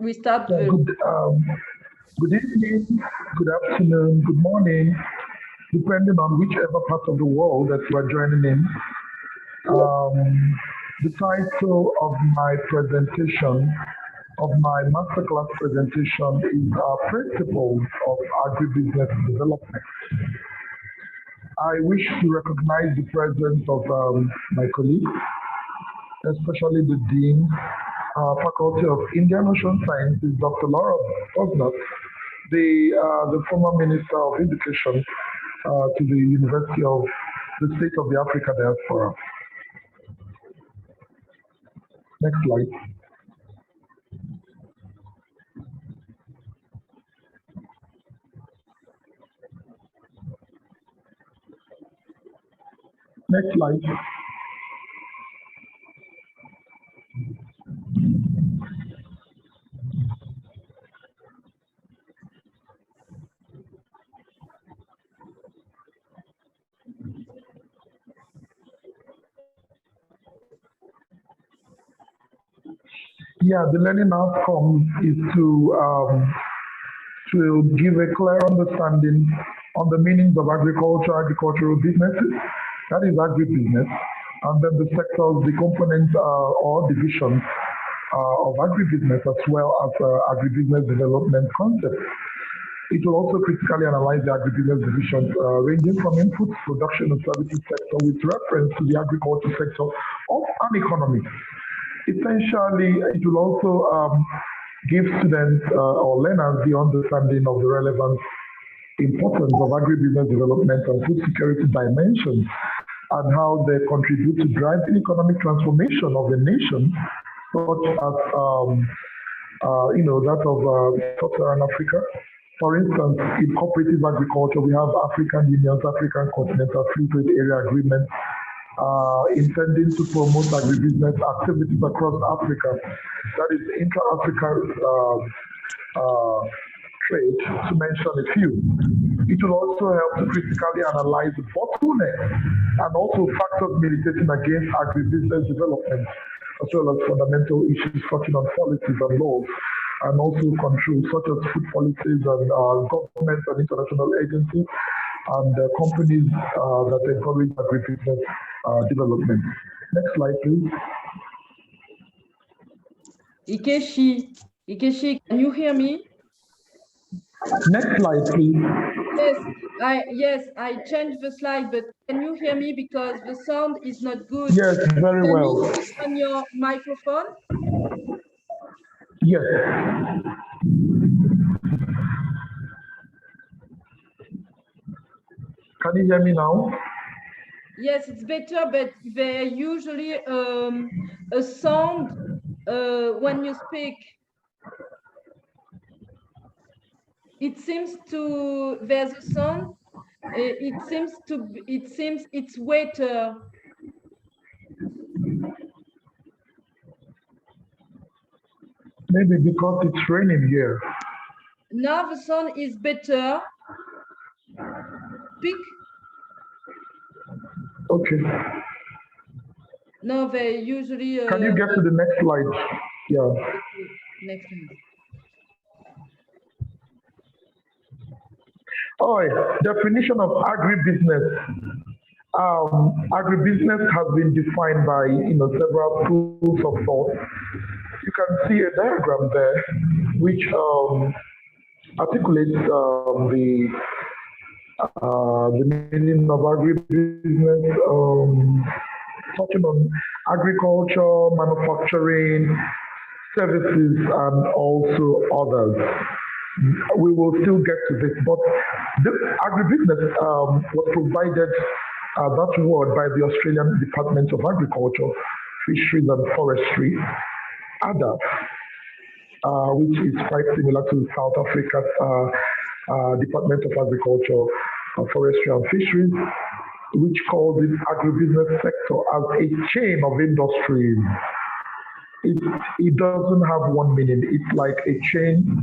We start. Yeah, good evening, good afternoon, good morning, depending on whichever part of the world that you are joining in. The title of my presentation, of my masterclass presentation, is Principles of Agribusiness Development. I wish to recognize the presence of my colleagues, especially the Dean, Faculty of Indian Ocean Sciences, Dr. Laura Bosnok, the former Minister of Education to the University of the State of the Africa Diaspora. Next slide. Next slide. Yeah, the learning outcome is to give a clear understanding on the meanings of agricultural businesses, that is agribusiness, and then the sectors, the components or divisions of agribusiness, as well as agribusiness development concepts. It will also critically analyze the agribusiness divisions ranging from inputs, production, and services sector with reference to the agriculture sector of an economy. Essentially, it will also give students or learners the understanding of the relevant importance of agribusiness development and food security dimensions and how they contribute to driving economic transformation of the nation, such as that of Sub-Saharan Africa. For instance, in cooperative agriculture, we have African Union's African Continental Free Trade Area Agreement intending to promote agribusiness activities across Africa. That is intra-African trade, to mention a few. It will also help to critically analyze the bottlenecks and also factors militating against agribusiness development, as well as fundamental issues touching on policies and laws, and also controls such as food policies and governments and international agencies and companies that encourage agribusiness development. Next slide, please. Ikechi, can you hear me? Next slide, please. Yes, I changed the slide, but can you hear me because the sound is not good? Yes, very well. Can you open your microphone? Yes. Can you hear me now? Yes, it's better, but there's usually a sound when you speak. It seems to there's a sound. It seems it's wetter. Maybe because it's raining here. Now the sound is better. Speak. Okay. No, they usually. Can you get to the next slide? Yeah. Next one. Oh, definition of agribusiness. Agribusiness has been defined by several schools of thought. You can see a diagram there which articulates the meaning of agribusiness, touching on agriculture, manufacturing, services, and also others. We will still get to this, but the agribusiness was provided that word by the Australian Department of Agriculture, Fisheries and Forestry, ADA, which is quite similar to South Africa's Department of Agriculture, Forestry and Fisheries, which calls it agribusiness sector as a chain of industries. It doesn't have one meaning. It's like a chain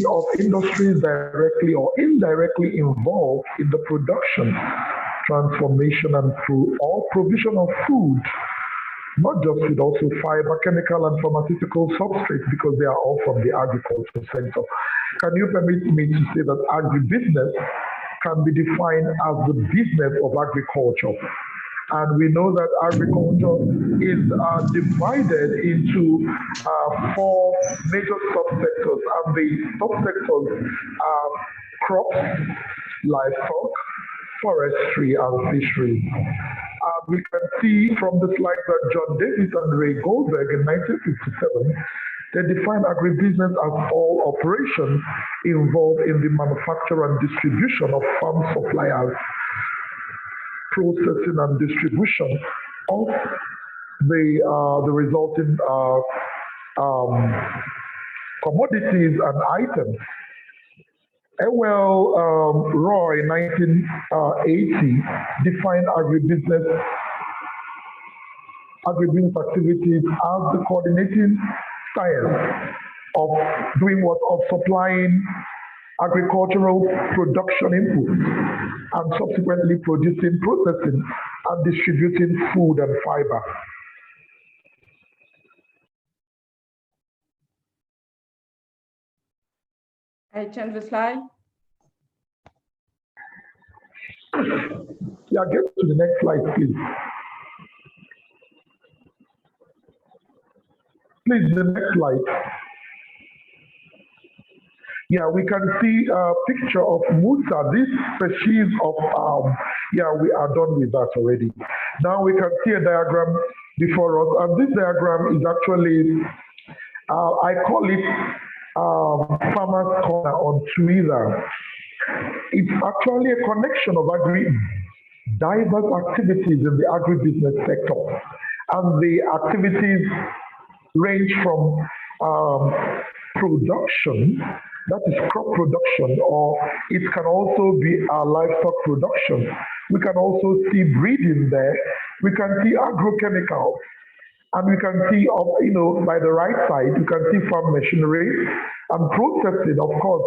of industries directly or indirectly involved in the production, transformation, and provision of food, not just with also fiber, chemical, and pharmaceutical substrates because they are all from the agriculture sector. Can you permit me to say that agribusiness can be defined as the business of agriculture? And we know that agriculture is divided into four major subsectors, and the subsectors are crops, livestock, forestry, and fishery. We can see from the slide that John Davis and Ray Goldberg in 1957, they defined agribusiness as all operations involved in the manufacture and distribution of farm suppliers, processing and distribution of the resulting commodities and items. Ewell Roy, 1980, defined agribusiness activities as the coordinating science of doing what? Of supplying agricultural production inputs and subsequently producing, processing, and distributing food and fiber. I change the slide. Yeah, get to the next slide, please. Please, the next slide. Yeah, we can see a picture of Musa, this species of, yeah, we are done with that already. Now we can see a diagram before us, and this diagram is actually, I call it Farmer's Corner on Twitter. It's actually a connection of diverse activities in the agribusiness sector. And the activities range from production, that is crop production, or it can also be livestock production. We can also see breeding there. We can see agrochemicals. And we can see, by the right side, you can see farm machinery and processing, of course,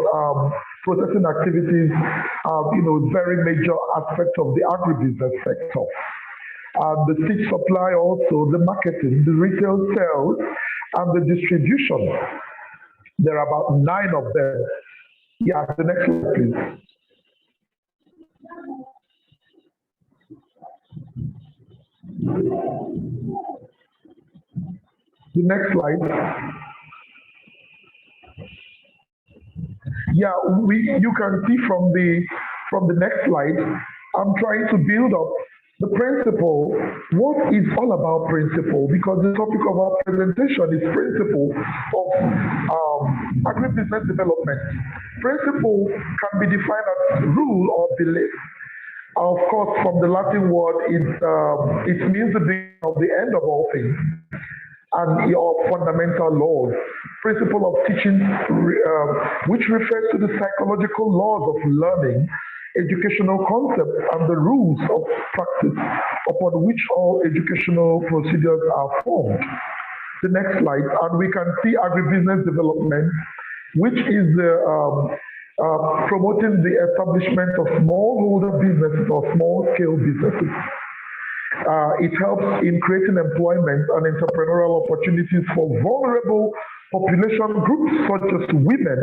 processing activities, very major aspect of the agribusiness sector. The seed supply also, the marketing, the retail sales, and the distribution. There are about 9 of them. Yeah, the next slide, please. The next slide. Yeah, you can see from the next slide, I'm trying to build up the principle. What is all about principle? Because the topic of our presentation is principle of agribusiness development. Principle can be defined as rule or belief. Of course, from the Latin word, it means the beginning of the end of all things, and your fundamental laws. Principle of teaching, which refers to the psychological laws of learning, educational concepts, and the rules of practice upon which all educational procedures are formed. The next slide, and we can see agribusiness development, which is promoting the establishment of smallholder businesses or small-scale businesses. It helps in creating employment and entrepreneurial opportunities for vulnerable population groups such as women,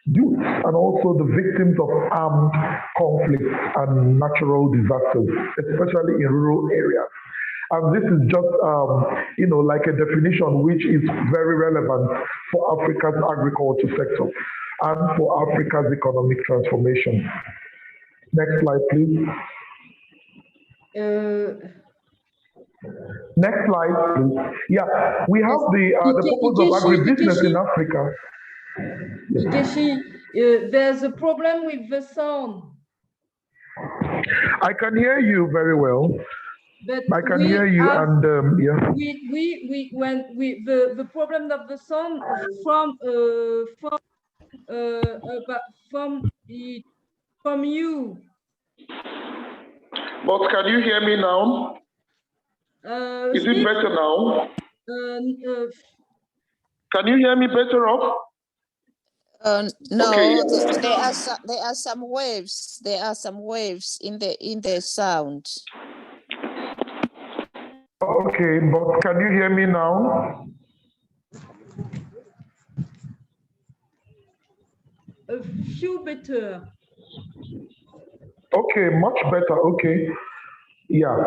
youth, and also the victims of armed conflicts and natural disasters, especially in rural areas. And this is just, like a definition which is very relevant for Africa's agriculture sector and for Africa's economic transformation. Next slide, please. Next slide, please. Yeah, we have the purpose of agribusiness in Africa. Ikechi, there's a problem with the sound. I can hear you very well. But I can hear you, and yeah. The problem of the sound from you. But can you hear me now? Is it better now? Can you hear me better off? No, okay. There are some waves. There are some waves in the sound. Okay, but can you hear me now? A few better. Okay, much better. Okay, yeah.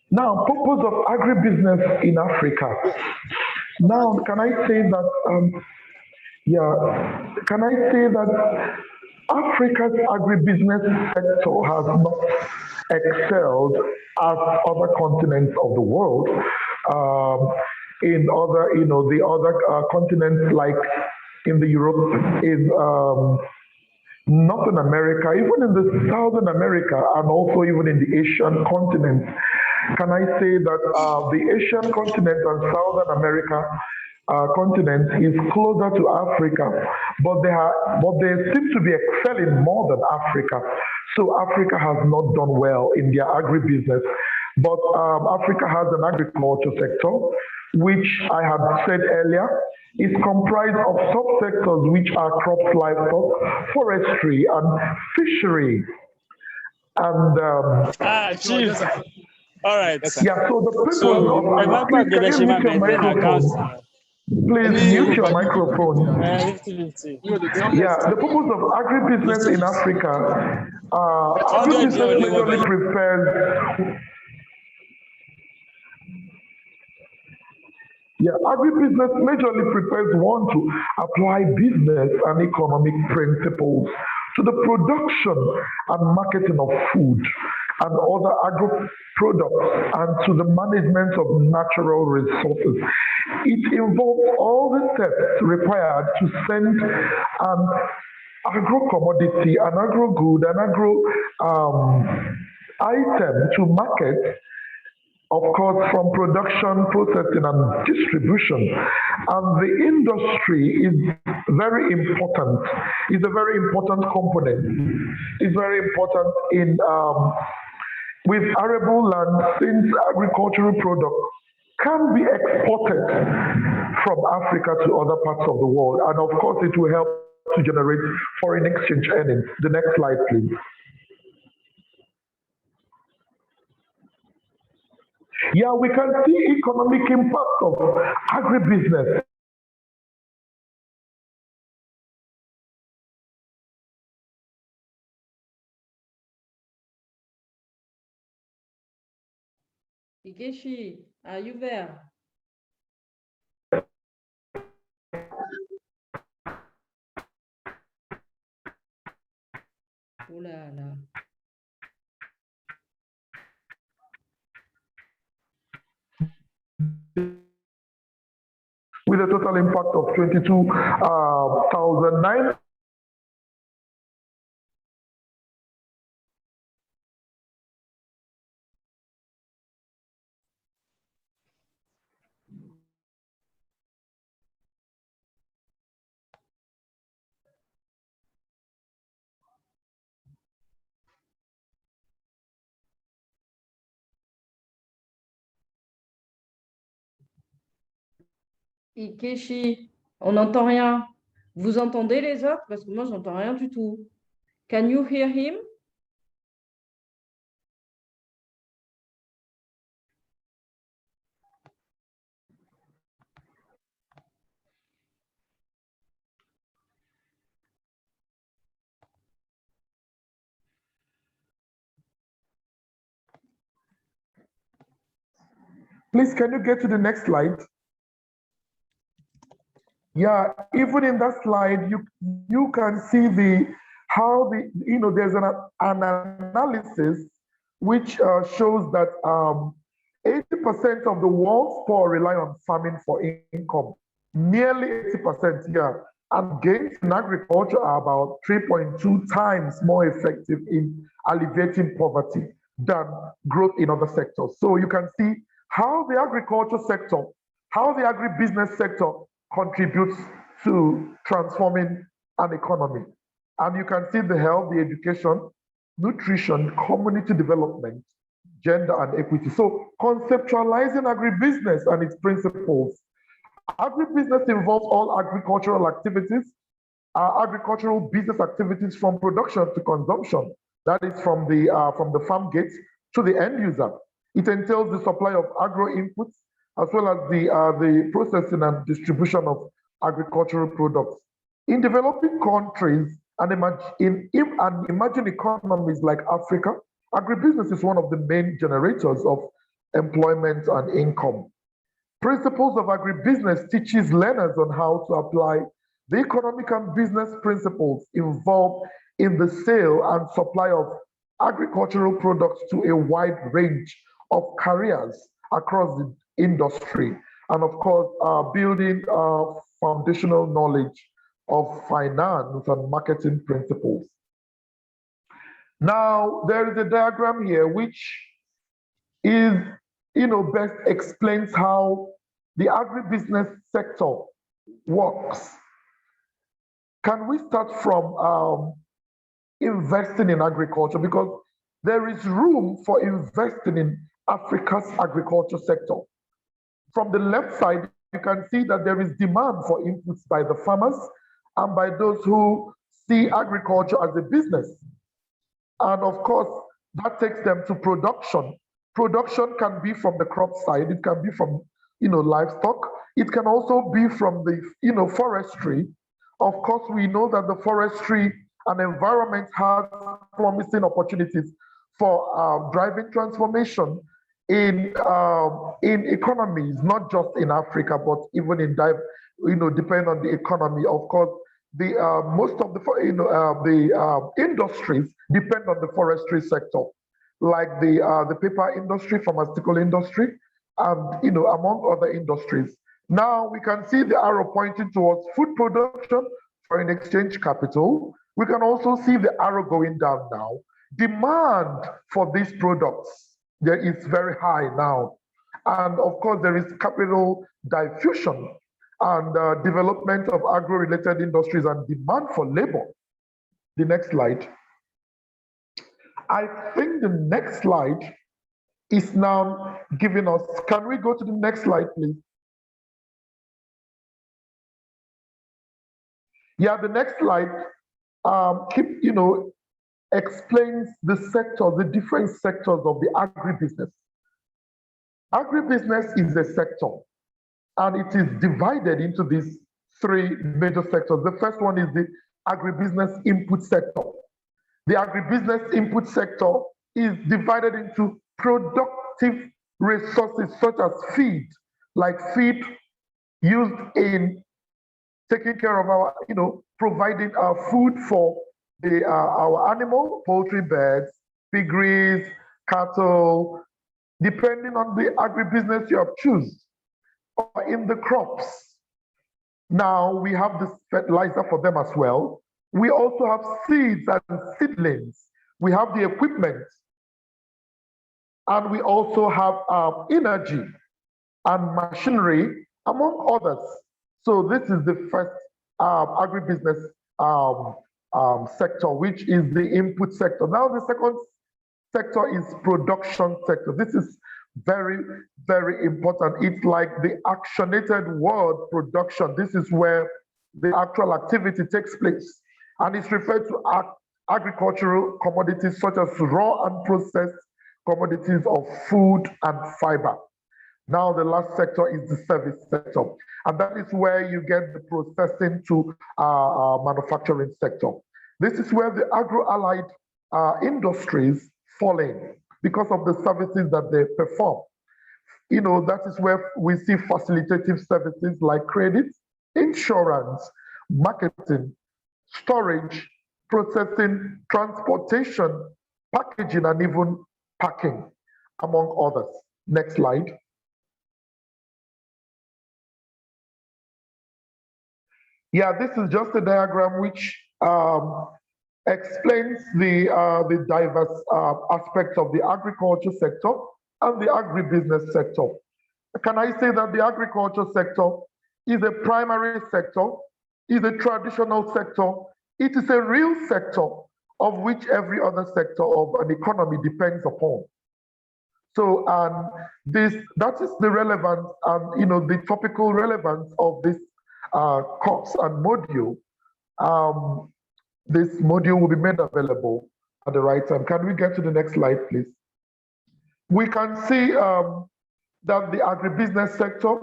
Now, purpose of agribusiness in Africa. Now, can I say that? Yeah, can I say that Africa's agribusiness sector has not excelled as other continents of the world. In other, the other continents like in the Europe, in Northern America, even in the Southern America, and also even in the Asian continent. Can I say that the Asian continent and Southern America continent is closer to Africa, but they seem to be excelling more than Africa. So Africa has not done well in their agribusiness, but Africa has an agriculture sector, which I had said earlier, is comprised of subsectors which are crops, livestock, forestry, and fishery. And Chief. All right. yeah, so the purpose So, of remember please the can you mute Shema your maintain accounts. microphone? Please mute your microphone. 50-50. Yeah, the purpose of agribusiness in 50-50. Africa, 100 agribusiness only majorly one. prepares. Yeah, agribusiness majorly prepares one to apply business and economic principles to the production and marketing of food and other agro products and to the management of natural resources. It involves all the steps required to send an agro commodity, an agro good, an agro item to market, of course, from production, processing, and distribution. And the industry is very important. It's a very important component. It's very important in with arable land, since agricultural products can be exported from Africa to other parts of the world. And of course, it will help to generate foreign exchange earnings. The next slide, please. Yeah, we can see economic impact of agribusiness. Ikechi, are you there? Oh là là. With a total impact of 22,009. Ikechi, on n'entend rien. Vous entendez les autres? Parce que moi, j'entends rien du tout. Can you hear him? Please, can you get to the next slide? Yeah, even in that slide, you can see how there's an analysis which shows that 80% of the world's poor rely on farming for income. Nearly 80%, yeah. And gains in agriculture are about 3.2 times more effective in alleviating poverty than growth in other sectors. So you can see how the agriculture sector, how the agribusiness sector contributes to transforming an economy. And you can see the health, the education, nutrition, community development, gender and equity. So conceptualizing agribusiness and its principles. Agribusiness involves all agricultural activities, agricultural business activities from production to consumption. That is from the farm gate to the end user. It entails the supply of agro inputs as well as the processing and distribution of agricultural products. In developing countries and in emerging economies like Africa, agribusiness is one of the main generators of employment and income. Principles of agribusiness teaches learners on how to apply the economic and business principles involved in the sale and supply of agricultural products to a wide range of careers across the industry. And of course, building foundational knowledge of finance and marketing principles. Now, there is a diagram here which is, best explains how the agribusiness sector works. Can we start from investing in agriculture? Because there is room for investing in Africa's agriculture sector. From the left side, you can see that there is demand for inputs by the farmers and by those who see agriculture as a business. And of course, that takes them to production. Production can be from the crop side, it can be from livestock, it can also be from the forestry. Of course, we know that the forestry and environment has promising opportunities for driving transformation in economies, not just in Africa, but even in depending on the economy. Of course, the most of the industries depend on the forestry sector, like the paper industry, pharmaceutical industry, and among other industries. Now we can see the arrow pointing towards food production, foreign exchange capital. We can also see the arrow going down now. Demand for these products there is very high now. And of course, there is capital diffusion and development of agro-related industries and demand for labor. The next slide. I think the next slide is now giving us, can we go to the next slide, please? Yeah, the next slide explains the sectors, the different sectors of the agribusiness. Agribusiness is a sector, and it is divided into these three major sectors. The first one is the agribusiness input sector. The agribusiness input sector is divided into productive resources such as feed, like feed used in taking care of our, providing our food for our animal, poultry, birds, piggeries, cattle, depending on the agribusiness you have chosen, or in the crops. Now we have this fertilizer for them as well. We also have seeds and seedlings. We have the equipment, and we also have energy and machinery, among others. So this is the first agribusiness sector, which is the input sector. Now the second sector is production sector. This is very, very important. It's like the actionated word production. This is where the actual activity takes place. And it's referred to agricultural commodities such as raw and processed commodities of food and fiber. Now the last sector is the service sector. And that is where you get the processing to manufacturing sector. This is where the agro-allied industries fall in because of the services that they perform. That is where we see facilitative services like credit, insurance, marketing, storage, processing, transportation, packaging, and even packing, among others. Next slide. Yeah, this is just a diagram which explains the diverse aspects of the agriculture sector and the agribusiness sector. Can I say that the agriculture sector is a primary sector, is a traditional sector, it is a real sector of which every other sector of an economy depends upon. So, that is the relevance and the topical relevance of this course and module. This module will be made available at the right time. Can we get to the next slide, please? we can see that the agribusiness sector,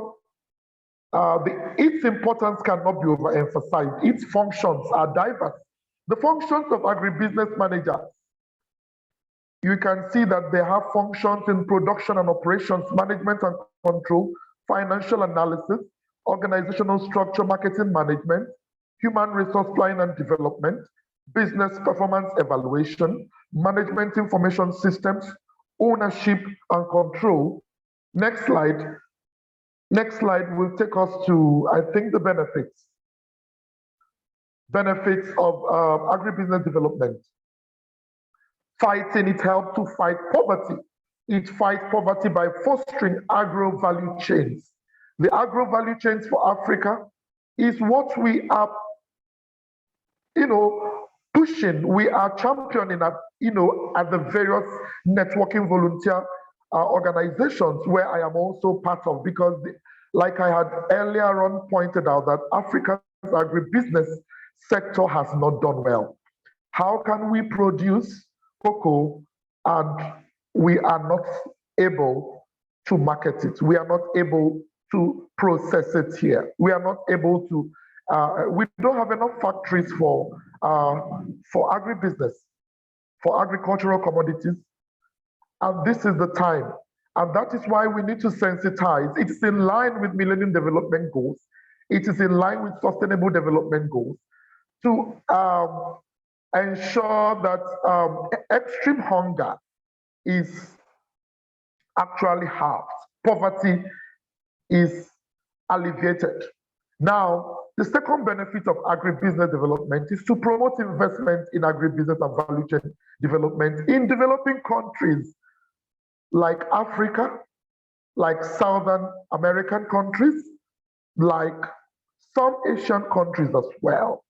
its importance cannot be overemphasized. Its functions are diverse. The functions of agribusiness managers, you can see that they have functions in production and operations, management and control, financial analysis, organizational structure, marketing management, human resource planning and development, business performance evaluation, management information systems, ownership and control. Next slide. Next slide will take us to, I think, the benefits. Benefits of agribusiness development. Fighting, it helps to fight poverty. It fights poverty by fostering agro value chains. The agro value chains for Africa is what we are, pushing. We are championing at, at the various networking volunteer organizations where I am also part of, because like I had earlier on pointed out, that Africa's agribusiness sector has not done well. How can we produce cocoa and we are not able to market it? We are not able to process it here. We are not able to, we don't have enough factories for agribusiness, for agricultural commodities. And this is the time. And that is why we need to sensitize. It's in line with Millennium Development Goals. It is in line with Sustainable Development Goals to ensure that extreme hunger is actually halved. Poverty is alleviated. Now, the second benefit of agribusiness development is to promote investment in agribusiness and value chain development in developing countries like Africa, like Southern American countries, like some Asian countries as well.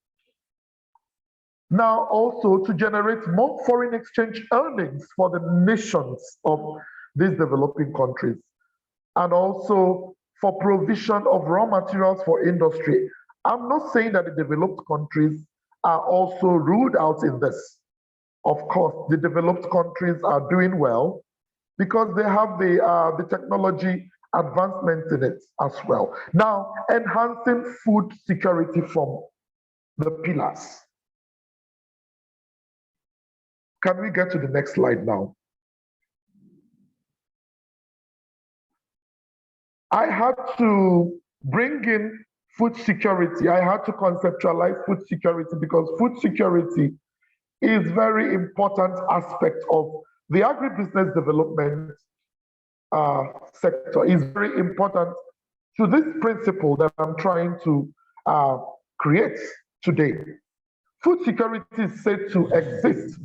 Now, also to generate more foreign exchange earnings for the nations of these developing countries, and also for provision of raw materials for industry. I'm not saying that the developed countries are also ruled out in this. Of course, the developed countries are doing well because they have the technology advancements in it as well. Now, enhancing food security from the pillars. Can we get to the next slide now? I had to bring in food security. I had to conceptualize food security because food security is very important aspect of the agribusiness development sector. Is very important to this principle that I'm trying to create today. Food security is said to exist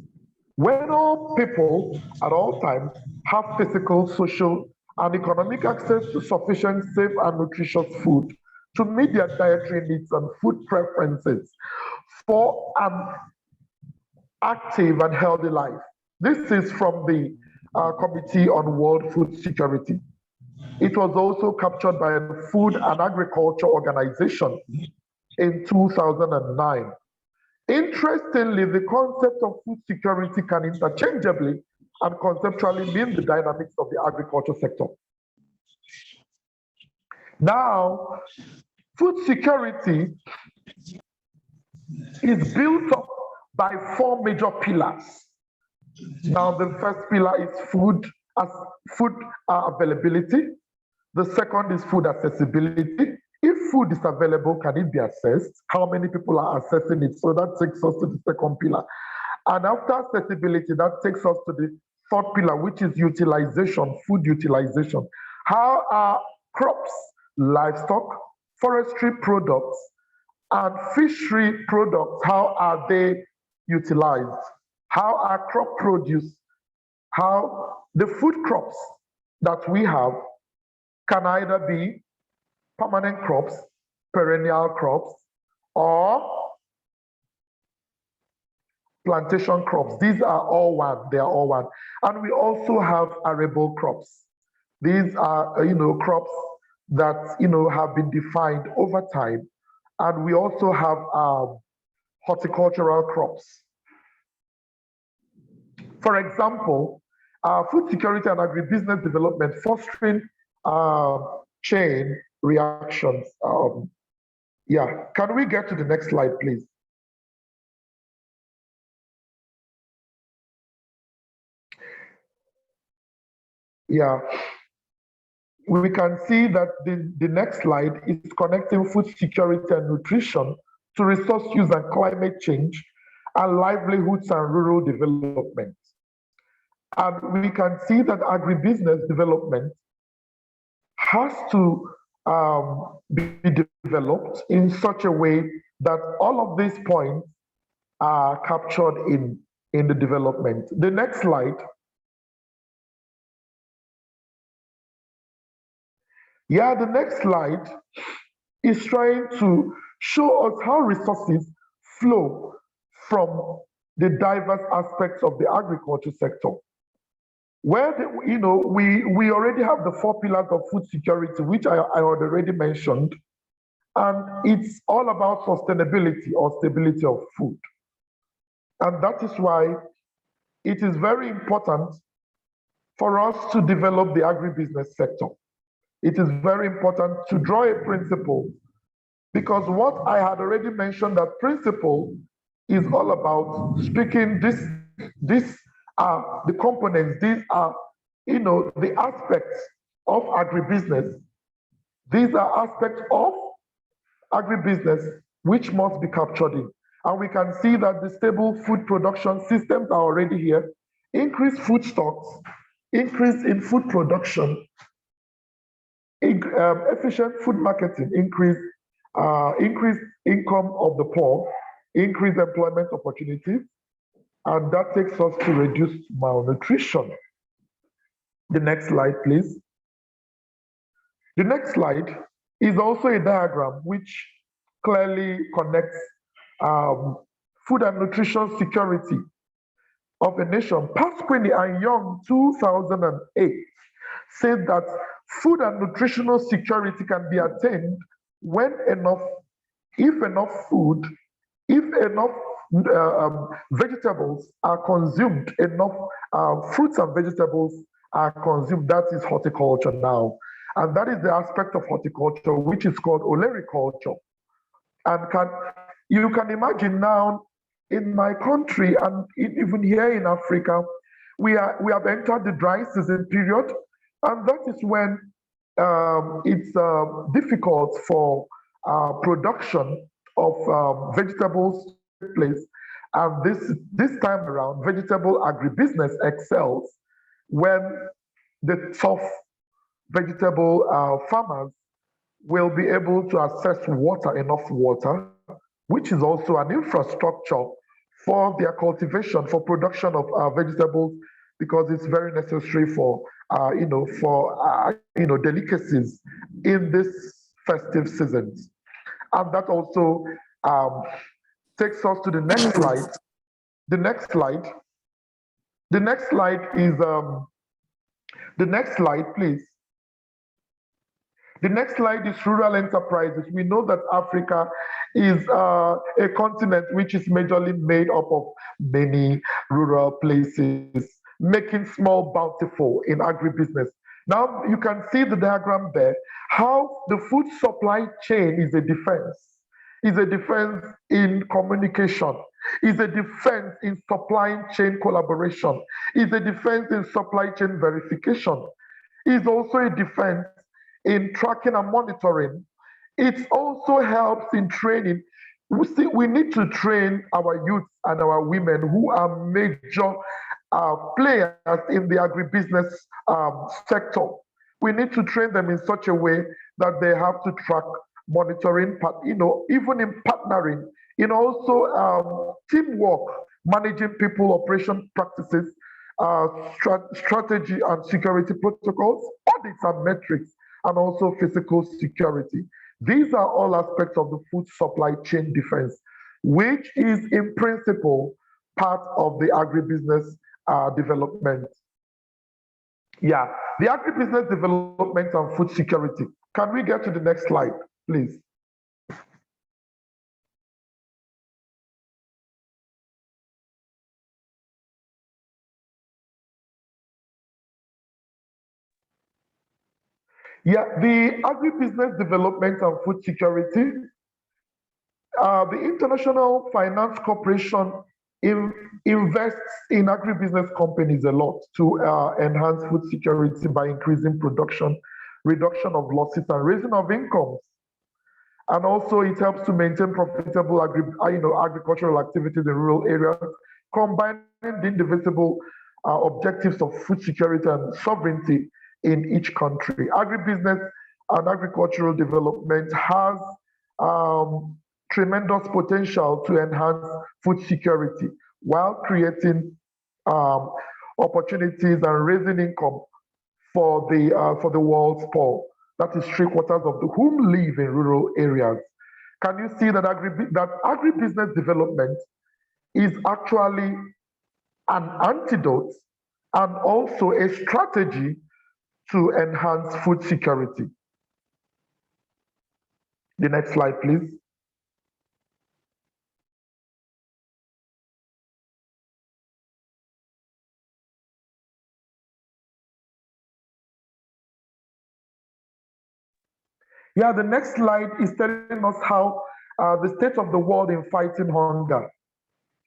when all people at all times have physical, social, and economic access to sufficient, safe, and nutritious food to meet their dietary needs and food preferences for an active and healthy life. This is from the Committee on World Food Security. It was also captured by the Food and Agriculture Organization in 2009. Interestingly, the concept of food security can interchangeably and conceptually mean the dynamics of the agriculture sector. Now, food security is built up by four major pillars. Now, the first pillar is food availability. The second is food accessibility. If food is available, can it be accessed? How many people are accessing it? So that takes us to the second pillar. And after accessibility, that takes us to the third pillar, which is utilization, food utilization. How are crops, livestock, forestry products, and fishery products, how are they utilized? How are crop produce, how the food crops that we have can either be permanent crops, perennial crops, or plantation crops. These are all one, they are all one. And we also have arable crops. These are, crops that, have been defined over time. And we also have horticultural crops. For example, food security and agribusiness development, fostering chain reactions. Yeah, can we get to the next slide, please? Yeah, we can see that the next slide is connecting food security and nutrition to resource use and climate change and livelihoods and rural development. And we can see that agribusiness development has to be developed in such a way that all of these points are captured in the development. The next slide. Yeah, the next slide is trying to show us how resources flow from the diverse aspects of the agriculture sector. Where we already have the 4 pillars of food security, which I had already mentioned, and it's all about sustainability or stability of food. And that is why it is very important for us to develop the agribusiness sector. It is very important to draw a principle, because what I had already mentioned, that principle is all about speaking these are the components, these are the aspects of agribusiness. These are aspects of agribusiness which must be captured in. And we can see that the stable food production systems are already here. Increased food stocks, increase in food production, efficient food marketing, increased income of the poor, increased employment opportunities, and that takes us to reduce malnutrition. The next slide, please. The next slide is also a diagram which clearly connects food and nutrition security of a nation. Pasquini and Young, 2008, said that food and nutritional security can be attained when if enough vegetables are consumed, enough fruits and vegetables are consumed. That is horticulture now. And that is the aspect of horticulture which is called olericulture. And you can imagine now in my country and even here in Africa, we have entered the dry season period, and that is when it's difficult for production of vegetables to take place. And this time around, vegetable agribusiness excels when the tough vegetable farmers will be able to access water, enough water, which is also an infrastructure for their cultivation, for production of vegetables, because it's very necessary for delicacies in this festive seasons. And that also takes us to the next slide. The next slide. The next slide is the next slide, please. The next slide is rural enterprises. We know that Africa is a continent which is majorly made up of many rural places, making small bountiful in agribusiness. Now you can see the diagram there, how the food supply chain is a defense in communication, is a defense in supply chain collaboration, is a defense in supply chain verification, is also a defense in tracking and monitoring. It also helps in training. We need to train our youth and our women who are major players in the agribusiness sector. We need to train them in such a way that they have to track monitoring, even in partnering, also teamwork, managing people, operation practices, strategy and security protocols, audits and metrics, and also physical security. These are all aspects of the food supply chain defense, which is in principle part of the agribusiness development. Yeah, the agribusiness development and food security. Can we get to the next slide, please? Yeah, the agribusiness development and food security. The International Finance Corporation invests in agribusiness companies a lot to enhance food security by increasing production, reduction of losses, and raising of incomes. And also, it helps to maintain profitable agricultural activities in rural areas, combining the indivisible objectives of food security and sovereignty in each country. Agribusiness and agricultural development has tremendous potential to enhance food security while creating opportunities and raising income for the world's poor. That is 3/4 of whom live in rural areas. Can you see that agribusiness development is actually an antidote and also a strategy to enhance food security? The next slide, please. Yeah, the next slide is telling us how the state of the world in fighting hunger,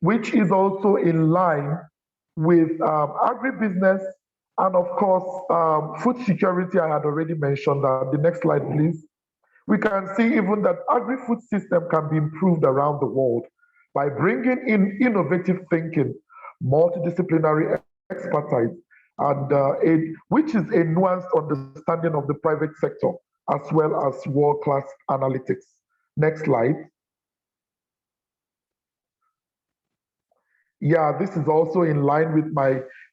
which is also in line with agribusiness and, of course, food security. I had already mentioned that. The next slide, please. We can see even that agri-food system can be improved around the world by bringing in innovative thinking, multidisciplinary expertise, and which is a nuanced understanding of the private sector, as well as world-class analytics. Next slide. Yeah, this is also in line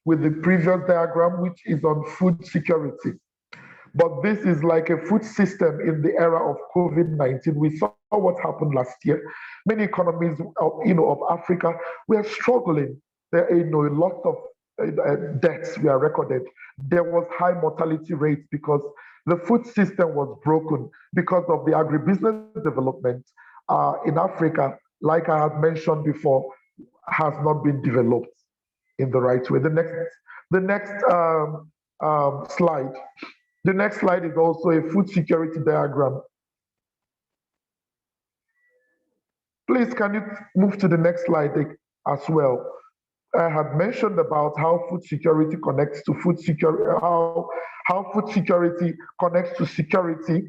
with the previous diagram, which is on food security. But this is like a food system in the era of COVID-19. We saw what happened last year. Many economies of Africa were struggling. There a lot of deaths were recorded. There was high mortality rates because the food system was broken because of the agribusiness development in Africa, like I had mentioned before, has not been developed in the right way. The next slide. The next slide is also a food security diagram. Please, can you move to the next slide as well? I had mentioned about how food security connects to food security, how food security connects to security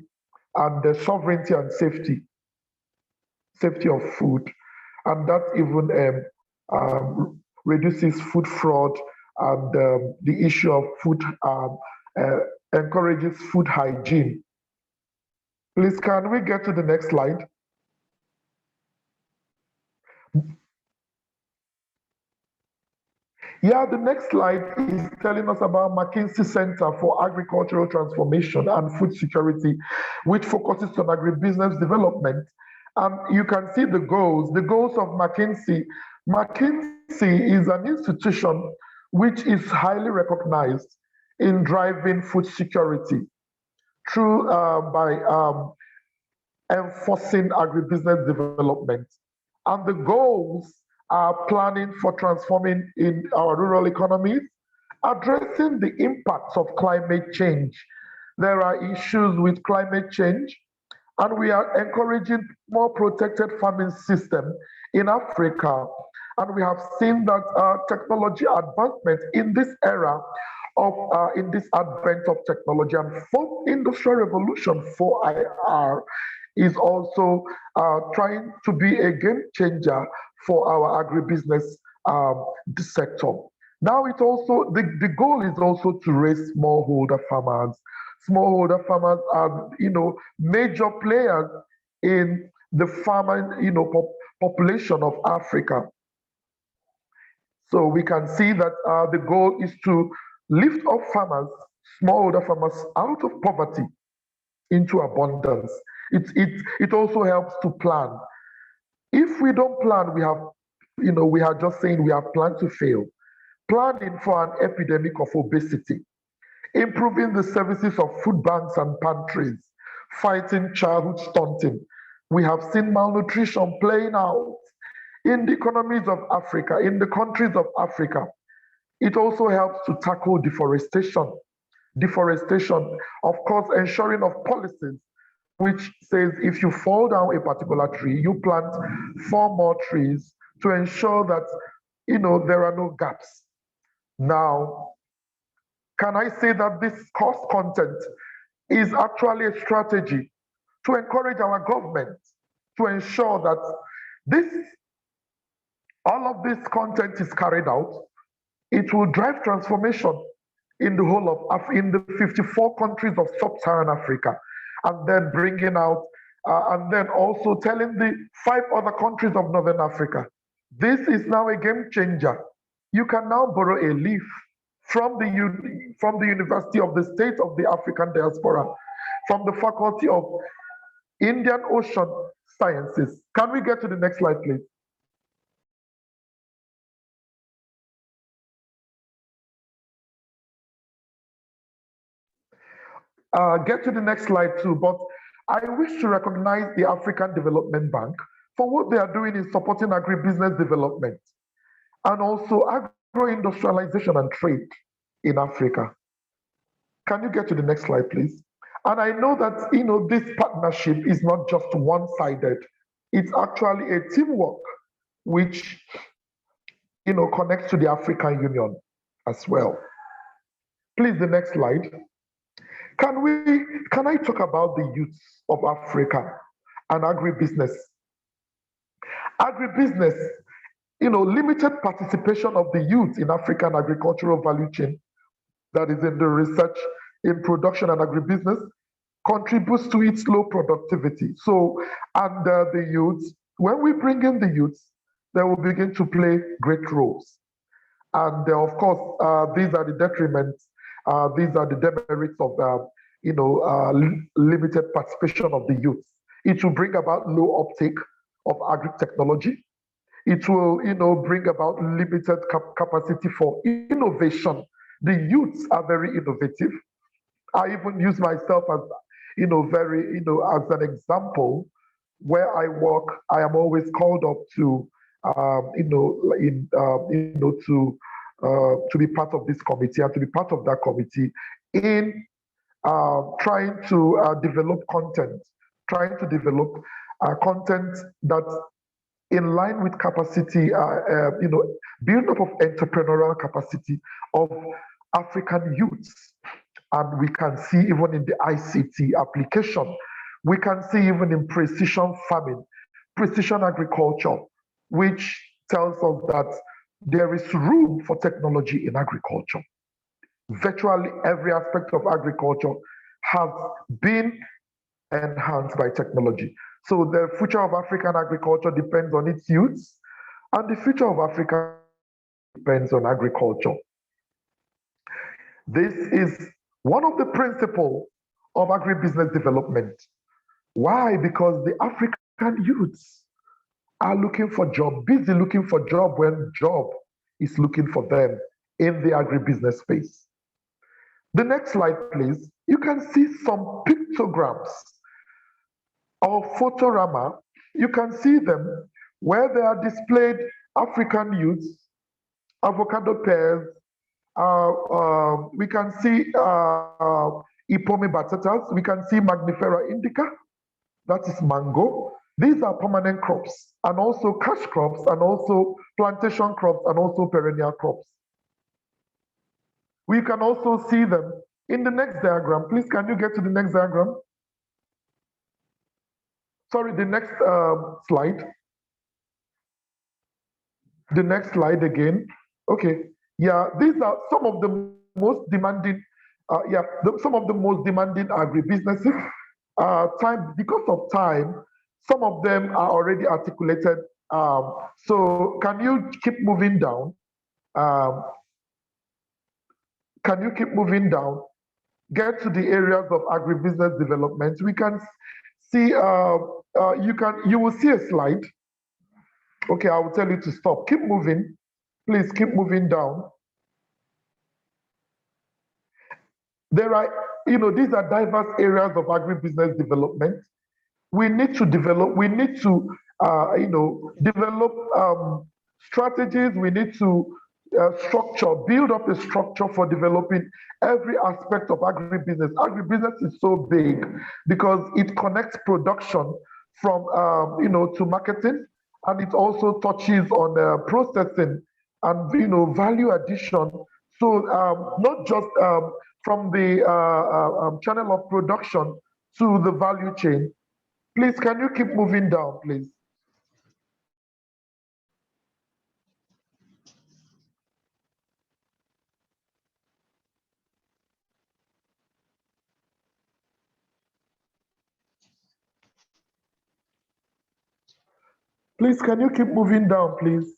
and the sovereignty and safety of food, and that even reduces food fraud, and the issue of food encourages food hygiene. Please, can we get to the next slide? Yeah, the next slide is telling us about McKinsey Center for Agricultural Transformation and Food Security, which focuses on agribusiness development. And you can see the goals. The goals of McKinsey. McKinsey is an institution which is highly recognized in driving food security through by enforcing agribusiness development. And the goals are planning for transforming in our rural economies, addressing the impacts of climate change. There are issues with climate change, and we are encouraging more protected farming system in Africa. And we have seen that technology advancement in this era of in this advent of technology and fourth industrial revolution 4IR is also trying to be a game changer for our agribusiness sector. Now it also the goal is also to raise smallholder farmers. Smallholder farmers are major players in the farming population of Africa. So we can see that the goal is to lift up farmers, smallholder farmers, out of poverty into abundance. It also helps to plan. If we don't plan, we are just saying we have planned to fail. Planning for an epidemic of obesity, improving the services of food banks and pantries, fighting childhood stunting. We have seen malnutrition playing out in the economies of Africa, in the countries of Africa. It also helps to tackle deforestation. deforestation, of course, ensuring of policies which says if you fall down a particular tree, you plant 4 more trees to ensure that there are no gaps. Now, can I say that this cost content is actually a strategy to encourage our government to ensure that all of this content is carried out? It will drive transformation in the whole of in the 54 countries of sub-Saharan Africa, and then bringing out and then also telling the 5 other countries of Northern Africa, this is now a game changer. You can now borrow a leaf from the University of the State of the African Diaspora, from the Faculty of Indian Ocean Sciences. Can we get to the next slide, please? Get to the next slide too, but I wish to recognize the African Development Bank for what they are doing in supporting agribusiness development and also agro-industrialization and trade in Africa. Can you get to the next slide, please? And I know that this partnership is not just one-sided. It's actually a teamwork which connects to the African Union as well. Please, the next slide. Can I talk about the youth of Africa and agribusiness? Agribusiness, limited participation of the youth in African agricultural value chain, that is in the research, in production and agribusiness, contributes to its low productivity. So, and the youth, when we bring in the youth, they will begin to play great roles. And of course, these are the detriments, these are the demerits of limited participation of the youth. It will bring about low uptake of agri-technology. It will, bring about limited capacity for innovation. The youths are very innovative. I even use myself as, very, as an example. Where I work, I am always called up to, to be part of this committee and to be part of that committee in trying to develop content, content that's in line with capacity, build up of entrepreneurial capacity of African youths. And we can see even in the ICT application, we can see even in precision farming, precision agriculture, which tells us that there is room for technology in agriculture. Virtually every aspect of agriculture has been enhanced by technology. So the future of African agriculture depends on its youths, and the future of Africa depends on agriculture. This is one of the principles of agribusiness development. Why? Because the African youths are looking for job, busy looking for job when job is looking for them in the agribusiness space. The next slide, please. You can see some pictograms or photorama. You can see them where they are displayed African youths, avocado pears. We can see Ipome batatas. We can see Magnifera indica. That is mango. These are permanent crops and also cash crops and also plantation crops and also perennial crops. We can also see them in the next diagram. Please, can you get to the next diagram? Sorry, the next slide. The next slide again. Okay. Yeah, these are some of the most demanding. Some of the most demanding agribusinesses. Because of time, some of them are already articulated. So can you keep moving down? Can you keep moving down? Get to the areas of agribusiness development. We can see, you will see a slide. Okay, I will tell you to stop. Keep moving. Please keep moving down. There are, these are diverse areas of agribusiness development. We need to develop, develop strategies. We need to structure, build up a structure for developing every aspect of agribusiness. Agribusiness is so big because it connects production from to marketing, and it also touches on processing and value addition. So not just from the channel of production to the value chain. Please, can you keep moving down, please? Please, can you keep moving down, please?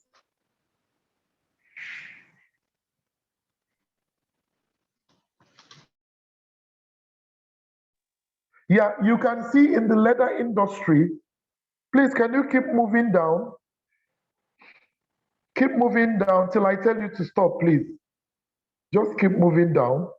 Yeah, you can see in the leather industry. Please, can you keep moving down? Keep moving down till I tell you to stop, please. Just keep moving down.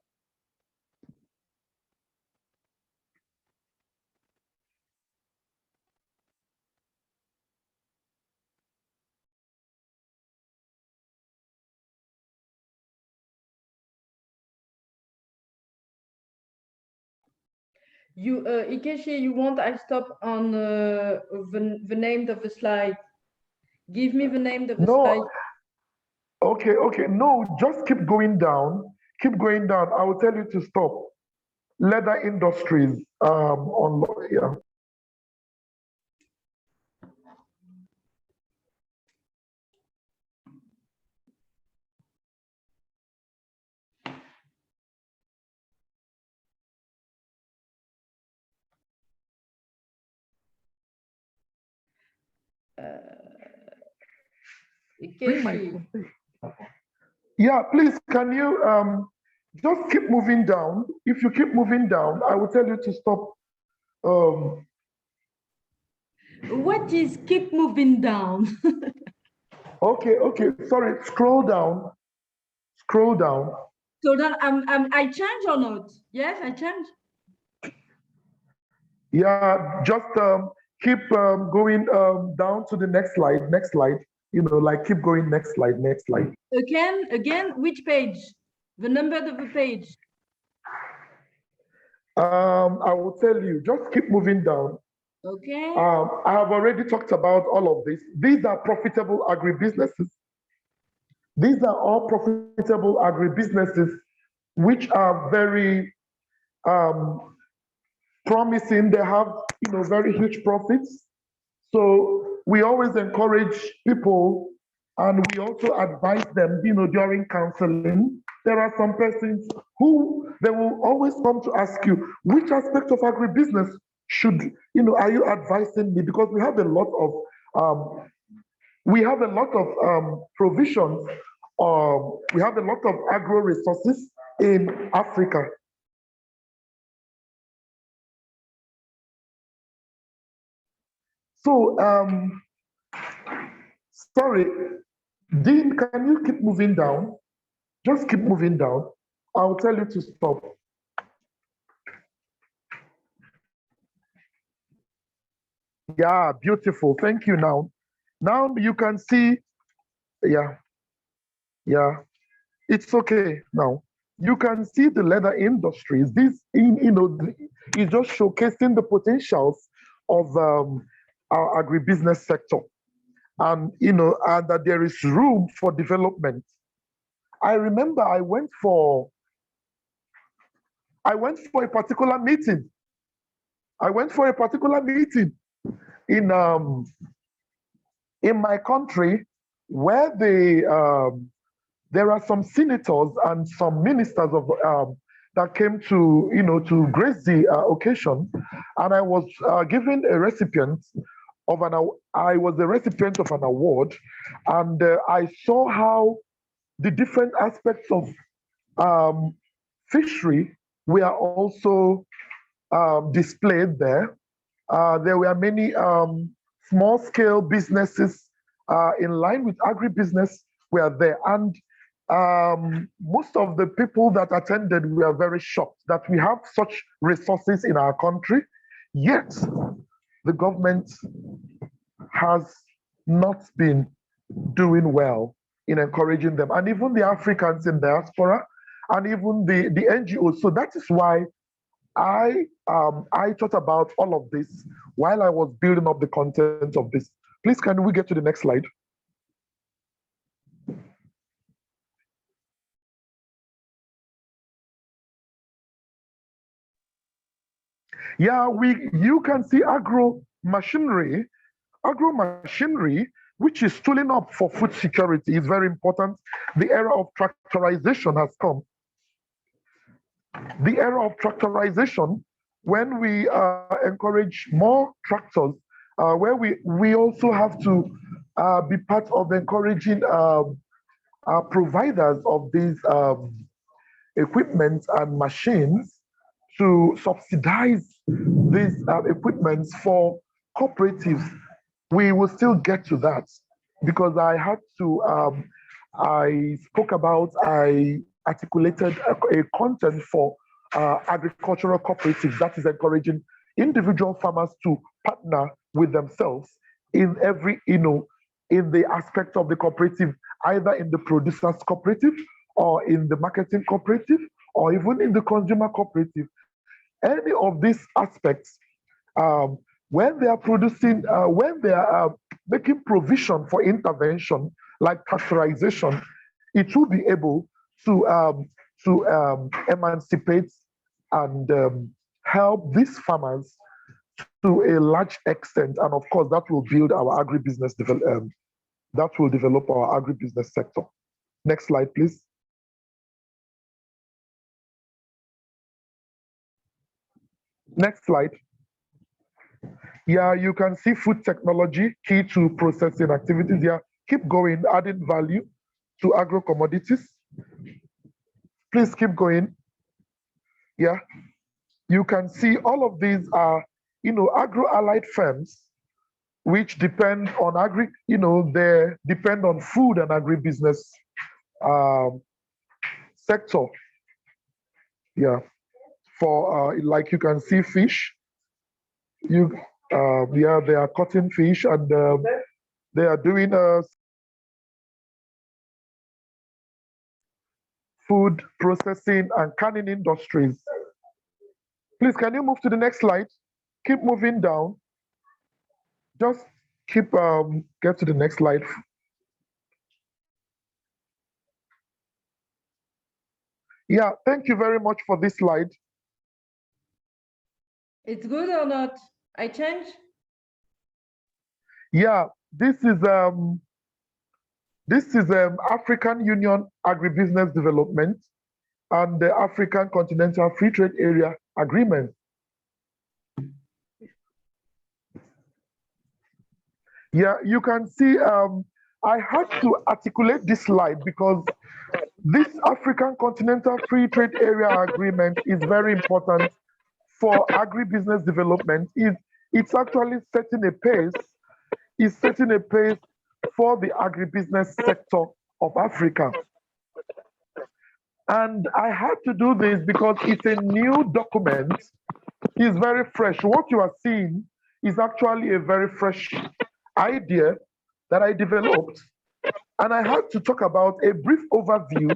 You, Ikechi, you want I stop on the name of the slide? Give me the name of the slide. Okay. No, just keep going down. Keep going down. I will tell you to stop. Leather industries. Yeah. Ikechi. Yeah, please, can you just keep moving down? If you keep moving down, I will tell you to stop. What is keep moving down? Okay. Sorry, scroll down. Scroll down. So then I change or not? Yes, I change. Yeah, just keep going down to the next slide. Next slide. Like keep going. Next slide. Next slide. Again, which page? The number of the page. I will tell you. Just keep moving down. Okay. I have already talked about all of this. These are profitable agribusinesses. These are all profitable agribusinesses, which are very promising. They have very huge profits. So we always encourage people, and we also advise them, during counseling. There are some persons who they will always come to ask you, which aspect of agribusiness are you advising me? Because we have a lot of provisions. We have a lot of agro resources in Africa. So, sorry, Dean, can you keep moving down? Just keep moving down. I'll tell you to stop. Yeah, beautiful. Thank you. Now you can see. Yeah. It's okay now. You can see the leather industries. This, is just showcasing the potentials of our agribusiness sector, and and that there is room for development. I remember I went for a particular meeting. In my country, where there are some senators and some ministers of that came to grace the occasion, and I was given a recipient of I was the recipient of an award, and I saw how the different aspects of fishery were also displayed there. There were many small-scale businesses in line with agribusiness were there, and most of the people that attended were very shocked that we have such resources in our country, yet the government has not been doing well in encouraging them, and even the Africans in diaspora, and even the NGOs. So that is why I thought about all of this while I was building up the content of this. Please, can we get to the next slide? Yeah, you can see agro machinery, which is tooling up for food security, is very important. The era of tractorization has come. The era of tractorization, when we encourage more tractors, where we also have to be part of encouraging providers of these equipment and machines to subsidize these equipments for cooperatives. We will still get to that because I had to, I articulated a content for agricultural cooperatives that is encouraging individual farmers to partner with themselves in every, in the aspect of the cooperative, either in the producers cooperative or in the marketing cooperative or even in the consumer cooperative. Any of these aspects, when they are producing, when they are making provision for intervention like pasteurization, it will be able to emancipate and help these farmers to a large extent, and of course that will build our agribusiness that will develop our agribusiness sector. Next slide, please. Next slide. Yeah, you can see food technology key to processing activities. Yeah, keep going, adding value to agro commodities. Please keep going. Yeah, you can see all of these are, agro-allied firms which depend on they depend on food and agribusiness sector. Yeah, for like you can see fish. Yeah, they are cutting fish and they are doing food processing and canning industries. Please, can you move to the next slide? Keep moving down. Just keep get to the next slide. Yeah, thank you very much for this slide. It's good or not? I change? Yeah, this is African Union Agribusiness Development and the African Continental Free Trade Area Agreement. Yeah, you can see I had to articulate this slide because this African Continental Free Trade Area Agreement is very important for agribusiness development. It's actually setting a pace. It's setting a pace for the agribusiness sector of Africa. And I had to do this because it's a new document. It's very fresh. What you are seeing is actually a very fresh idea that I developed. And I had to talk about a brief overview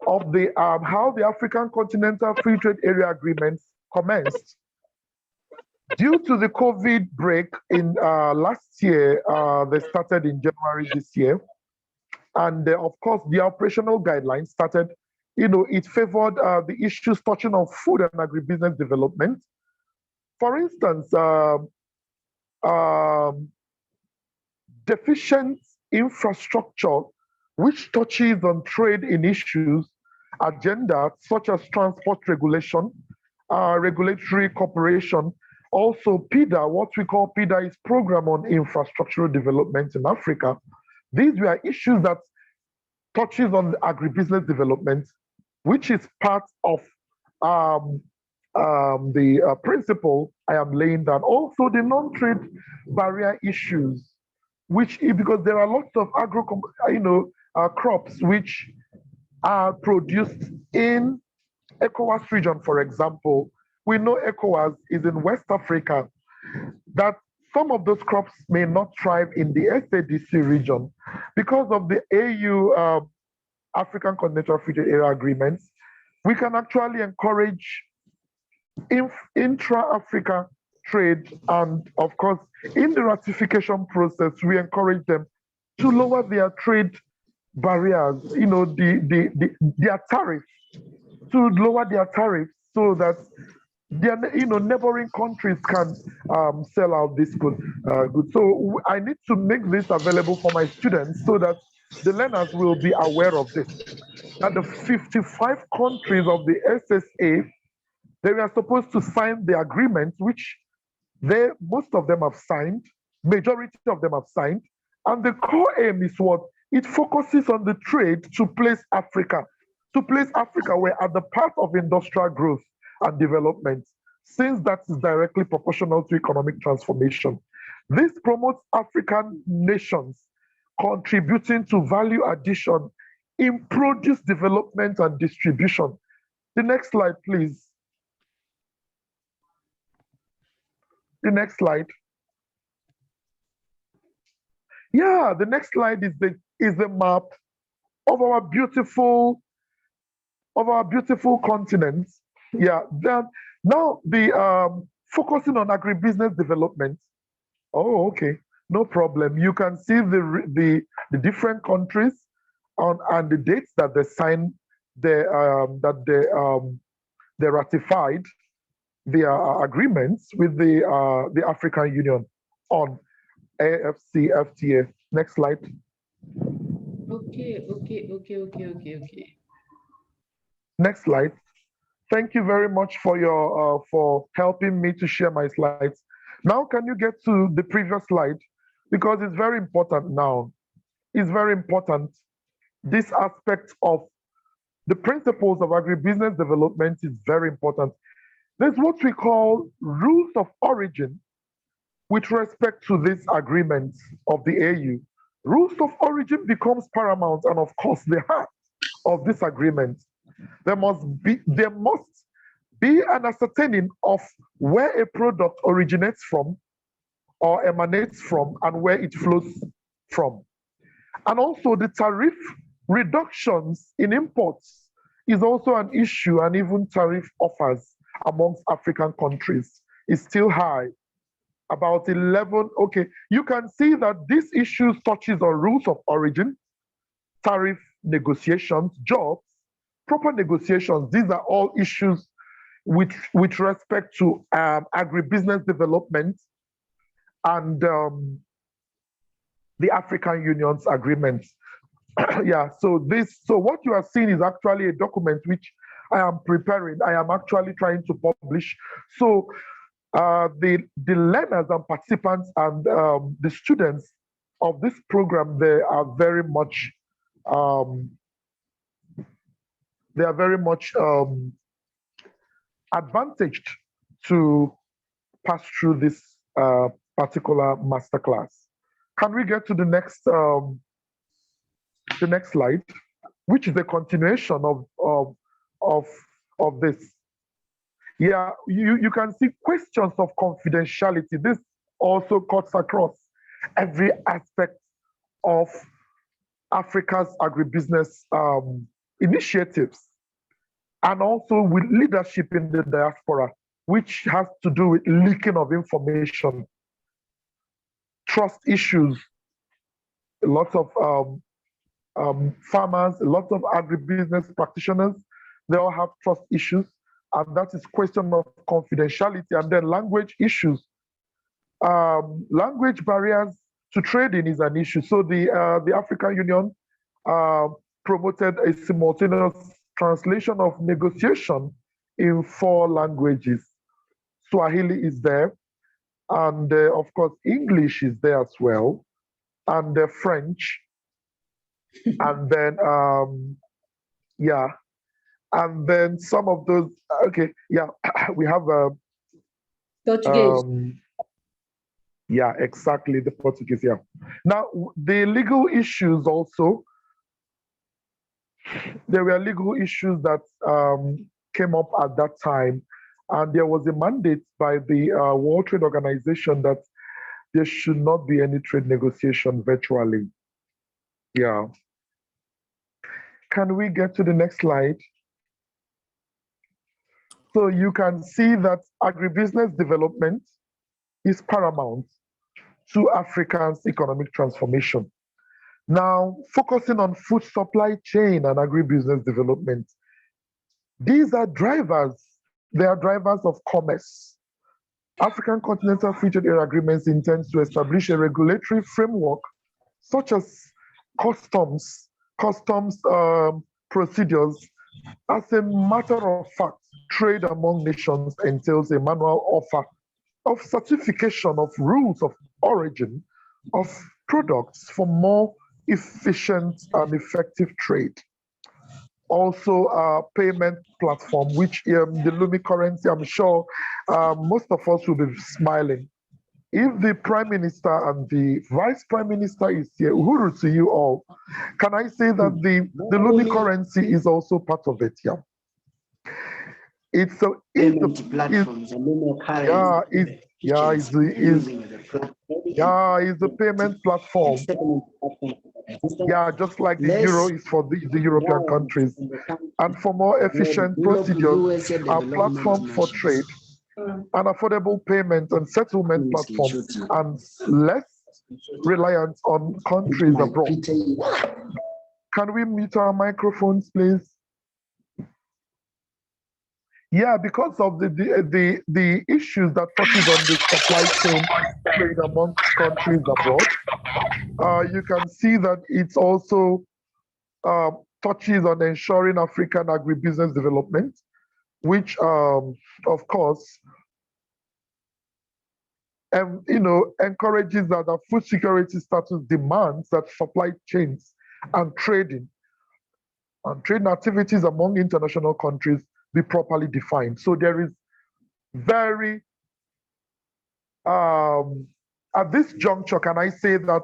of the how the African Continental Free Trade Area Agreements commenced. Due to the COVID break in last year, they started in January this year. And of course, the operational guidelines started, it favored the issues touching on food and agribusiness development. For instance, deficient infrastructure, which touches on trade in issues, agenda such as transport regulation, regulatory cooperation. Also, PIDA, what we call PIDA is Program on Infrastructural Development in Africa. These were issues that touches on the agribusiness development, which is part of the principle I am laying down. Also, the non-trade barrier issues, which because there are lots of crops which are produced in ECOWAS region, for example. We know ECOWAS is in West Africa. That some of those crops may not thrive in the SADC region because of the AU African Continental Free Trade Area agreements. We can actually encourage intra-Africa trade, and of course, in the ratification process, we encourage them to lower their trade barriers, their tariffs, to lower their tariffs so that their neighboring countries can sell out this goods. So I need to make this available for my students so that the learners will be aware of this. That the 55 countries of the SSA, they were supposed to sign the agreement, which most of them have signed, majority of them have signed, and the core aim is what? It focuses on the trade to place Africa where at the path of industrial growth and development, since that is directly proportional to economic transformation. This promotes African nations contributing to value addition in produce development and distribution. The next slide, please. The next slide. Yeah, the next slide is the map of our beautiful continent. Yeah, then now the focusing on agribusiness development. Oh, okay, no problem. You can see the different countries and the dates that they signed, they ratified their agreements with the African Union on AFCFTA. Next slide. Okay. Next slide. Thank you very much for helping me to share my slides. Now, can you get to the previous slide? Because it's very important now. It's very important. This aspect of the principles of agribusiness development is very important. There's what we call rules of origin with respect to this agreement of the AU. Rules of origin becomes paramount and of course the heart of this agreement. There must be an ascertaining of where a product originates from or emanates from and where it flows from. And also the tariff reductions in imports is also an issue, and even tariff offers amongst African countries is still high. About 11, okay, you can see that this issue touches on rules of origin, tariff negotiations, jobs, proper negotiations. These are all issues with respect to agribusiness development and the African Union's agreements. Yeah, so what you are seeing is actually a document which I am preparing. I am actually trying to publish. So the learners and participants and the students of this program, they are very much advantaged to pass through this particular masterclass. Can we get to the next slide, which is a continuation of this? Yeah, you can see questions of confidentiality. This also cuts across every aspect of Africa's agribusiness initiatives, and also with leadership in the diaspora, which has to do with leaking of information, trust issues. A lot of farmers, a lot of agribusiness practitioners, they all have trust issues, and that is question of confidentiality. And then language issues. Language barriers to trading is an issue. So the African Union promoted a simultaneous translation of negotiation in 4 languages. Swahili is there, and of course English is there as well, and French, and then yeah, and then some of those. Okay, yeah, we have Portuguese. Yeah, exactly, the Portuguese. Yeah. Now the legal issues also. There were legal issues that came up at that time, and there was a mandate by the World Trade Organization that there should not be any trade negotiation virtually. Yeah. Can we get to the next slide? So you can see that agribusiness development is paramount to Africa's economic transformation. Now, focusing on food supply chain and agribusiness development, these are drivers. They are drivers of commerce. African Continental Free Trade Area agreements intend to establish a regulatory framework such as customs procedures. As a matter of fact, trade among nations entails a manual offer of certification of rules of origin of products for more efficient and effective trade. Also, a payment platform, which the Lumi currency, I'm sure most of us will be smiling. If the Prime Minister and the Vice Prime Minister is here, uhuru to you all, can I say that the Lumi currency is also part of it? Yeah. It's a platforms. It's the payment platform. Yeah, just like the euro is for the European countries. And for more efficient procedures, a platform for trade, an affordable payment and settlement platform, and less reliance on countries abroad. Can we mute our microphones, please? Yeah, because of the issues that touches on the supply chain trade among countries abroad, you can see that it's also touches on ensuring African agribusiness development, which, of course, encourages that the food security status demands that supply chains and trading activities among international countries be properly defined. So there is very, at this juncture, can I say that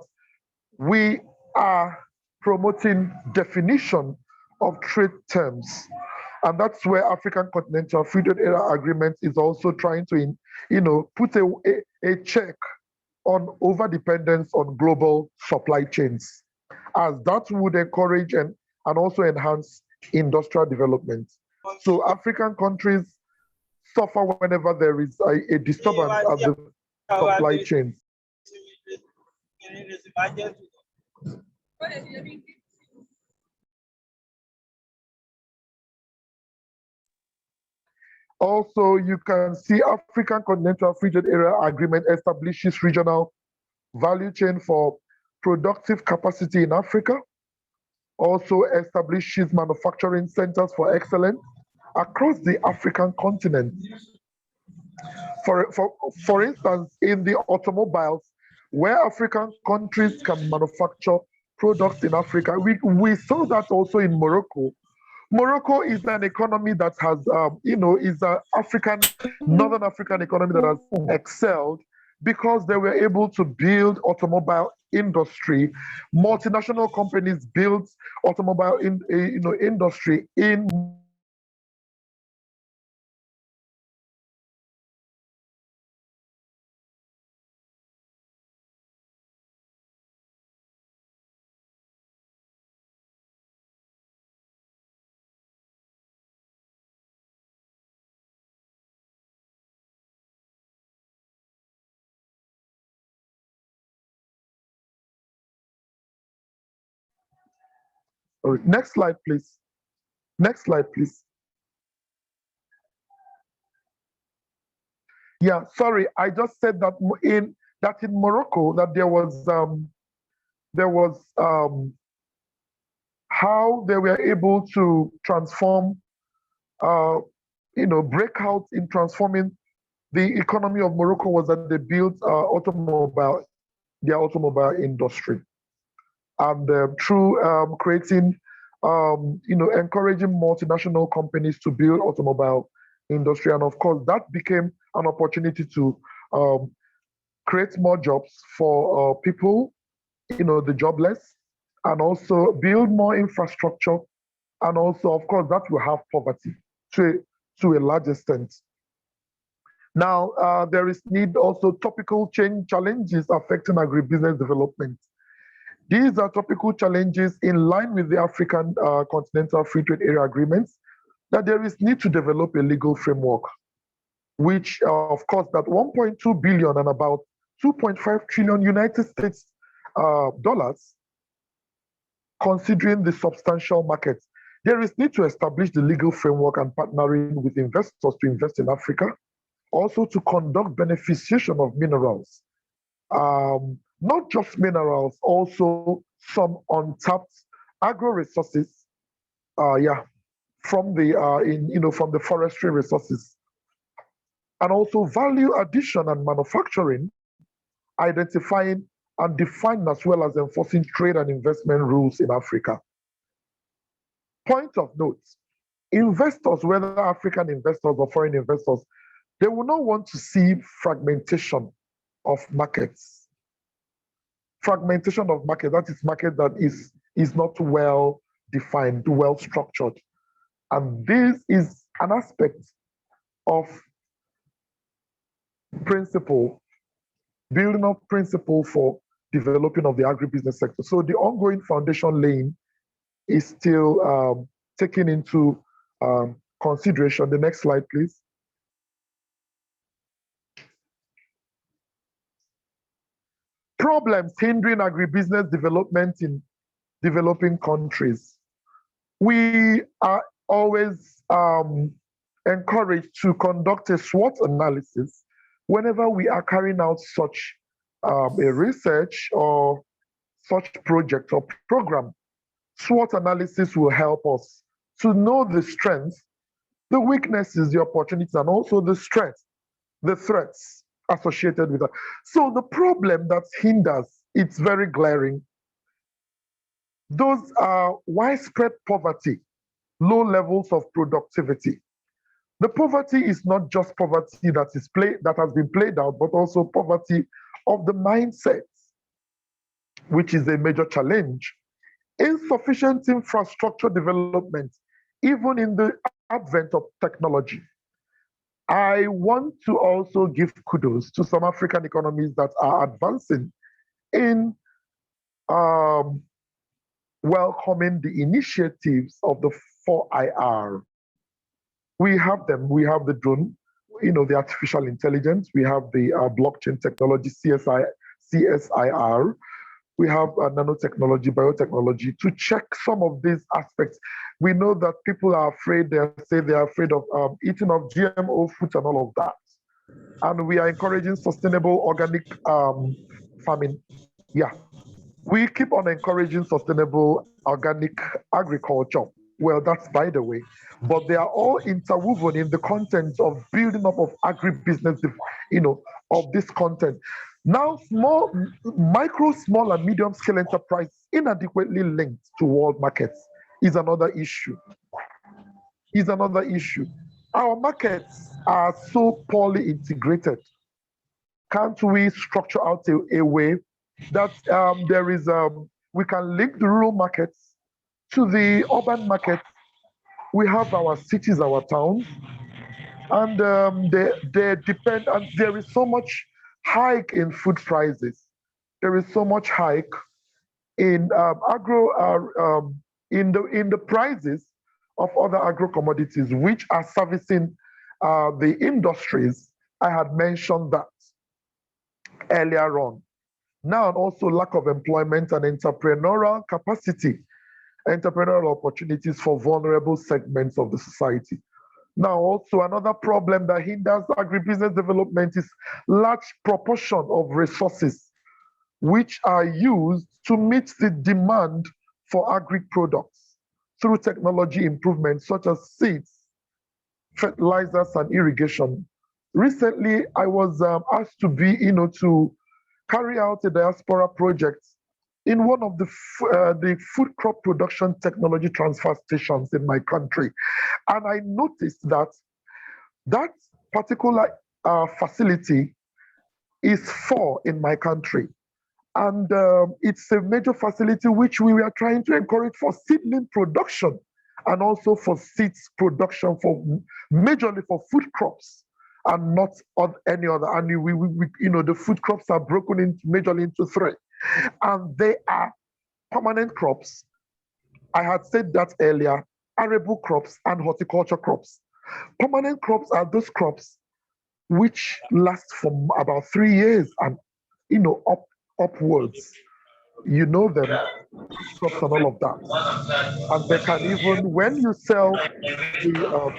we are promoting definition of trade terms. And that's where African Continental Free Trade Area Agreement is also trying to, put a check on overdependence on global supply chains, as that would encourage and also enhance industrial development. So African countries suffer whenever there is a disturbance at the supply chains. Also, you can see African Continental Free Trade Area Agreement establishes regional value chain for productive capacity in Africa. Also establishes manufacturing centers for excellence across the African continent. For instance, in the automobiles, where African countries can manufacture products in Africa, we saw that also in Morocco. Morocco is an economy that has, is an Northern African economy that has excelled because they were able to build automobile industry. Multinational companies built automobile industry in Next slide, please. Next slide, please. Yeah, sorry, I just said that in Morocco that there was how they were able to transform, break out in transforming the economy of Morocco was that they built their automobile industry. And through creating, encouraging multinational companies to build automobile industry. And of course, that became an opportunity to create more jobs for people, the jobless, and also build more infrastructure. And also, of course, that will have poverty to a large extent. Now, there is need also topical change challenges affecting agribusiness development. These are topical challenges in line with the African Continental Free Trade Area agreements, that there is need to develop a legal framework, which of course that 1.2 billion and about 2.5 trillion United States dollars, considering the substantial markets. There is need to establish the legal framework and partnering with investors to invest in Africa, also to conduct beneficiation of minerals. Not just minerals, also some untapped agro resources, from the from the forestry resources, and also value addition and manufacturing, identifying and defining as well as enforcing trade and investment rules in Africa. Point of note: investors, whether African investors or foreign investors, they will not want to see fragmentation of markets. Fragmentation of market, that is market that is not well defined, well structured. And this is an aspect of principle, building up principle for developing of the agribusiness sector. So the ongoing foundation laying is still taken into consideration. The next slide, please. Problems hindering agribusiness development in developing countries. We are always encouraged to conduct a SWOT analysis whenever we are carrying out such a research or such project or program. SWOT analysis will help us to know the strengths, the weaknesses, the opportunities, and also the strengths, the threats associated with that. So the problem that hinders, it's very glaring. Those are widespread poverty, low levels of productivity. The poverty is not just poverty that has been played out, but also poverty of the mindset, which is a major challenge. Insufficient infrastructure development, even in the advent of technology. I want to also give kudos to some African economies that are advancing in welcoming the initiatives of the 4IR. We have them. We have the drone, the artificial intelligence. We have the blockchain technology, CSIR. We have nanotechnology, biotechnology, to check some of these aspects. We know that people are afraid, they say they are afraid of eating of GMO foods and all of that. And we are encouraging sustainable organic farming. Yeah, we keep on encouraging sustainable organic agriculture. Well, that's by the way, but they are all interwoven in the content of building up of agribusiness, of this content. Now, micro, small, and medium scale enterprise inadequately linked to world markets is another issue. Our markets are so poorly integrated. Can't we structure out a way that we can link the rural markets to the urban markets? We have our cities, our towns, and they depend, and there is so much hike in food prices. There is so much hike in in the prices of other agro commodities, which are servicing the industries. I had mentioned that earlier on. Now, also lack of employment and entrepreneurial capacity, entrepreneurial opportunities for vulnerable segments of the society. Now, also another problem that hinders agribusiness development is large proportion of resources which are used to meet the demand for agri products through technology improvements such as seeds, fertilizers, and irrigation. Recently, I was asked to to carry out a diaspora project in one of the food crop production technology transfer stations in my country. And I noticed that that particular facility is 4 in my country. And it's a major facility which we were trying to encourage for seedling production and also for seeds production, for majorly for food crops. and not on any other. And the food crops are broken into majorly into three, and they are permanent crops. I had said that earlier: arable crops and horticulture crops. Permanent crops are those crops which last for about 3 years and upwards. You know them, crops and all of that. And they can even, when you sell oh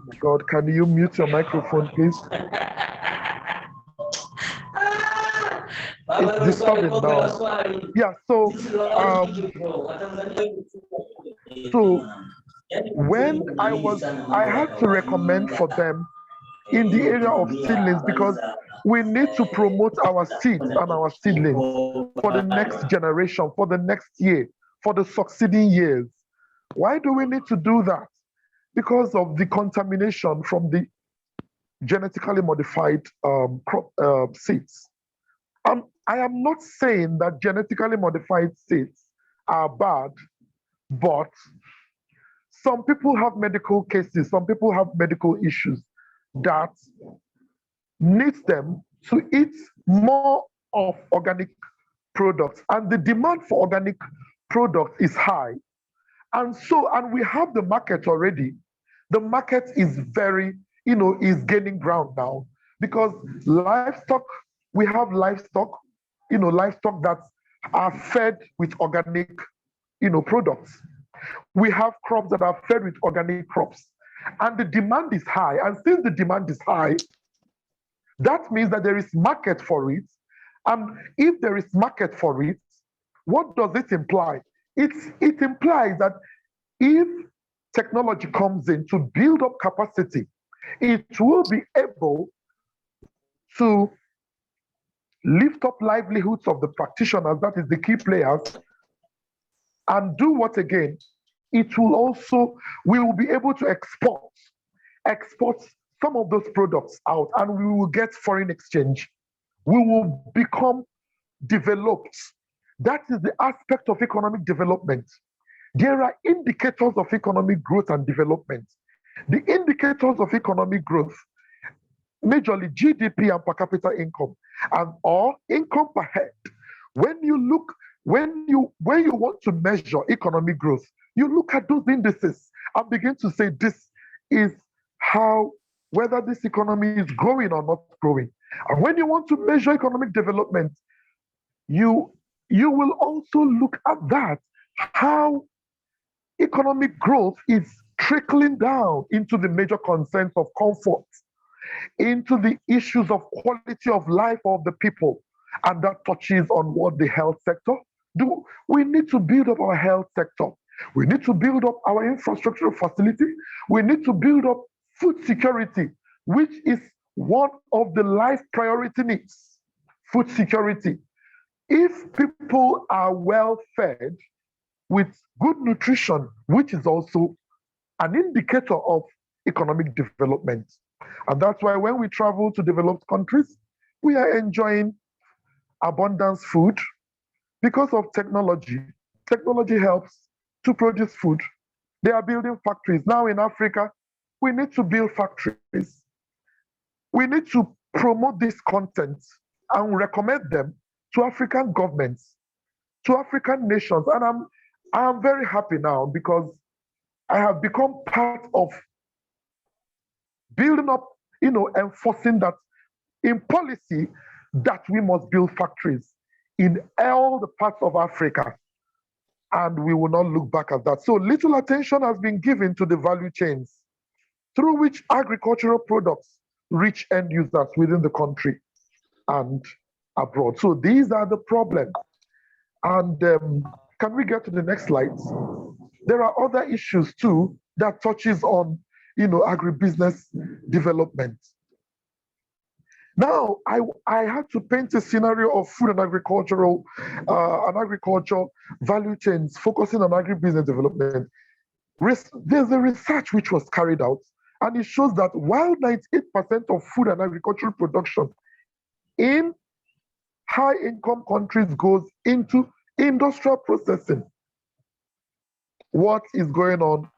my God, can you mute your microphone, please? It's disturbing now. Yeah, so when I had to recommend for them in the area of seedlings, because we need to promote our seeds and our seedlings for the next generation, for the next year, for the succeeding years. Why do we need to do that? Because of the contamination from the genetically modified seeds. I am not saying that genetically modified seeds are bad, but some people have medical cases, some people have medical issues that needs them to eat more of organic products, and the demand for organic products is high. And we have the market already. The market is very, is gaining ground now, because livestock, we have livestock, livestock that are fed with organic, products. We have crops that are fed with organic crops, and the demand is high. And since the demand is high, that means that there is market for it. And if there is market for it, what does it imply? It implies that if technology comes in to build up capacity, it will be able to lift up livelihoods of the practitioners, that is the key players, and do what again? It will also, we will be able to export some of those products out, and we will get foreign exchange. We will become developed. That is the aspect of economic development. There are indicators of economic growth and development. The indicators of economic growth, majorly GDP and per capita income, and or income per head. When you want to measure economic growth, you look at those indices and begin to say this is how, whether this economy is growing or not growing. And when you want to measure economic development, you will also look at that, how economic growth is trickling down into the major concerns of comfort, into the issues of quality of life of the people. And that touches on what the health sector do. We need to build up our health sector. We need to build up our infrastructure facility. We need to build up food security, which is one of the life priority needs. Food security. If people are well fed with good nutrition, which is also an indicator of economic development. And that's why when we travel to developed countries, we are enjoying abundance food because of technology. Technology helps to produce food. They are building factories. Now in Africa, we need to build factories. We need to promote this content and recommend them to African governments, to African nations. And I'm very happy now because I have become part of building up, enforcing that in policy that we must build factories in all the parts of Africa. And we will not look back at that. So little attention has been given to the value chains through which agricultural products reach end users within the country and abroad. So these are the problems. And can we get to the next slide? There are other issues too that touches on, agribusiness development. Now, I had to paint a scenario of food and agricultural, agricultural value chains focusing on agribusiness development. There's a research which was carried out, and it shows that while 98% of food and agricultural production in high-income countries goes into industrial processing, what is going on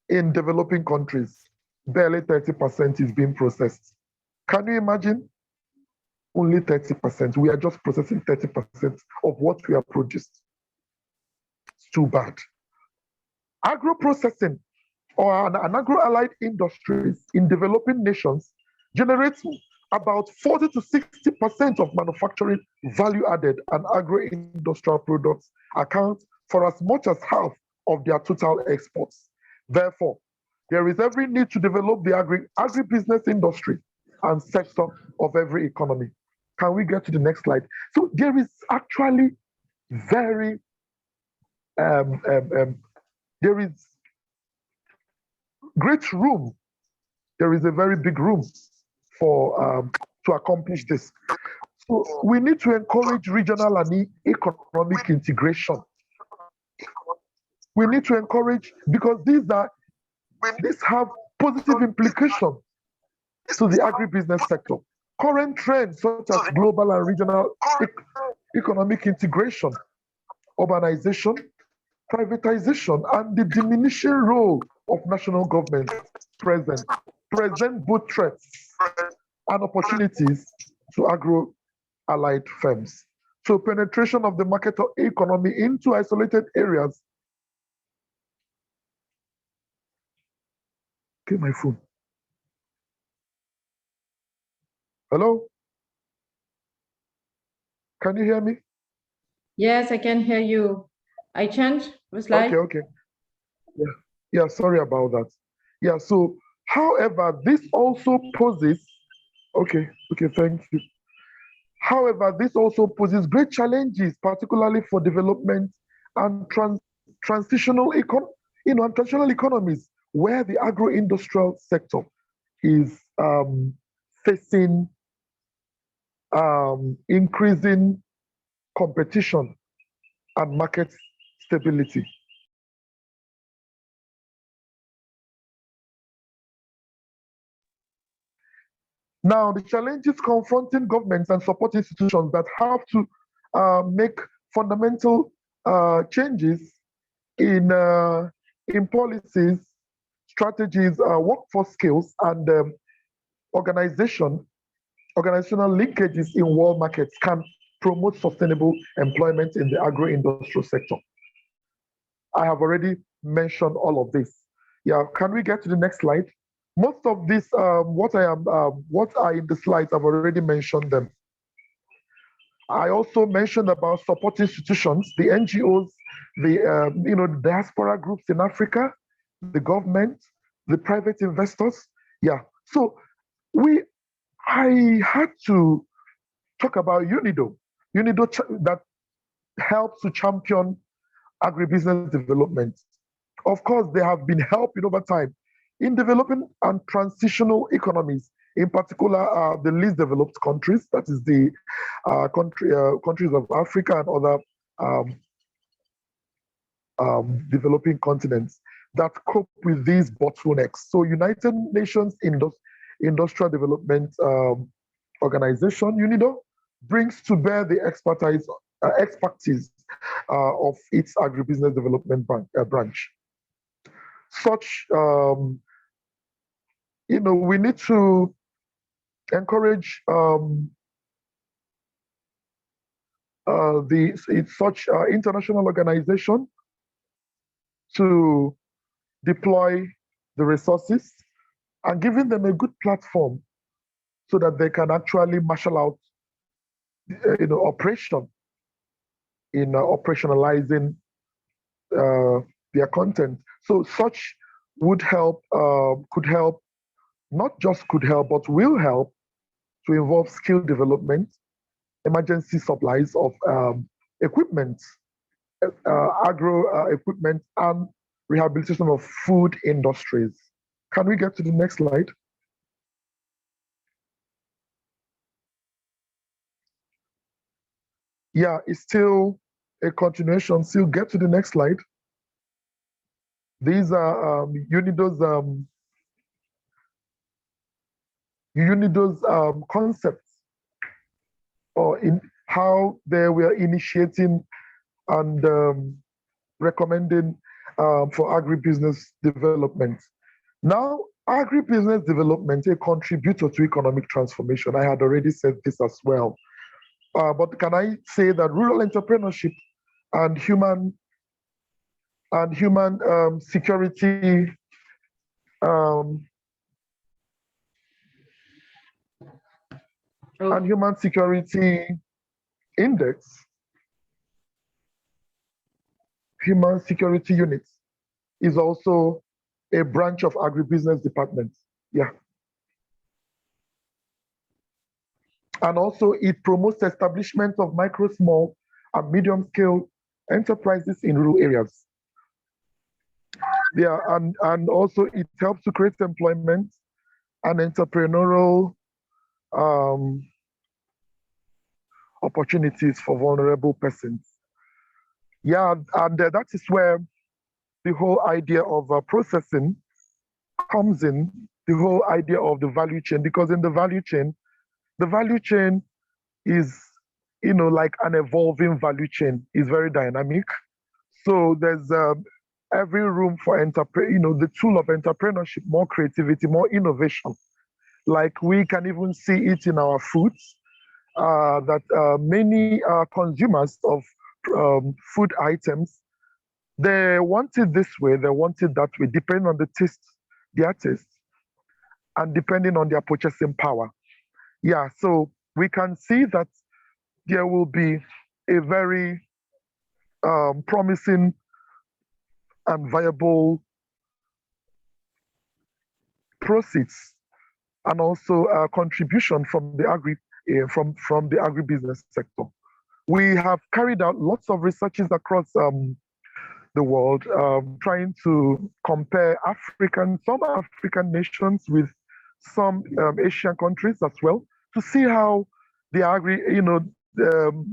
in developing countries? Barely 30% is being processed. Can you imagine? Only 30%. We are just processing 30% of what we have produced. It's too bad. Agro processing or an agro-allied industries in developing nations generates about 40 to 60% of manufacturing value added, and agro-industrial products account for as much as half of their total exports. Therefore, there is every need to develop the agribusiness industry and sector of every economy. Can we get to the next slide? So there is actually very, there is great room. There is a very big room for to accomplish this. So we need to encourage regional and economic integration. We need to encourage, because these have positive implications to the agribusiness sector. Current trends such as global and regional economic integration, urbanization, privatization, and the diminishing role of national government present both threats and opportunities to agro-allied firms. So penetration of the market economy into isolated areas. Okay, my phone. Hello? Can you hear me? Yes, I can hear you. I changed the slide. Okay. Yeah, sorry about that. Yeah, so however, this also poses, okay, thank you. However, this also poses great challenges, particularly for development and transitional economies, where the agro-industrial sector is facing increasing competition and market stability. Now, the challenges confronting governments and support institutions that have to make fundamental changes in policies, strategies, workforce skills, and organizational linkages in world markets can promote sustainable employment in the agro-industrial sector. I have already mentioned all of this. Yeah, can we get to the next slide? Most of this, what are in the slides, I've already mentioned them. I also mentioned about support institutions, the NGOs, the diaspora groups in Africa, the government, the private investors. Yeah, so I had to talk about UNIDO that helps to champion agribusiness development. Of course, they have been helping over time in developing and transitional economies, in particular the least developed countries, that is the countries of Africa and other developing continents that cope with these bottlenecks. So United Nations Industrial Development Organization, UNIDO, brings to bear the expertise of its agribusiness development branch. Such, we need to encourage such international organization to deploy the resources and giving them a good platform so that they can actually marshal out, operation in operationalizing their content. So such would help, could help, not just could help, but will help to involve skill development, emergency supplies of equipment, agro equipment, and rehabilitation of food industries. Can we get to the next slide? Yeah, it's still a continuation. Still get to the next slide. These are UNIDO's concepts, or in how they were initiating and recommending for agribusiness development. Now, agribusiness development, a contributor to economic transformation. I had already said this as well. But can I say that rural entrepreneurship and human security and human security index, human security units, is also a branch of agribusiness department. Yeah. And also it promotes establishment of micro, small, and medium scale enterprises in rural areas. Yeah, and also it helps to create employment and entrepreneurial opportunities for vulnerable persons. Yeah, and that is where the whole idea of processing comes in, the whole idea of the value chain, because in the value chain is, like an evolving value chain, is very dynamic. So there's every room for the tool of entrepreneurship, more creativity, more innovation. Like we can even see it in our foods, that many consumers of food items, they want it this way, they want it that way, depending on their taste, and depending on their purchasing power. Yeah, so we can see that there will be a very promising and viable proceeds and also contribution from the from the agribusiness sector. We have carried out lots of researches across the world, trying to compare some African nations with some Asian countries as well, to see how the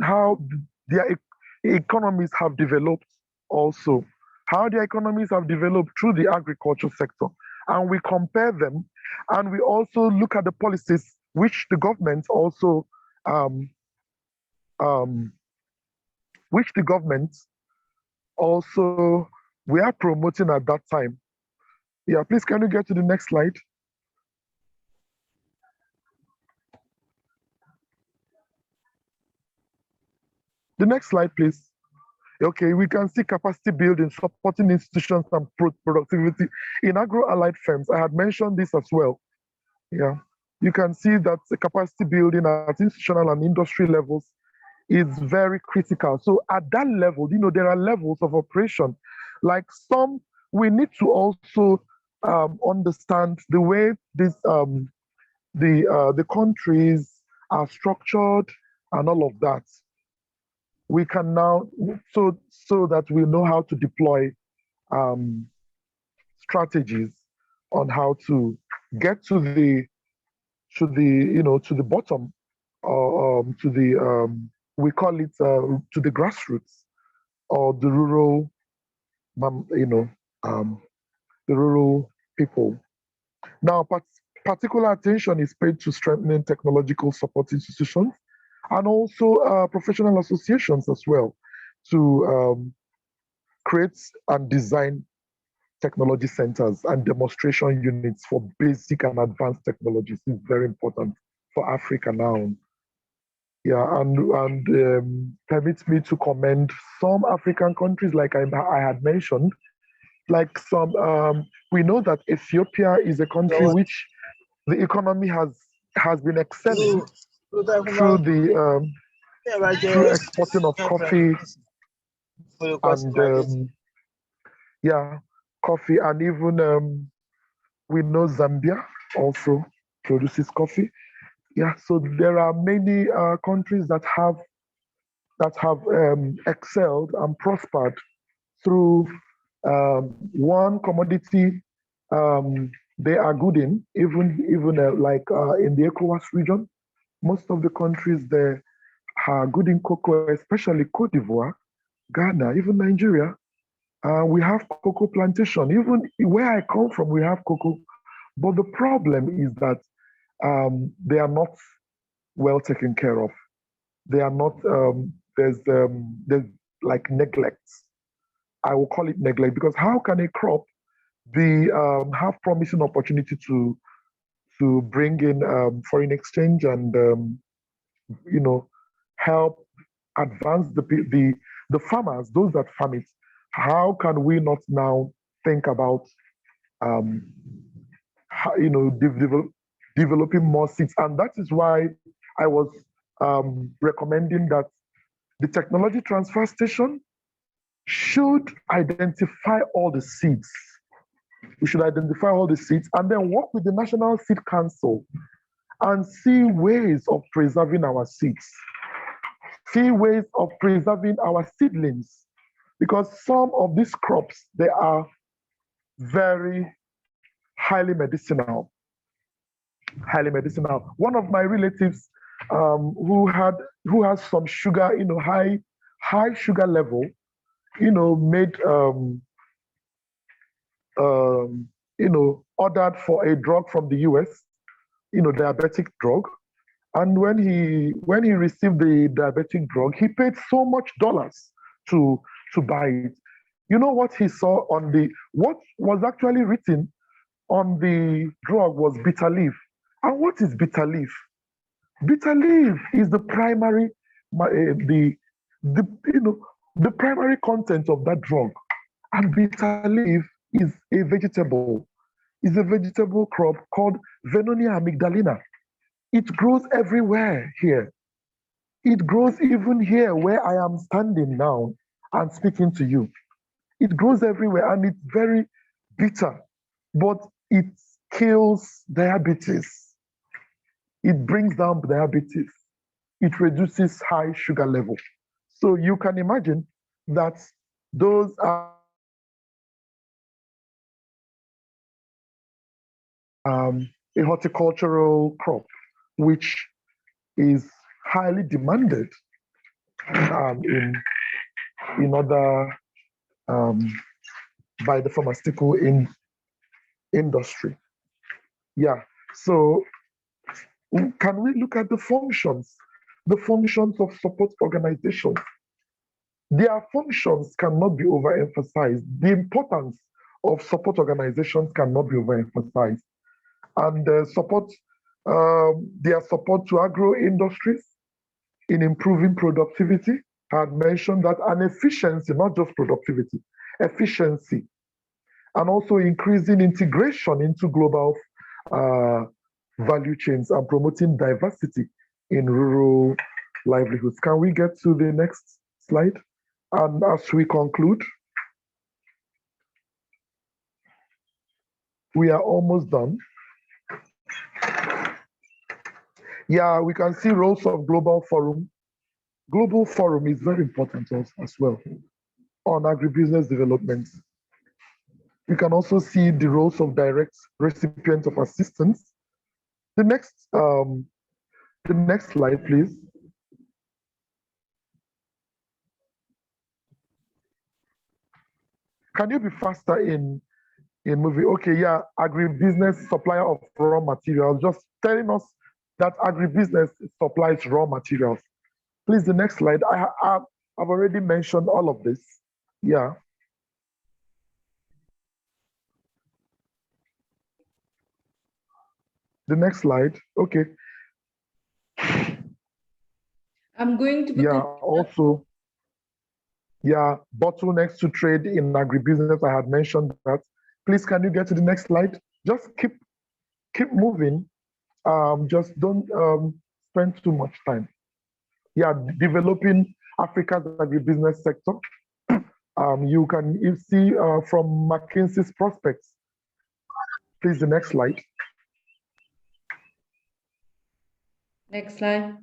how their economies have developed, also how their economies have developed through the agriculture sector, and we compare them, and we also look at the policies which the government also um, um, which the government also we are promoting at that time. Yeah, please, can you get to the next slide? The next slide, please. Okay, we can see capacity building, supporting institutions and productivity in agro-allied firms. I had mentioned this as well. Yeah, you can see that the capacity building at institutional and industry levels is very critical. So at that level, there are levels of operation. Like we need to also understand the way the countries are structured and all of that. We can now, so that we know how to deploy strategies on how to get to the bottom, we call it to the grassroots, or the rural, the rural people. Now, particular attention is paid to strengthening technological support institutions and also professional associations as well, to create and design technology centers and demonstration units for basic and advanced technologies. Is very important for Africa now. Yeah, and permits me to commend some African countries, like I had mentioned, like some. We know that Ethiopia is a country which the economy has been excelling through through exporting of coffee and coffee, and even we know Zambia also produces coffee. Yeah, so there are many countries that have excelled and prospered through one commodity they are good in, even like in the ECOWAS region. Most of the countries there are good in cocoa, especially Cote d'Ivoire, Ghana, even Nigeria. We have cocoa plantation. Even where I come from, we have cocoa. But the problem is that they are not well taken care of. They are not, there's like neglect. I will call it neglect, because how can a crop they have promising opportunity to bring in foreign exchange and help advance the farmers, those that farm it. How can we not now think about um, developing more seeds? And that is why I was recommending that the technology transfer station should identify all the seeds. We should identify all the seeds and then work with the National Seed Council and see ways of preserving our seeds, see ways of preserving our seedlings, because some of these crops, they are very highly medicinal. Highly medicinal. One of my relatives who has some sugar, high sugar level, made ordered for a drug from the US, diabetic drug. And when he received the diabetic drug, he paid so much dollars to buy it. You know what he saw what was actually written on the drug was bitter leaf. And what is bitter leaf? Bitter leaf is the primary the primary content of that drug. And bitter leaf is a vegetable. It's a vegetable crop called Venonia amygdalina. It grows everywhere here. It grows even here where I am standing now and speaking to you. It grows everywhere and it's very bitter, but it kills diabetes. It brings down diabetes. It reduces high sugar level. So you can imagine that those are a horticultural crop, which is highly demanded in other by the pharmaceutical industry. Yeah. So can we look at the functions of support organizations? Their functions cannot be overemphasized. The importance of support organizations cannot be overemphasized. And their support to agro industries in improving productivity. I had mentioned that, and efficiency, not just productivity, efficiency, and also increasing integration into global value chains and promoting diversity in rural livelihoods. Can we get to the next slide? And as we conclude, we are almost done. Yeah, we can see roles of global forum. Global forum is very important as well on agribusiness development. We can also see the roles of direct recipients of assistance. The next slide, please. Can you be faster in moving? Okay, yeah, agribusiness supplier of raw materials, just telling us that agribusiness supplies raw materials. Please, the next slide. I've already mentioned all of this. Yeah. The next slide. Okay. I'm going to. Yeah. Also. Yeah. Bottlenecks to trade in agribusiness. I had mentioned that. Please, can you get to the next slide? Just keep moving. Just don't spend too much time. Yeah, developing Africa's agribusiness sector. You see from McKinsey's prospects. Please, the next slide. Next slide.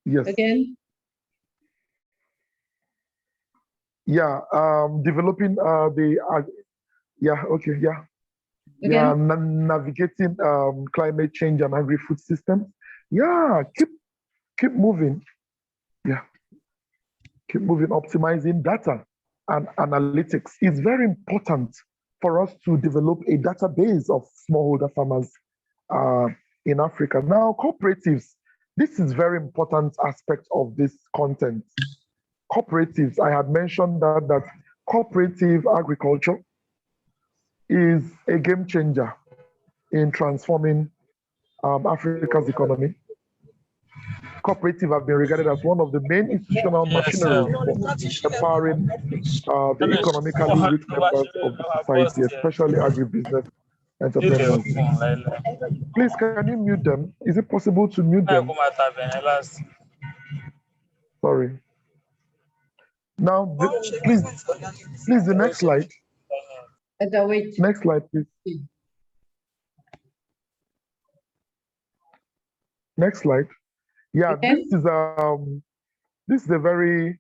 Yes. Again. Yeah, developing yeah, okay, yeah. Again? Yeah, navigating climate change and agri-food systems. Yeah, keep moving. Yeah, keep moving. Optimizing data and analytics is very important for us to develop a database of smallholder farmers in Africa. Now, cooperatives, this is very important aspect of this content. Cooperatives, I had mentioned that cooperative agriculture is a game changer in transforming Africa's economy. Cooperative have been regarded as one of the main institutional machineries for empowering the economically rich members of the society, especially agribusiness entrepreneurs. Please, can you mute them? Is it possible to mute them? Sorry. Now, please, the next slide. Wait. Next slide, please. Next slide. Yeah, Okay. this is a very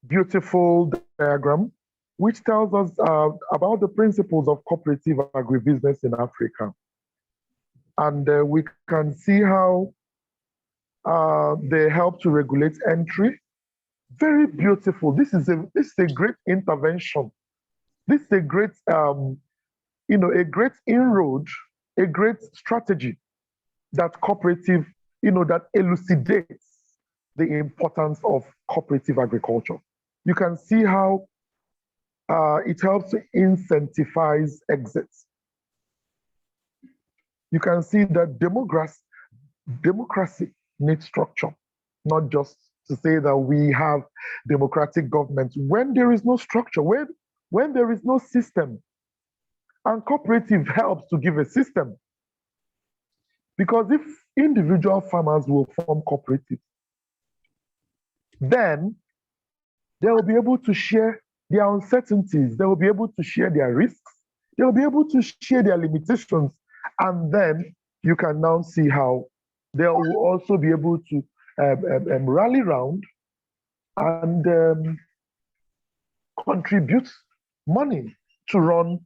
beautiful diagram which tells us about the principles of cooperative agribusiness in Africa. And we can see how they help to regulate entry. Very beautiful. This is a great intervention. This is a great, a great inroad, a great strategy that cooperative, that elucidates the importance of cooperative agriculture. You can see how it helps to incentivize exits. You can see that democracy needs structure, not just to say that we have democratic government. When there is no structure, when there is no system, and cooperative helps to give a system. Because if individual farmers will form cooperatives, then they will be able to share their uncertainties, they will be able to share their risks, they will be able to share their limitations, and then you can now see how they will also be able to rally around and contribute money to run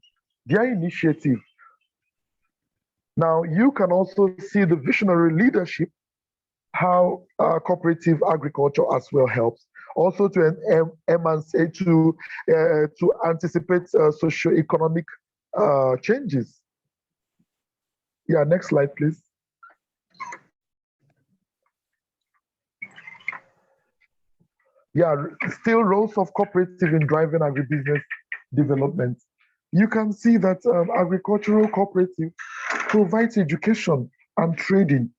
their initiative. Now, you can also see the visionary leadership, how cooperative agriculture as well helps. Also to anticipate socio-economic changes. Yeah, next slide, please. Yeah, still roles of cooperative in driving agribusiness development. You can see that agricultural cooperative provides education and training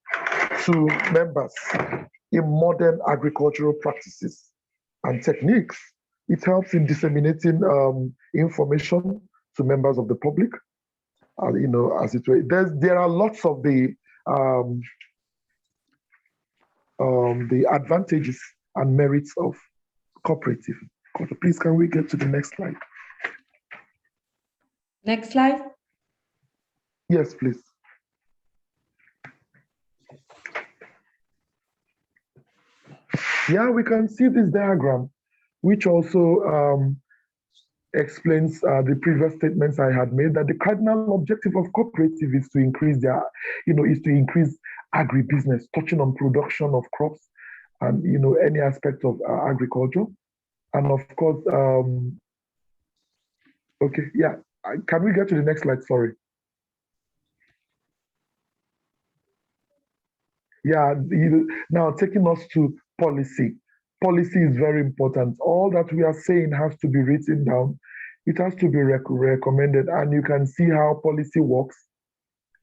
to members in modern agricultural practices and techniques. It helps in disseminating information to members of the public. As it were, there are lots of the advantages and merits of cooperative. Please, can we get to the next slide? Next slide. Yes, please. Yeah, we can see this diagram, which also explains the previous statements I had made, that the cardinal objective of cooperative is to increase increase agribusiness, touching on production of crops and any aspect of agriculture. And of course, okay, yeah. Can we get to the next slide? Sorry. Yeah, now taking us to policy. Policy is very important. All that we are saying has to be written down. It has to be recommended, and you can see how policy works.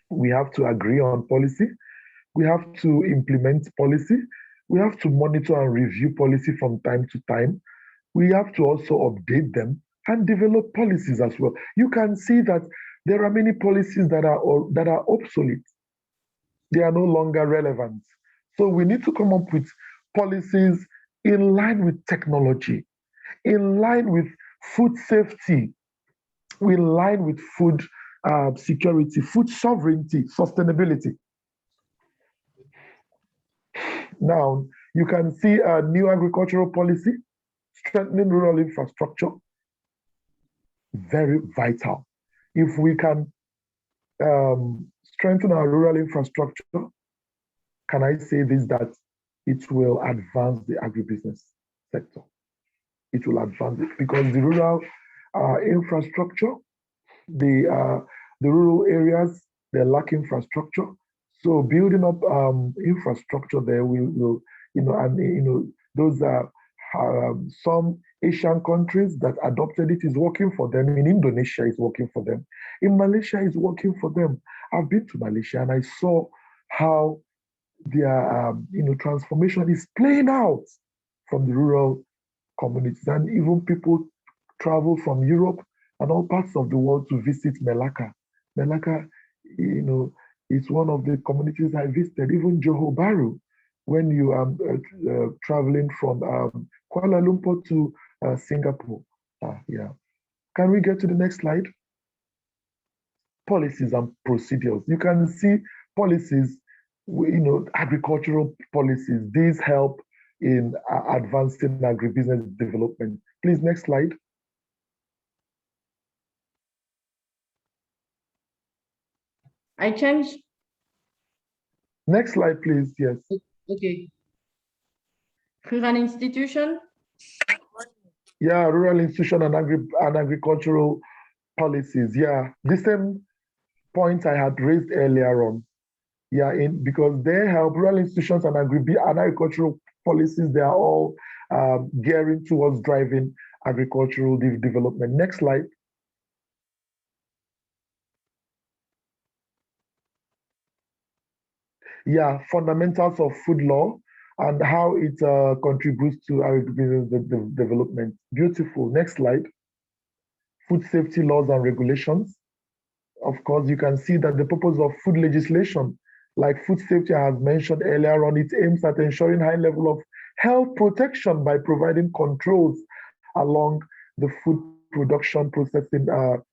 We have to agree on policy. We have to implement policy. We have to monitor and review policy from time to time. We have to also update them and develop policies as well. You can see that there are many policies that are obsolete. They are no longer relevant. So we need to come up with policies in line with technology, in line with food safety, in line with food security, food sovereignty, sustainability. Now, you can see a new agricultural policy, strengthening rural infrastructure, very vital. If we can strengthen our rural infrastructure, can I say this, that it will advance the agribusiness sector. It will advance it because the rural infrastructure, the rural areas, they lack infrastructure. So building up infrastructure there will those are some Asian countries that adopted it is working for them. In Indonesia, it's working for them. In Malaysia, it's working for them. I've been to Malaysia and I saw how their transformation is playing out from the rural communities, and even people travel from Europe and all parts of the world to visit Melaka. Melaka, it's one of the communities I visited. Even Johor Bahru, when you are traveling from Kuala Lumpur to Singapore. Yeah. Can we get to the next slide? Policies and procedures. You can see policies, agricultural policies. These help in advancing agribusiness development. Please, next slide. I changed. Next slide, please. Yes. Okay. Rural institution. Yeah, rural institution and agricultural policies. Yeah, the same point I had raised earlier on. Yeah, because they help rural institutions and agricultural policies. They are all gearing towards driving agricultural development. Next slide. Yeah, fundamentals of food law and how it contributes to agribusiness development. Beautiful. Next slide. Food safety laws and regulations. Of course, you can see that the purpose of food legislation, like food safety I have mentioned earlier on, it aims at ensuring high level of health protection by providing controls along the food production, processing,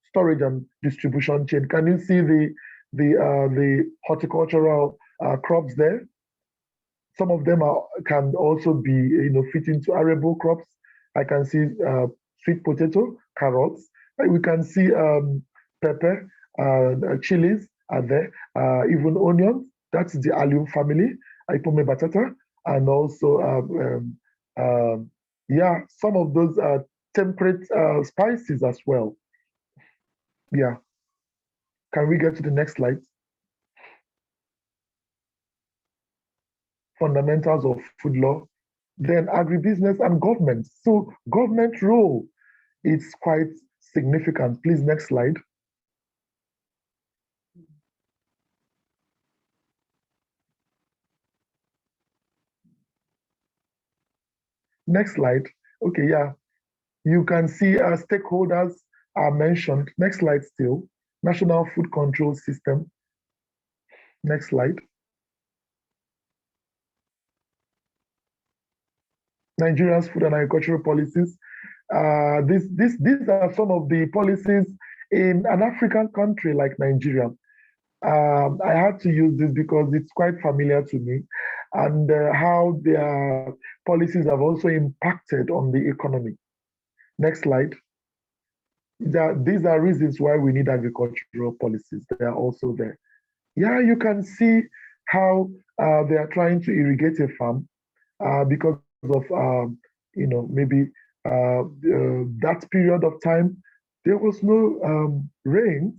storage, and distribution chain. Can you see the horticultural crops there? Some of them can also be fit into arable crops. I can see sweet potato, carrots. We can see pepper, chilies are there, even onions. That's the allium family, Ipome batata, and also some of those temperate spices as well. Yeah. Can we get to the next slide? Fundamentals of food law, then agribusiness and government. So government role is quite significant. Please, next slide. Next slide. Okay, yeah. You can see stakeholders are mentioned. Next slide still. National Food Control System. Next slide. Nigeria's food and agricultural policies. These are some of the policies in an African country like Nigeria. I had to use this because it's quite familiar to me, and how their policies have also impacted on the economy. Next slide. These are reasons why we need agricultural policies. They are also there. Yeah, you can see how they are trying to irrigate a farm because of maybe that period of time there was no rain.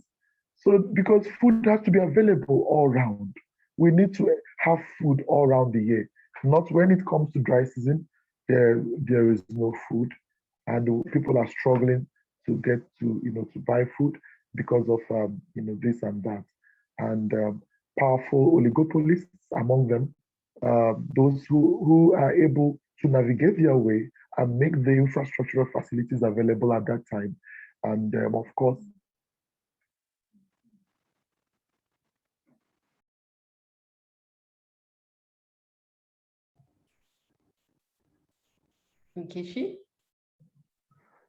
So because food has to be available all round, we need to have food all round the year. Not when it comes to dry season, there is no food, and people are struggling to get to buy food because of this and that, and powerful oligopolists among them, those who are able to navigate their way and make the infrastructural facilities available at that time, and of course. Ikechi?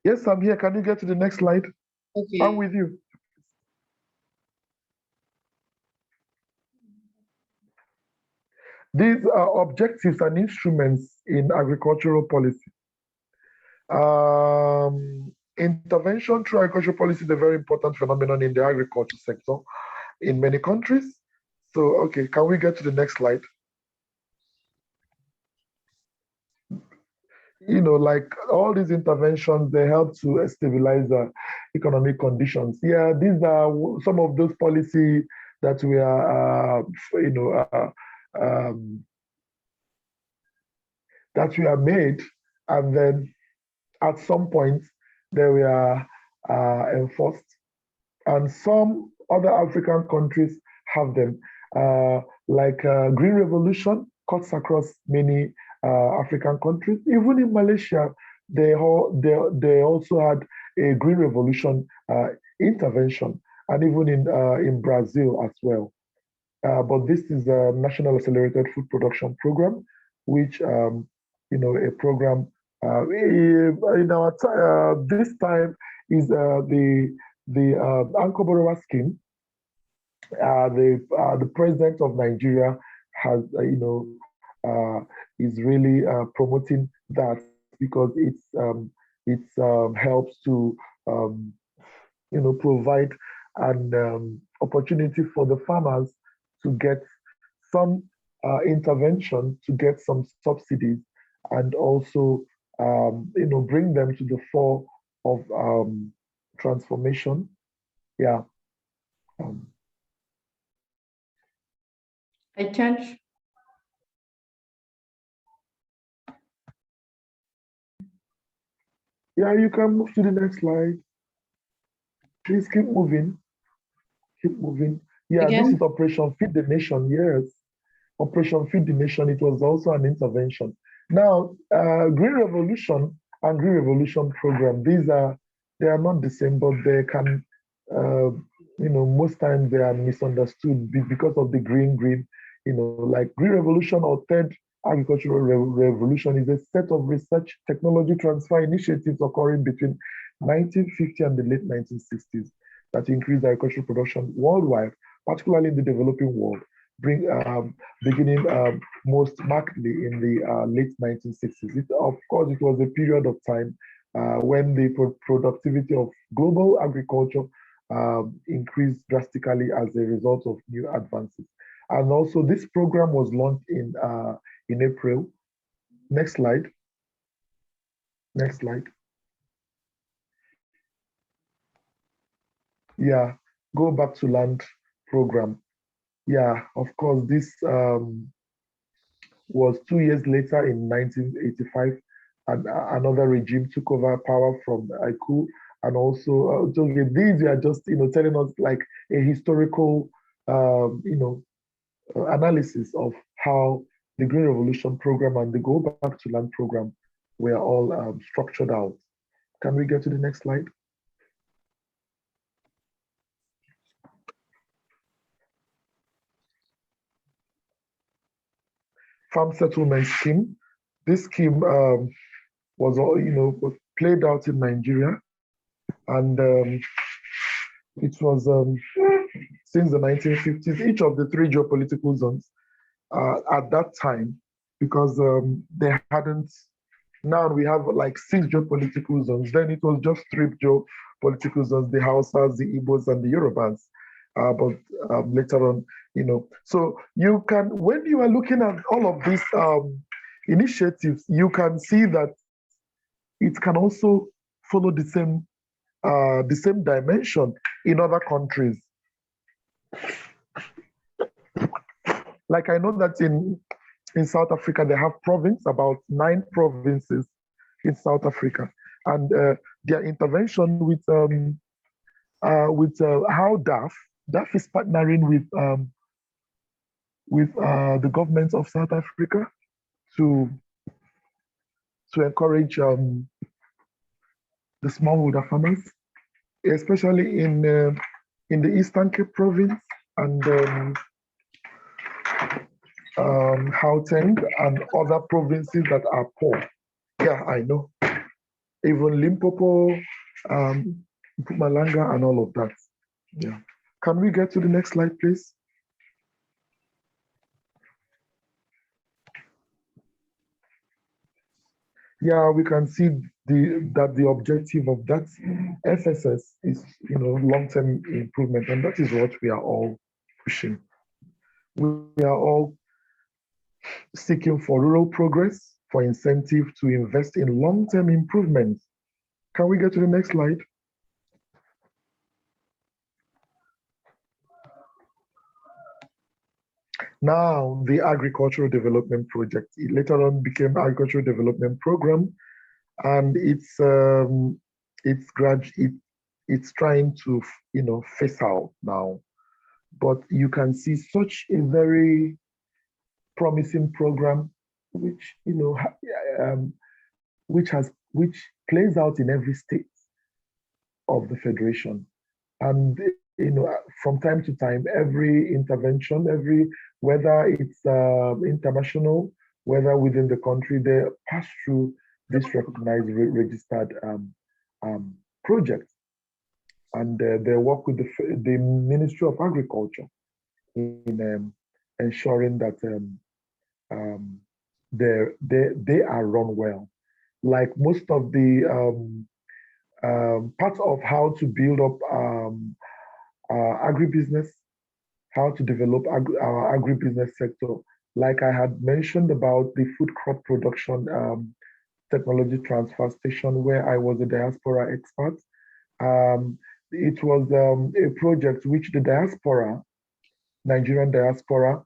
Yes, I'm here. Can you get to the next slide? Okay. I'm with you. These are objectives and instruments in agricultural policy. Intervention through agricultural policy is a very important phenomenon in the agriculture sector in many countries. So, okay, can we get to the next slide? Like all these interventions, they help to stabilize economic conditions. Yeah, these are some of those policies that we are, that we are made, and then at some point they were enforced, and some other African countries have them. Green Revolution cuts across many African countries. Even in Malaysia, they also had a Green Revolution intervention, and even in Brazil as well. But this is a National Accelerated Food Production Program, which a program in our this time is the Anchor Borrower Scheme. The president of Nigeria has is really promoting that, because it helps to provide an opportunity for the farmers to get some intervention, to get some subsidies, and also bring them to the fore of transformation. Yeah. I can't. Yeah, you can move to the next slide. Please keep moving. Keep moving. Yeah, Again? This is Operation Feed the Nation. Yes, Operation Feed the Nation. It was also an intervention. Now, Green Revolution and Green Revolution program. They are not the same, but they can. Most times they are misunderstood because of the green. Like Green Revolution or Third Agricultural Revolution is a set of research technology transfer initiatives occurring between 1950 and the late 1960s that increased agricultural production worldwide, particularly in the developing world, beginning most markedly in the late 1960s. Of course, it was a period of time when the productivity of global agriculture increased drastically as a result of new advances. And also, this program was launched in April. Next slide. Next slide. Yeah, go back to land program. Yeah, of course, this was 2 years later in 1985, and another regime took over power from Aiku. And also, these are just telling us like a historical analysis of how the Green Revolution program and the Go Back to Land program were all structured out. Can we get to the next slide? Farm settlement scheme. This scheme was played out in Nigeria, and it was since the 1950s. Each of the three geopolitical zones at that time, because they hadn't. Now we have like 6 geopolitical zones. Then it was just 3 geopolitical zones: the Hausas, the Igbos, and the Yorubas. But later on, so you can, when you are looking at all of these initiatives, you can see that it can also follow the same dimension in other countries. Like I know that in South Africa, they have about 9 provinces in South Africa, and their intervention with how DAF is partnering with the government of South Africa to encourage the smallholder farmers, especially in the Eastern Cape province and Gauteng and other provinces that are poor. Yeah, I know. Even Limpopo, Mpumalanga, and all of that. Yeah. Can we get to the next slide, please? Yeah, we can see that the objective of that FSS is, long-term improvement, and that is what we are all pushing. We are all seeking for rural progress, for incentive to invest in long-term improvements. Can we get to the next slide? Now, the Agricultural Development Project, it later on became Agricultural Development Program, and it's trying to phase out now. But you can see such a very promising program, which um, which plays out in every state of the federation, and from time to time, every intervention, whether it's international, whether within the country, they pass through this recognized registered project, and they work with the Ministry of Agriculture in ensuring that they are run well. Like most of the parts of how to build up agribusiness, how to develop our agribusiness sector. Like I had mentioned about the food crop production technology transfer station, where I was a diaspora expert. It was a project which the diaspora, Nigerian diaspora,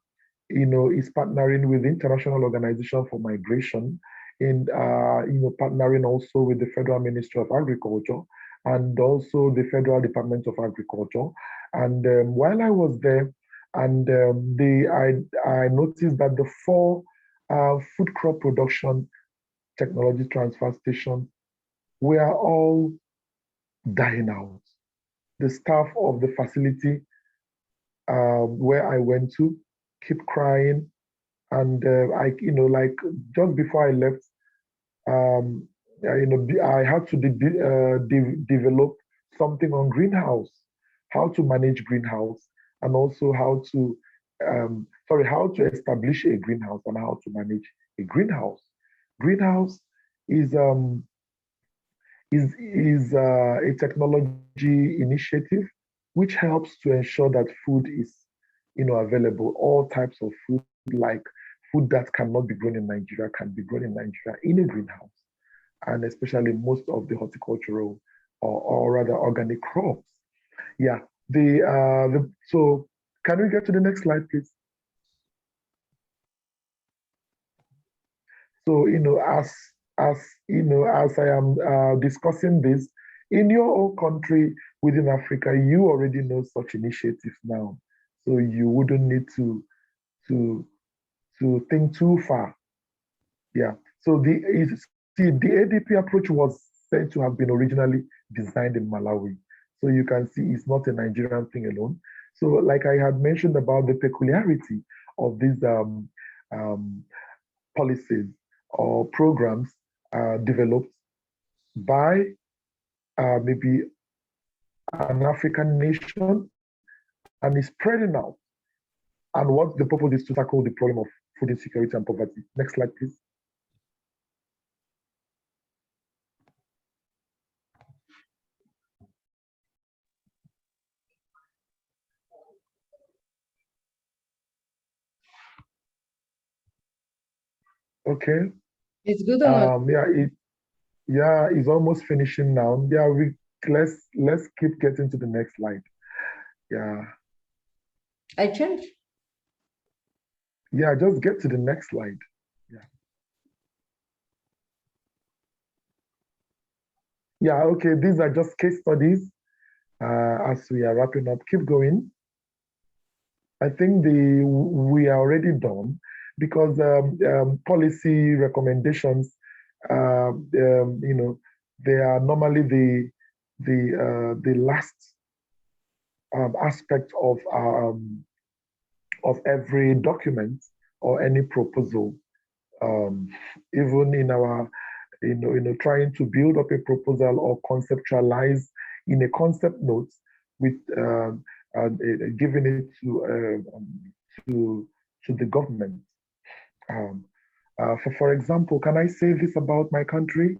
is partnering with the International Organization for Migration, in partnering also with the Federal Ministry of Agriculture and also the Federal Department of Agriculture. And while I was there, and I noticed that the 4 food crop production technology transfer stations were all dying out. The staff of the facility where I went to keep crying, and like just before I left, I had to develop something on greenhouse, how to manage greenhouse, and also how to establish a greenhouse and how to manage a greenhouse. Greenhouse is a technology initiative which helps to ensure that food is available. All types of food, like food that cannot be grown in Nigeria, can be grown in Nigeria in a greenhouse, and especially most of the horticultural or rather organic crops. Yeah. So can we get to the next slide, please? So as I am discussing this, in your own country within Africa, you already know such initiatives now, so you wouldn't need to think too far. Yeah. So the ADP approach was said to have been originally designed in Malawi. So you can see it's not a Nigerian thing alone. So like I had mentioned about the peculiarity of these policies or programs developed by maybe an African nation, and is spreading out. And what the purpose is to tackle the problem of food insecurity and poverty. Next slide, please. Okay. It's good or not? It's almost finishing now. Yeah, let's keep getting to the next slide. Yeah. I changed. Yeah, just get to the next slide. Yeah. Yeah, okay, these are just case studies as we are wrapping up. Keep going. I think we are already done, because policy recommendations, they are normally the last aspect of every document or any proposal. Even in our trying to build up a proposal or conceptualize in a concept note with giving it to the government. For example, can I say this about my country?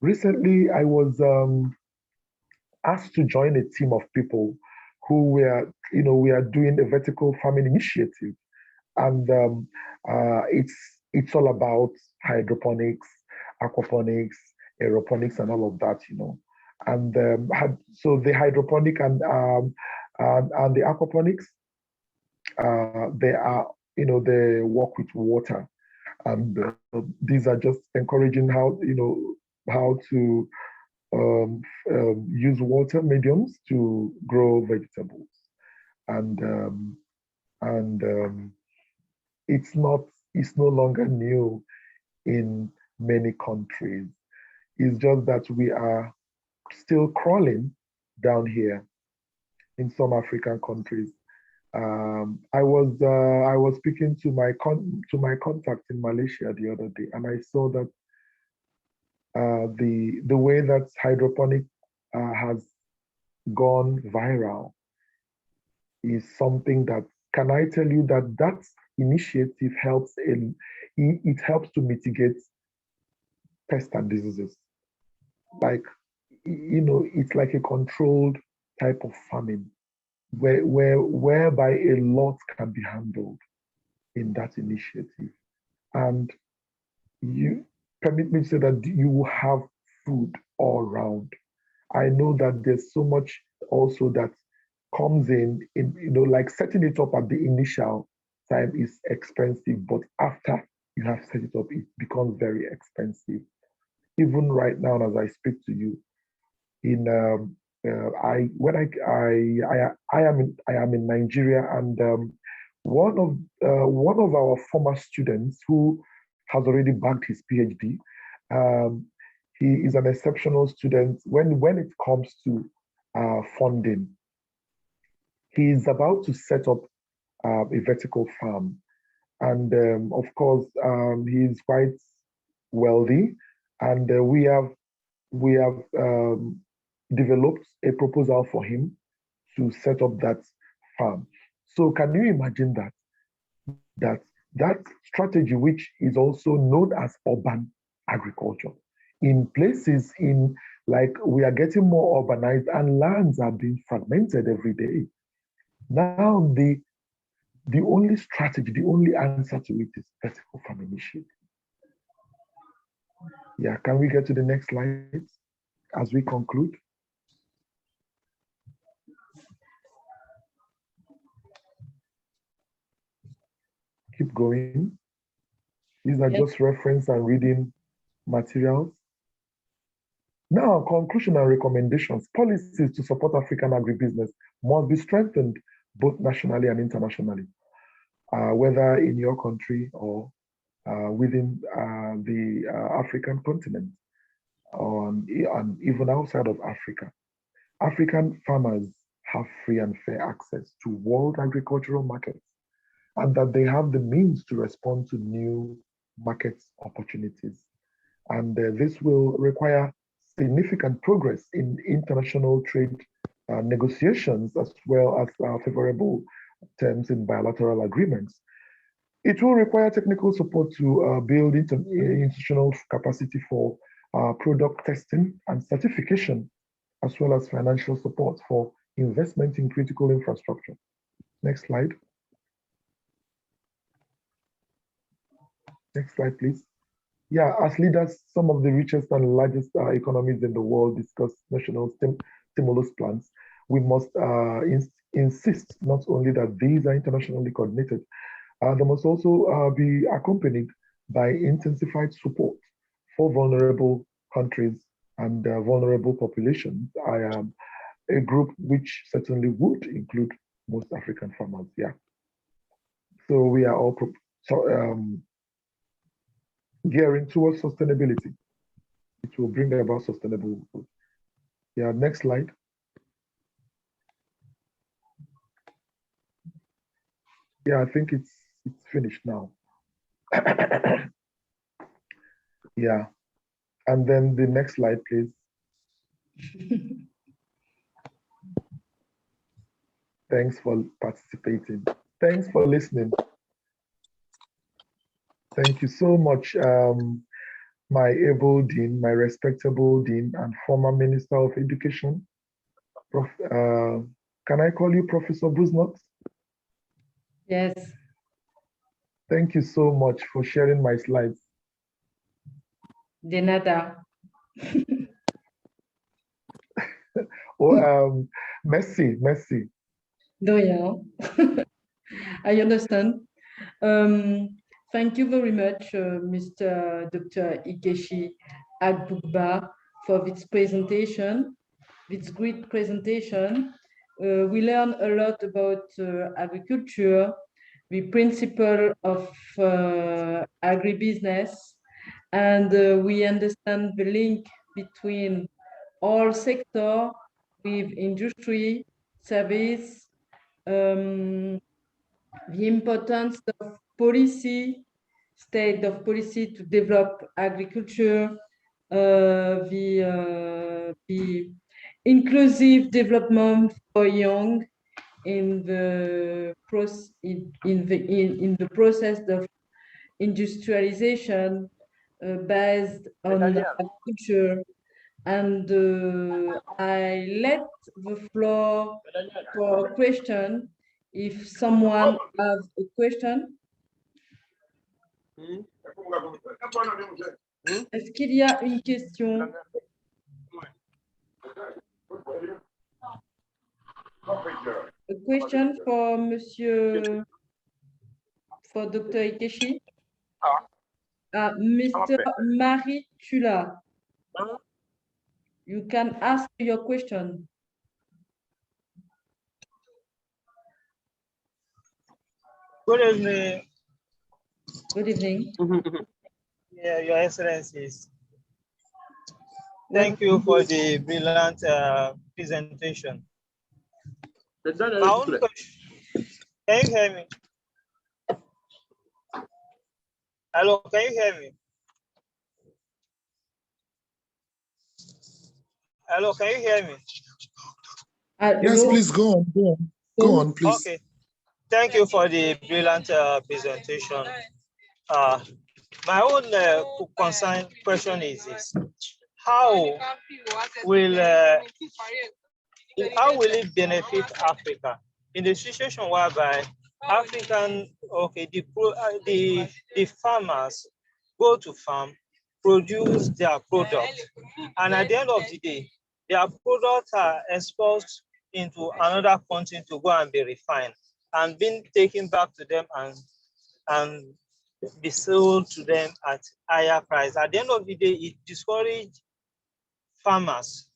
Recently, I was asked to join a team of people who we are doing a vertical farming initiative, and it's all about hydroponics, aquaponics, aeroponics, and all of that, And so the hydroponic and the aquaponics, they are they work with water, And these are just encouraging how, how to use water mediums to grow vegetables. And it's no longer new in many countries. It's just that we are still crawling down here in some African countries. I was speaking to my contact in Malaysia the other day, and I saw that the way that hydroponic has gone viral is something that, can I tell you that that initiative helps it helps to mitigate pests and diseases. Like, it's like a controlled type of farming whereby a lot can be handled in that initiative. And you permit me to say that you will have food all around. I know that there's so much also that comes in, like setting it up at the initial time is expensive, but after you have set it up, it becomes very expensive. Even right now, as I speak to you, in I am in Nigeria, and one of our former students who has already bagged his PhD. He is an exceptional student when it comes to funding. He is about to set up a vertical farm, and of course, he is quite wealthy, and we have developed a proposal for him to set up that farm. So can you imagine that strategy, which is also known as urban agriculture, in places in, like, we are getting more urbanized and lands are being fragmented every day. Now the only strategy, the only answer to it is vertical farm initiative. Yeah, can we get to the next slide as we conclude? Keep going. These are just reference and reading materials. Now, conclusion and recommendations. Policies to support African agribusiness must be strengthened both nationally and internationally, whether in your country or within the African continent, and even outside of Africa. African farmers have free and fair access to world agricultural markets, and that they have the means to respond to new market opportunities. And this will require significant progress in international trade negotiations, as well as favorable terms in bilateral agreements. It will require technical support to build institutional capacity for product testing and certification, as well as financial support for investment in critical infrastructure. Next slide. Next slide, please. Yeah, as leaders, some of the richest and largest economies in the world discuss national stimulus plans. We must insist not only that these are internationally coordinated, they must also be accompanied by intensified support for vulnerable countries and vulnerable populations. I am a group which certainly would include most African farmers. Yeah. So we are all gearing towards sustainability. It will bring about sustainable food. Yeah, next slide. Yeah, I think it's finished now. Yeah, and then the next slide, please. Thanks for participating. Thanks for listening. Thank you so much, my able dean, my respectable dean, and former Minister of Education. Can I call you Professor Busnot? Yes. Thank you so much for sharing my slides. De nada. Oh, merci. De rien. I understand. Thank you very much, Mr. Dr. Ikechi Agbugba, for this presentation, this great presentation. We learned a lot about agriculture, the principle of agribusiness, and we understand the link between all sectors with industry, service, the importance of policy, state of policy to develop agriculture, the inclusive development for young in the process of industrialization based on agriculture. And I let the floor for a question. If someone has a question. Est-ce qu'il y a une question? A question for Monsieur, for Dr. Ikechi? Mr. Maritula, you can ask your question. Good evening. Good evening. Yeah, Your Excellencies. Thank you for the brilliant presentation. My own question, can you hear me? Hello, can you hear me? Hello, can you hear me? Yes, please go on. Go on, please. Okay. Thank you for the brilliant presentation. My own question is this: how will it benefit Africa in the situation whereby the farmers go to farm, produce their product, and at the end of the day, their products are exposed into another country to go and be refined and being taken back to them and be sold to them at higher price. At the end of the day, it discourages farmers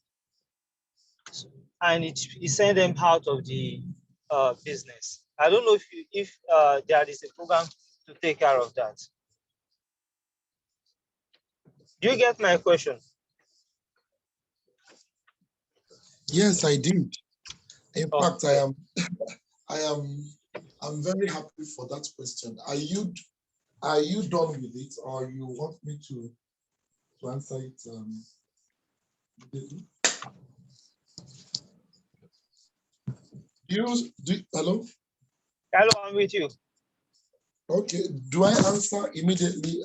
and it sends them out of the business. I don't know if there is a program to take care of that. Do you get my question? Yes, I did. In fact, I'm very happy for that question. Are you done with it, or you want me to answer it? Hello? Hello, I'm with you. Okay, do I answer immediately?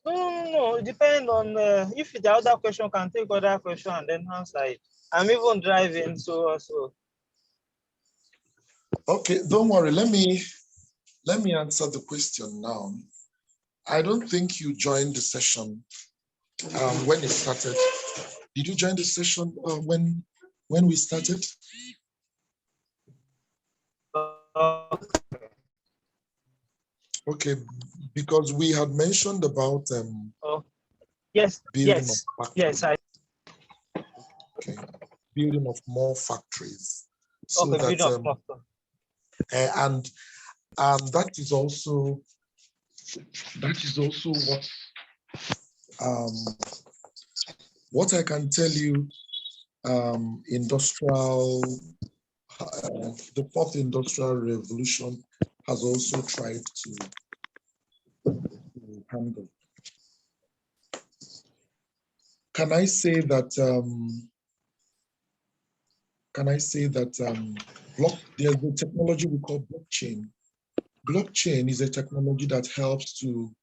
No, it depends on if the other question can take other question and then answer it. I'm even driving, so also. Okay, don't worry. Let me answer the question now. I don't think you joined the session when it started. Did you join the session when we started? Okay, because we had mentioned about yes, building building of more factories. So okay, that and that is also what I can tell you. The fourth industrial revolution has also tried to handle. Can I say that there's a technology we call blockchain. Blockchain is a technology that helps to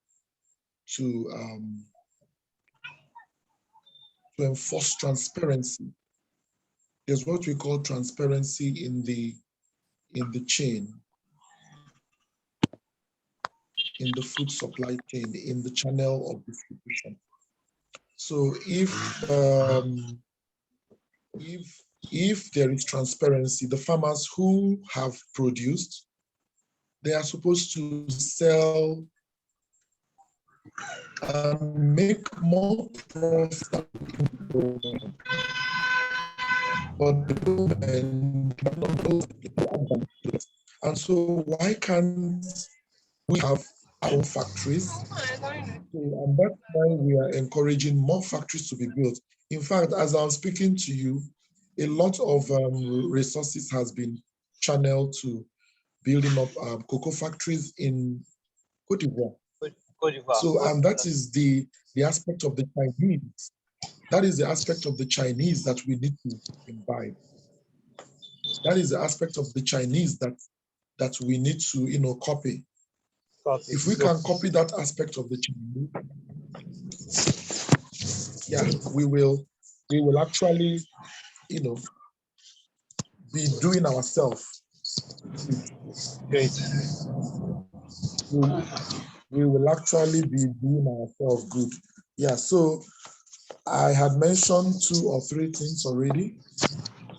enforce transparency. There's what we call transparency in the chain, in the food supply chain, in the channel of distribution. So if there is transparency, the farmers who have produced, they are supposed to sell and make more profit. But the government cannot know. And so why can't we have our own factories? And that's why we are encouraging more factories to be built. In fact, as I'm speaking to you, a lot of resources has been channeled to building up cocoa factories in Cote d'Ivoire. So that is the aspect of the Chinese. That is the aspect of the Chinese that we need to imbibe. That is the aspect of the Chinese that we need to copy. If we can copy that aspect of the Chinese, yeah, we will actually, be doing ourselves. Great. We will actually be doing ourselves good. Yeah, so I had mentioned 2 or 3 things already.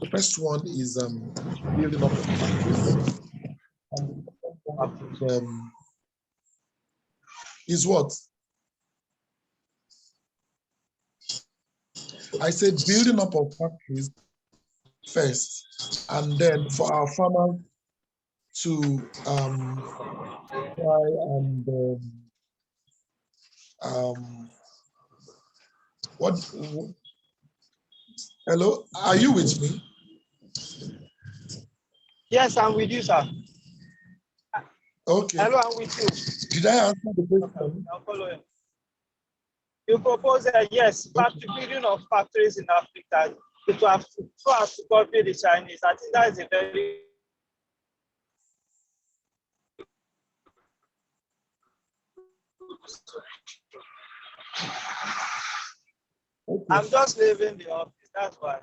The first one is building up a factory. And the second one is what? I said building up of factories first, and then for our farmers to try and hello, are you with me? Yes, I'm with you, sir. Okay. Hello, I'm with you. Did I answer the question? I'll follow you. You propose yes, building of factories in Africa. It will have to copy the Chinese. I think that is a very Okay. I'm just leaving the office. That's why.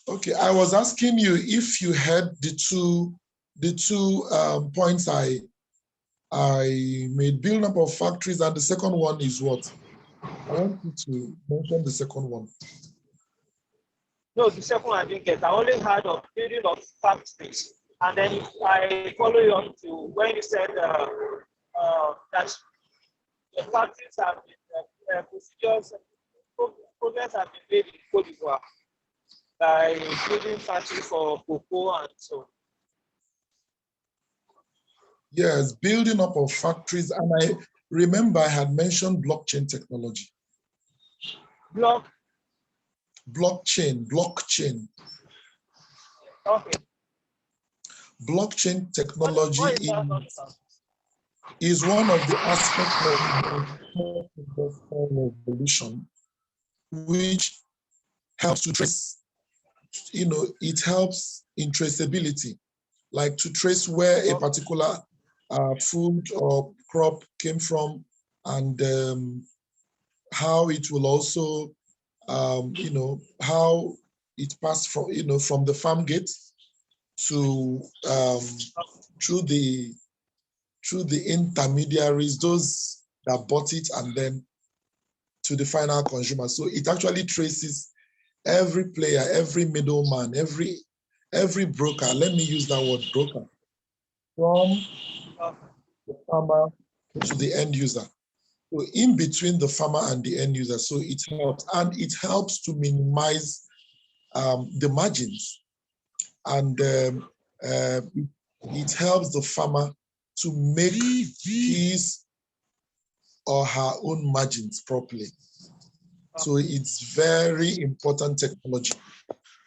Okay, I was asking you if you had the two points I made: building up of factories, and the second one is what? I want you to mention the second one. No, the second one I didn't get. I only heard of building of factories, and then I follow you on to when you said that the factories have been procedures, progress have been made in Cote d'Ivoire by building factories for cocoa and so. Yes, building up of factories, and I remember I had mentioned blockchain technology. Blockchain. Okay. Blockchain technology is one of the aspects of the revolution, which helps to trace, it helps in traceability, like to trace where a particular food or crop came from, and how it will also, how it passed from the farm gate to through the intermediaries, those that bought it, and then to the final consumer. So it actually traces every player, every middleman, every broker. Let me use that word, broker, from the farmer to the end user. So in between the farmer and the end user. So it helps, and it helps to minimize the margins, and it helps the farmer to make his or her own margins properly. So it's very important technology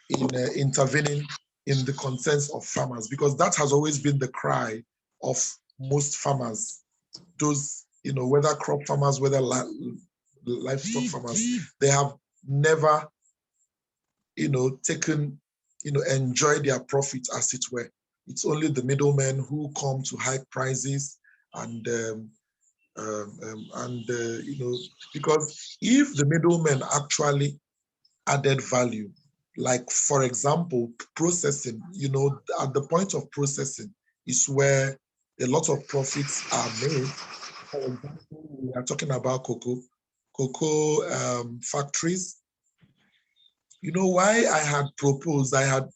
in intervening in the concerns of farmers, because that has always been the cry of most farmers. Those, whether crop farmers, whether livestock farmers, they have never, taken, enjoy their profits, as it were. It's only the middlemen who come to hike prices, and because if the middlemen actually added value, like for example, processing, at the point of processing is where a lot of profits are made. For example, we are talking about cocoa factories. Why I had proposed, I have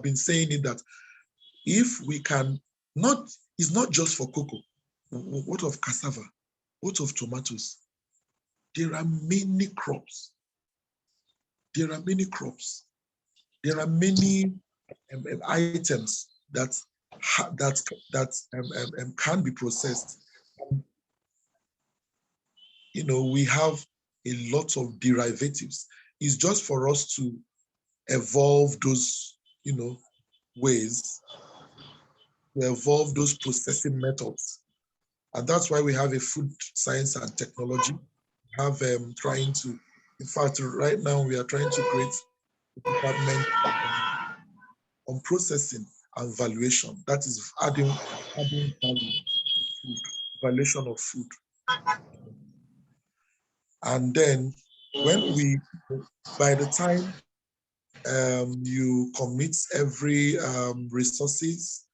been saying it, that if we can not It's not just for cocoa. What of cassava? What of tomatoes? There are many crops. There are many crops. There are many items that can be processed. You know, we have a lot of derivatives. It's just for us to evolve those, you know, ways, to evolve those processing methods. And that's why we have a food science and technology. We have trying to, in fact, right now we are trying to create a department on processing and valuation. That is adding value to food, valuation of food. And then by the time you commit every resources,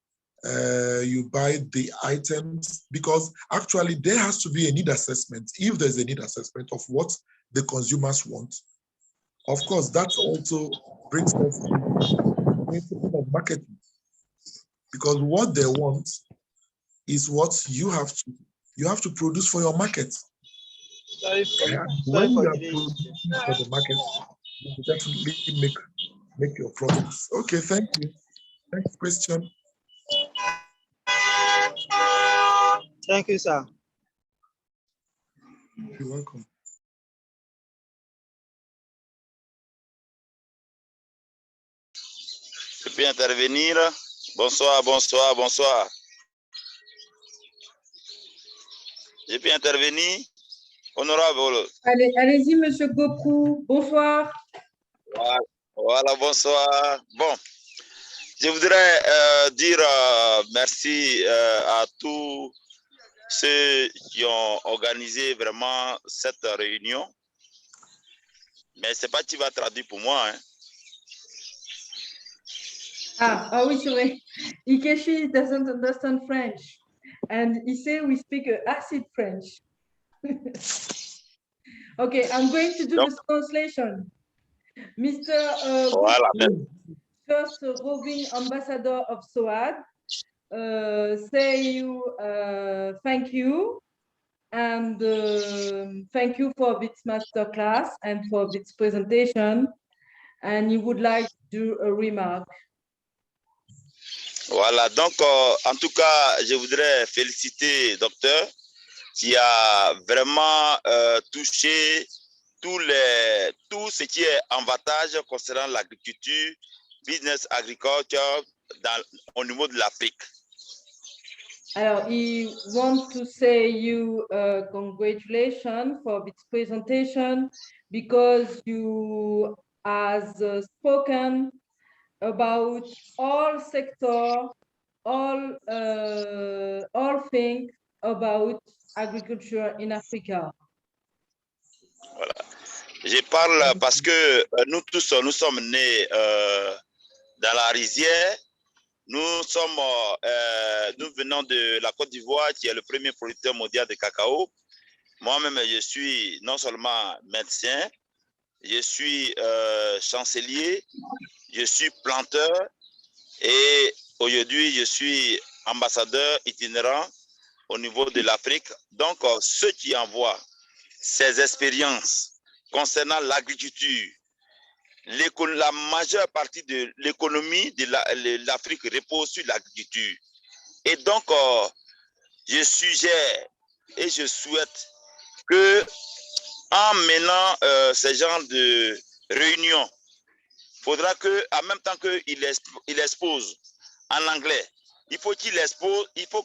you buy the items, because actually there has to be a need assessment. If there's a need assessment of what the consumers want, of course, that also brings us to the principle of marketing, because what they want is what you have to produce for your market. When you are producing for the market, you will definitely make your products. Okay, thank you. Next question. Thank you, sir. You're welcome. Je peux intervenir? Bonsoir, bonsoir, bonsoir. Je peux intervenir? Honorable. Allez-y, monsieur Goku. Bonsoir. Voilà, bonsoir. Bon, je voudrais dire merci à tous ceux qui ont organisé vraiment cette réunion. Mais c'est pas qui va traduire pour moi. Hein. Ah oui, c'est vrai. Ikechi doesn't understand French. And he said we speak acid French. Okay, I'm going to do the translation. Mr. Voilà. First roving ambassador of SOAD, say you thank you, and thank you for this masterclass and for this presentation, and he would like to do a remark. Voilà, donc en tout cas, je voudrais féliciter le docteur qui a vraiment touché tout ce qui est avantage concernant l'agriculture, business agriculture au niveau de l'Afrique. Alors, he wants to say you congratulations for this presentation, because you has spoken about all sector, all things about agriculture in Africa. Voilà. Je parle parce que nous tous, nous sommes nés dans la rizière. Nous venons de la Côte d'Ivoire, qui est le premier producteur mondial de cacao. Moi-même, je suis non seulement médecin, je suis chancelier, je suis planteur et aujourd'hui, je suis ambassadeur itinérant au niveau de l'Afrique. Donc, ceux qui envoient ces expériences concernant l'agriculture, la majeure partie de l'économie de l'Afrique repose sur l'agriculture. Et donc, je suggère et je souhaite que, en menant ce genre de réunion, il faudra qu'en même temps qu'il expose en anglais, il faut qu'il expose, il faut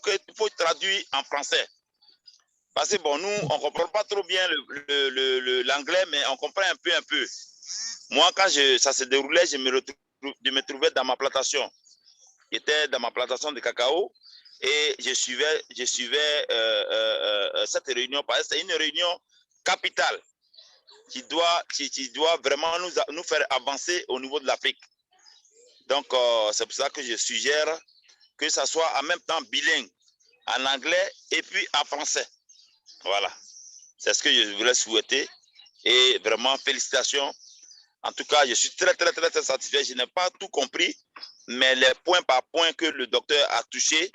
traduire en français. Parce que bon, nous, on ne comprend pas trop bien l'anglais, mais on comprend un peu. Moi, quand ça se déroulait, je me trouvais dans ma plantation. J'étais dans ma plantation de cacao et je suivais cette réunion, parce que c'est une réunion capitale qui doit vraiment nous faire avancer au niveau de l'Afrique. Donc, c'est pour ça que je suggère que ça soit en même temps bilingue, en anglais et puis en français. Voilà, c'est ce que je voulais souhaiter et vraiment félicitations. En tout cas, je suis très satisfait. Je n'ai pas tout compris, mais les points par point que le docteur a touché,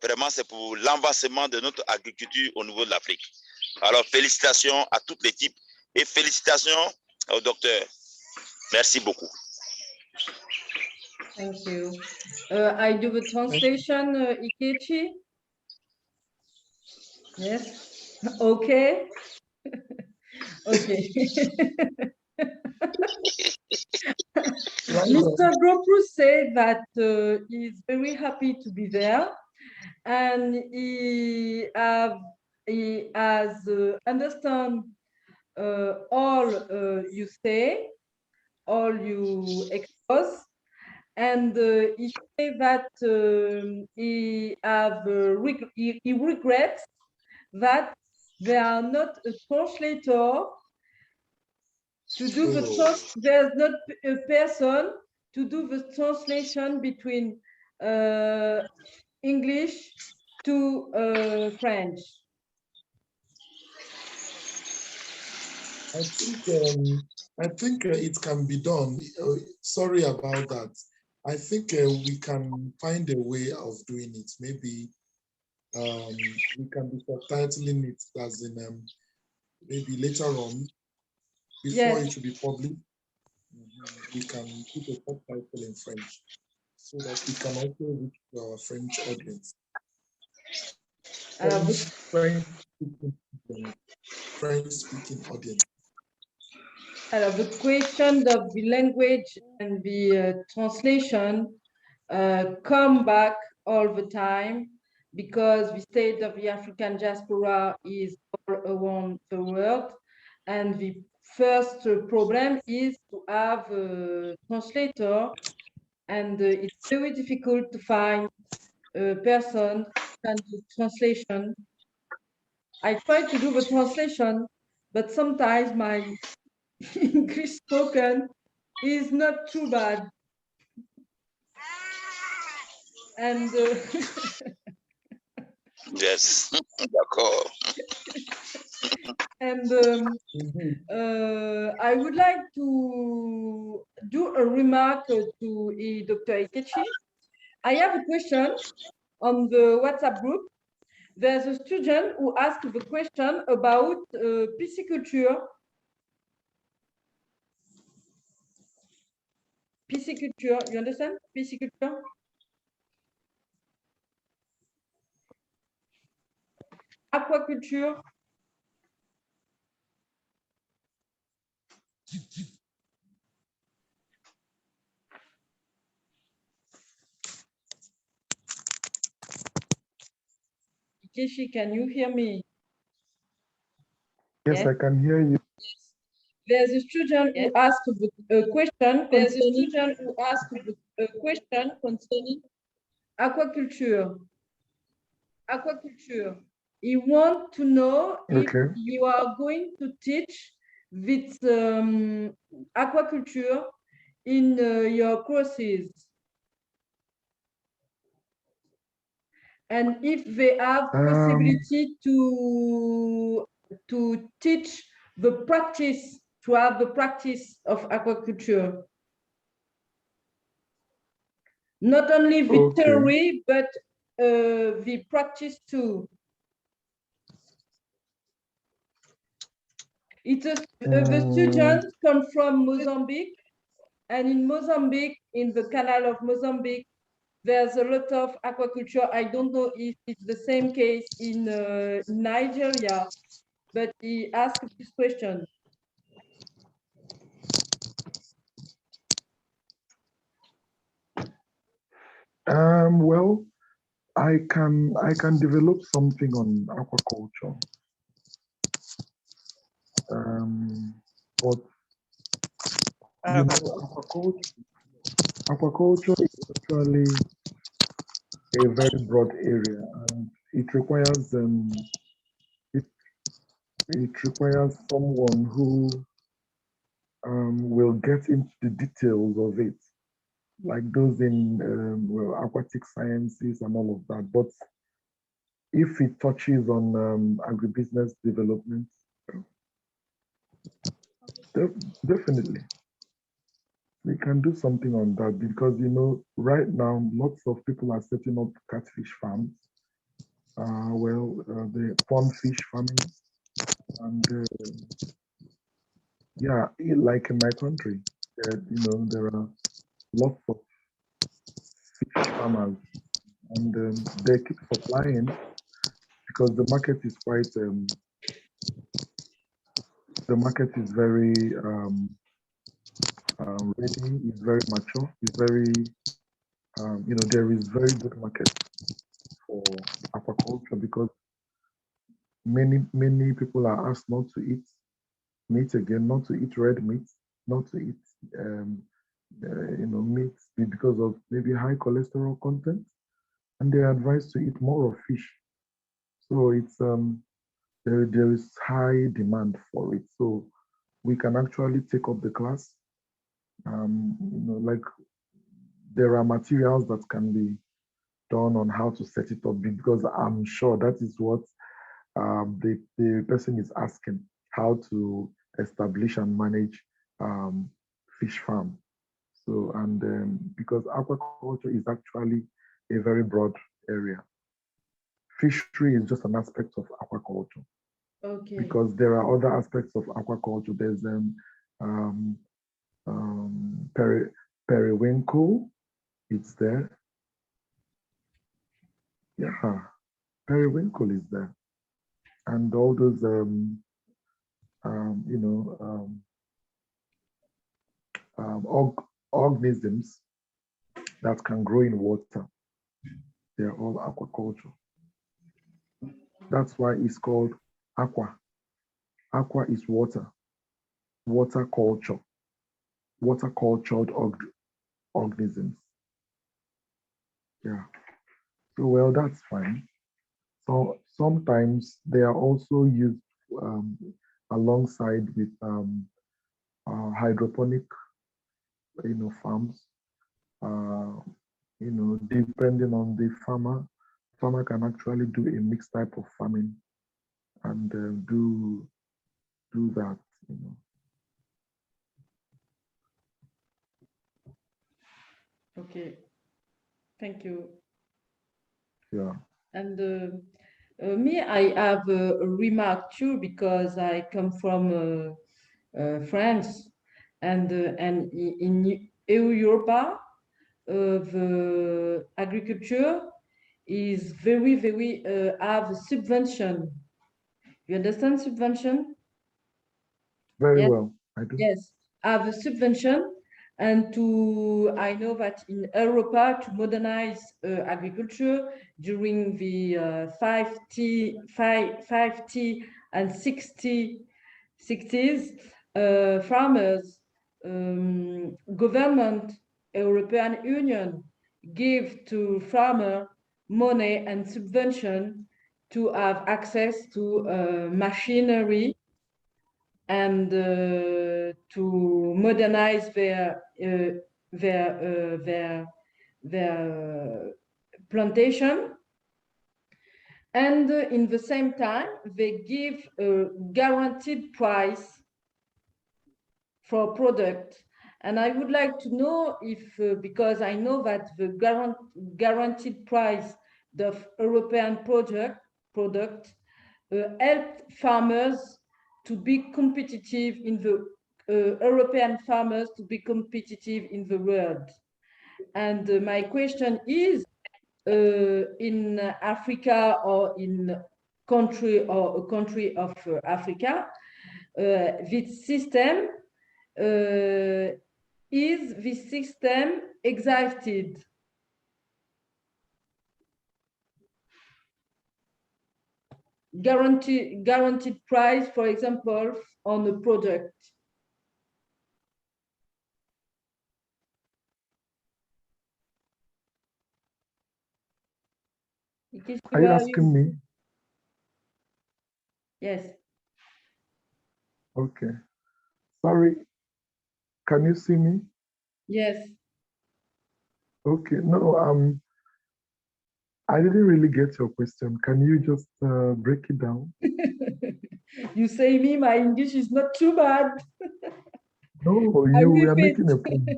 Vraiment, c'est pour l'avancement de notre agriculture au niveau de l'Afrique. Alors, félicitations à toute l'équipe et félicitations au docteur. Merci beaucoup. Thank you. I do the translation, Ikechi. Yes. Okay. Okay. Mr. Gropu said that he's very happy to be there, and he has understand all you say, all you expose, and he say that he regrets that there are not a translator to do there's not a person to do the translation between English to French. I think it can be done. Sorry about that. I think we can find a way of doing it. Maybe we can be subtitling it as in maybe later on, before it should be published, we can put a subtitle in French so that we can also reach our French audience. French-speaking audience. The question of the language and the translation come back all the time because the state of the African diaspora is all around the world, and the first problem is to have a translator, and it's very difficult to find a person who can do translation. I try to do the translation, but sometimes my English spoken is not too bad. And yes, d'accord. And I would like to do a remark to Dr. Ikechi. I have a question on the WhatsApp group. There's a student who asked the question about pisciculture. Pisciculture, you understand? Pisciculture? Aquaculture. Ikechi, can you hear me? Yes, I can hear you. There's a student who asked a question concerning aquaculture. He wants to know if you are going to teach this aquaculture in your courses, and if they have possibility to teach the practice, to have the practice of aquaculture. Not only the theory, but the practice too. The students come from Mozambique, and in Mozambique, in the Canal of Mozambique, there's a lot of aquaculture. I don't know if it's the same case in Nigeria, but he asked this question. Well, I can develop something on aquaculture. But you know, aquaculture is actually a very broad area, and it requires it requires someone who will get into the details of it, like those in well, aquatic sciences and all of that. But if it touches on agribusiness development, definitely we can do something on that, because you know right now lots of people are setting up catfish farms, The pond fish farming, and yeah, like in my country, there are lots of fish farmers, and they keep supplying because the market is quite the market is very ready, is very mature, is very there is very good market for aquaculture because many people are asked not to eat meat again, not to eat red meat, not to eat meat because of maybe high cholesterol content, and they are advised to eat more of fish. So it's there is high demand for it. So we can actually take up the class. Like there are materials that can be done on how to set it up because I'm sure that is what the person is asking, how to establish and manage fish farm. So, and because aquaculture is actually a very broad area. Fishery is just an aspect of aquaculture. Okay. Because there are other aspects of aquaculture. There's periwinkle, it's there. Yeah, periwinkle is there. And all those, organisms that can grow in water. They're all aquaculture. That's why it's called aqua. Aqua is water. Water culture. Water cultured organisms. Yeah. So well, that's fine. So sometimes they are also used alongside with hydroponic, farms. Depending on the farmer can actually do a mixed type of farming and do that. Okay. Thank you. Yeah. And me, I have a remark too because I come from France, and in Europe, the agriculture is very have subvention. You understand subvention? Very Yes. well. I do. Yes, have a subvention, and I know that in Europe to modernize agriculture during the 5T and 60s, farmers, government, European Union give to farmer money and subvention to have access to machinery and to modernize their plantation. And in the same time, they give a guaranteed price for product. And I would like to know if, because I know that the guaranteed price of European product help farmers to be competitive in the European farmers to be competitive in the world. And my question is, in Africa or in a country of Africa, this system is this system excited? Guaranteed price, for example, on a product. Are you asking me? Yes. Okay. Sorry. Can you see me? Yes. Okay. No, I didn't really get your question. Can you just break it down? You say me, my English is not too bad. No, I you were repeat. making a point.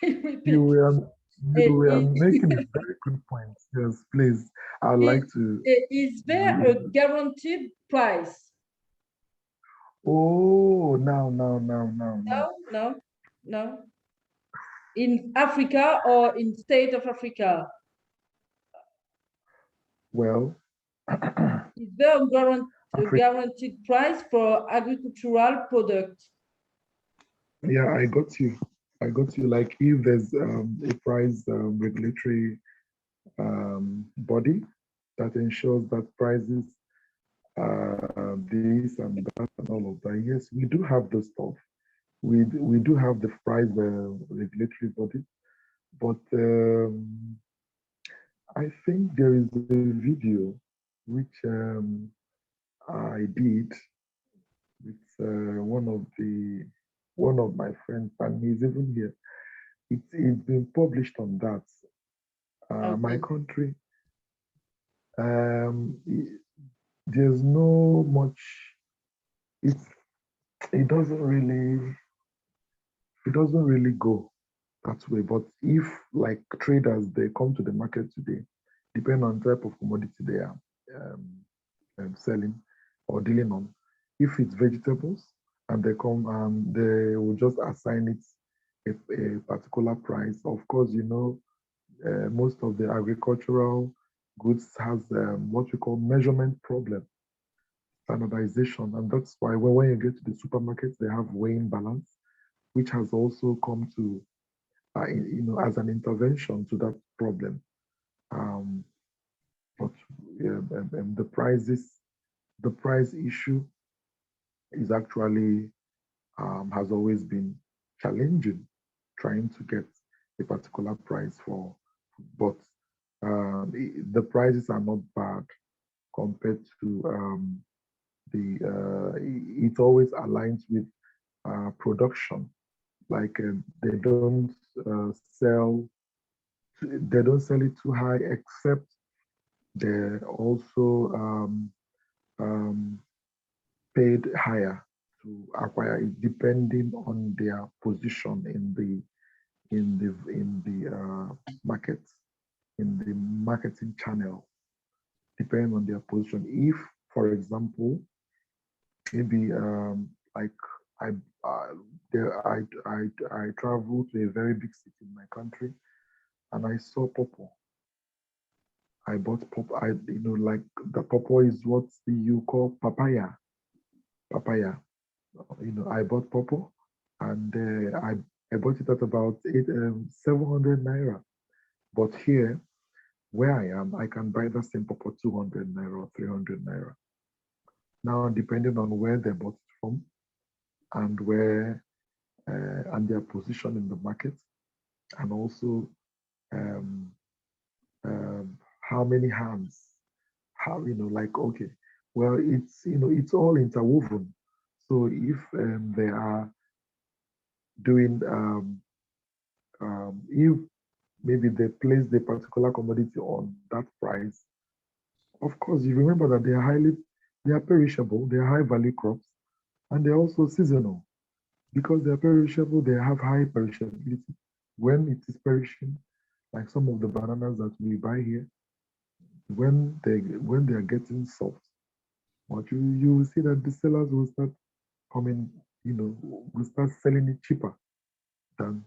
I repeat. You were You are Is, making a very good point. Yes, please. I'd like to. is there a guaranteed price? Oh, now. No, no, no. In Africa or in state of Africa? Well, Is there a Africa. guaranteed price for agricultural products? Yeah, I got you. I got you. Like if there's a price regulatory body that ensures that prices this and that and all of that. Yes, we do have the stuff. We do have the price regulatory body, but I think there is a video which I did with one of my friends, and he's even here. It's been published on that. My Okay. country, there's no much. It it doesn't really it doesn't really go that way. But if like traders they come to the market today, depending on type of commodity they are selling or dealing on, if it's vegetables and they come and they will just assign it a particular price. Of course, you know, most of the agricultural goods has what we call measurement problem, standardization, and that's why when you get to the supermarkets, they have weighing balance, which has also come to you know, as an intervention to that problem. Um, but the price issue is actually has always been challenging, trying to get a particular price for, but the prices are not bad compared to it always aligns with production. Like uh, sell they don't sell it too high, except they also um, paid higher to acquire it, depending on their position in the market, in the marketing channel, depending on their position. If, for example, maybe like I I traveled to a very big city in my country, and I saw purple. I bought pop. I you know like the purple is what you call papaya. Papaya. You know, I bought purple, and I bought it at about 700 naira. But here, where I am, I can buy the same purple 200 naira or 300 naira. Now, depending on where they bought it from and where and their position in the market, and also um, how many hands, how you know, like okay, well, it's you know, it's all interwoven. So if they are doing if maybe they place the particular commodity on that price, of course, you remember that they are perishable, they are high value crops, and they're also seasonal. Because they are perishable, they have high perishability. When it is perishing, like some of the bananas that we buy here, when they are getting soft, but you will see that the sellers will start coming, you know, will start selling it cheaper than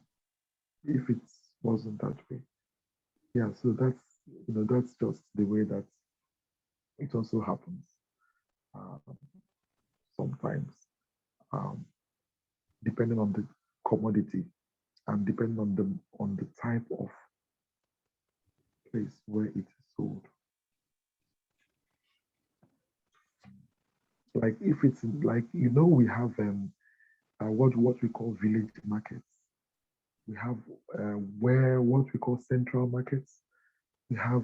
if it wasn't that way. Yeah, so that's you know that's just the way that it also happens um, sometimes, um, depending on the commodity and depending on the type of place where it is sold. Like if it's like you know we have what we call village markets. We have where what we call central markets. We have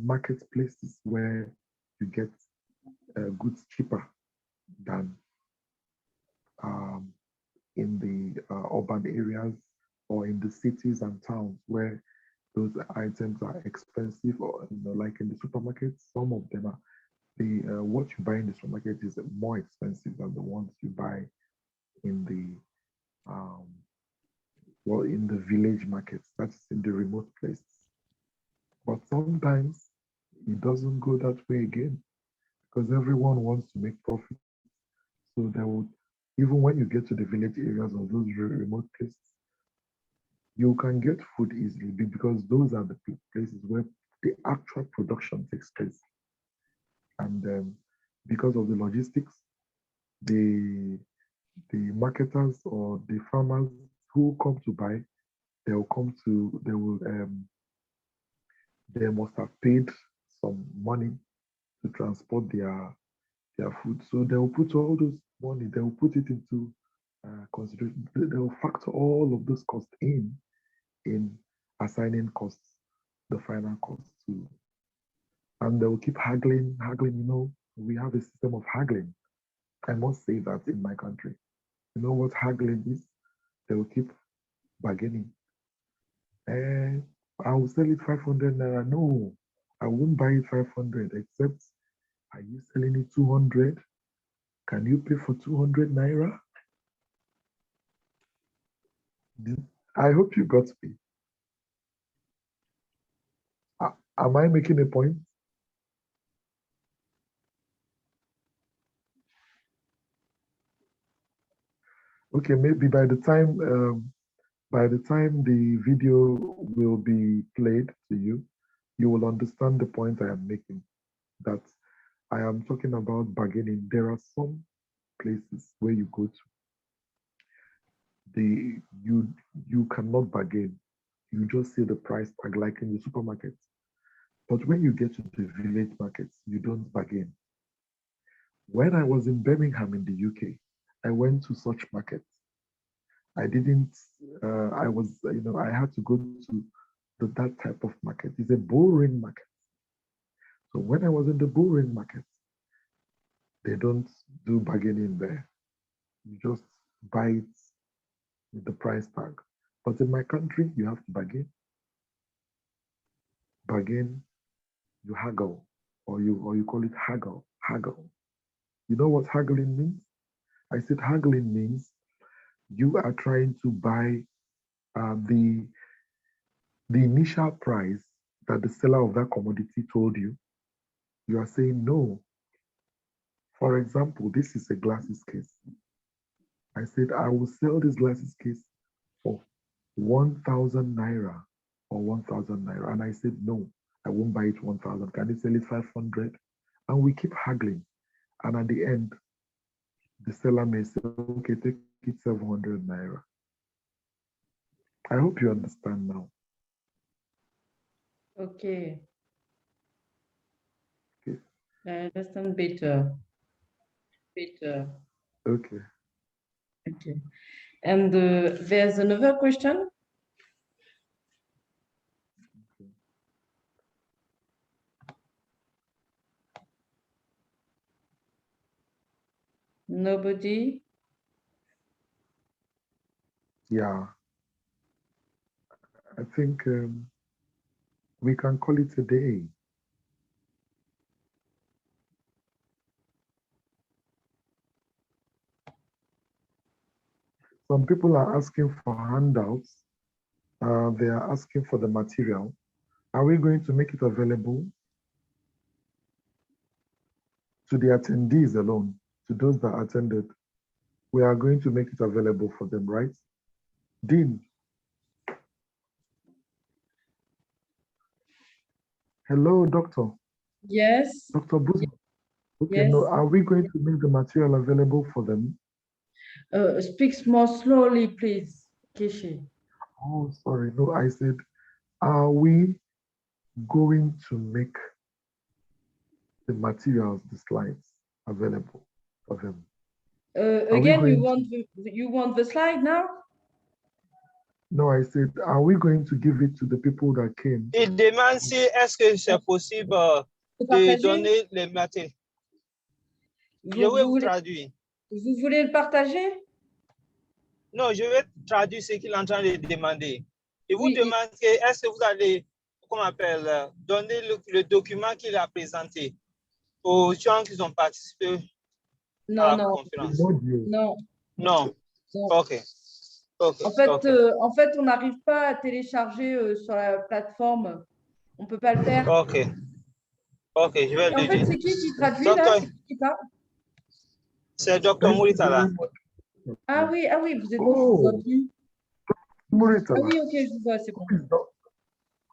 marketplaces where you get goods cheaper than um, in the urban areas or in the cities and towns where those items are expensive, or you know, like in the supermarket, some of them are the what you buy in the supermarket is more expensive than the ones you buy in the um, well, in the village markets, that's in the remote places. But sometimes it doesn't go that way again because everyone wants to make profit. So there would, even when you get to the village areas of those remote places, you can get food easily because those are the places where the actual production takes place. And because of the logistics, the marketers or the farmers who come to buy, they must have paid some money to transport their food. So they will put all those money, they will put it into consideration. They will factor all of those costs in assigning costs, the final cost to, and they will keep haggling. You know, we have a system of haggling. I must say that in my country. You know what haggling is? They will keep bargaining. I will sell it 500 naira. No, I won't buy it 500 except, are you selling it 200? Can you pay for 200 naira? I hope you got me. Am I making a point? Okay, maybe by the time the video will be played to you, you will understand the point I am making. That I am talking about bargaining. There are some places where you go to, you cannot bargain. You just see the price tag like in the supermarket. But when you get to the village markets, you don't bargain. When I was in Birmingham in the UK, I went to such markets. I didn't, I was, I had to go to that type of market. It's a boring market. So when I was in the boring market, they don't do bargaining there. You just buy it with the price tag. But in my country, you have to bargain. Bargain, you haggle, or you call it haggle. You know what haggling means? I said haggling means you are trying to buy the initial price that the seller of that commodity told you. You are saying no. For example, this is a glasses case. I said I will sell this glasses case for 1,000 naira or 1,000 naira, and I said no, I won't buy it 1,000. Can you sell it 500? And we keep haggling, and at the end, the seller may say, okay, take it 700 naira. I hope you understand now. Okay. Okay. I understand better. Okay. Okay. And there's another question. Nobody? Yeah. I think we can call it a day. Some people are asking for handouts. They are asking for the material. Are we going to make it available to the attendees alone, to those that attended? We are going to make it available for them, right? Dean. Hello, doctor. Yes. Dr. Buzma. Okay, Yes. no, are we going to make the material available for them? Speak more slowly, please, Ikechi. Oh, sorry. No, I said, are we going to make the materials, the slides, available for them? Again, you want the slide now? No, I said, are we going to give it to the people that came? Il demande si est-ce que c'est possible de donner les matériaux. Je vais vous traduire. Vous voulez le partager? Non, je vais traduire ce qu'il est en train de demander. Il vous Oui, demande est-ce que vous allez, comment on appelle, donner le document qu'il a présenté aux gens qui ont participé à la conférence. Non. Non. OK. Ok, En fait, on n'arrive pas à télécharger sur la plateforme. On ne peut pas le faire. ok, ok, je vais Et en le fait, dire. c'est qui traduit Docteur, là? C'est qui parle? c'est Docteur Mouritala. Ah oui, vous êtes Oh, qui? Muritala. Ah oui, ok, je vous vois, c'est bon.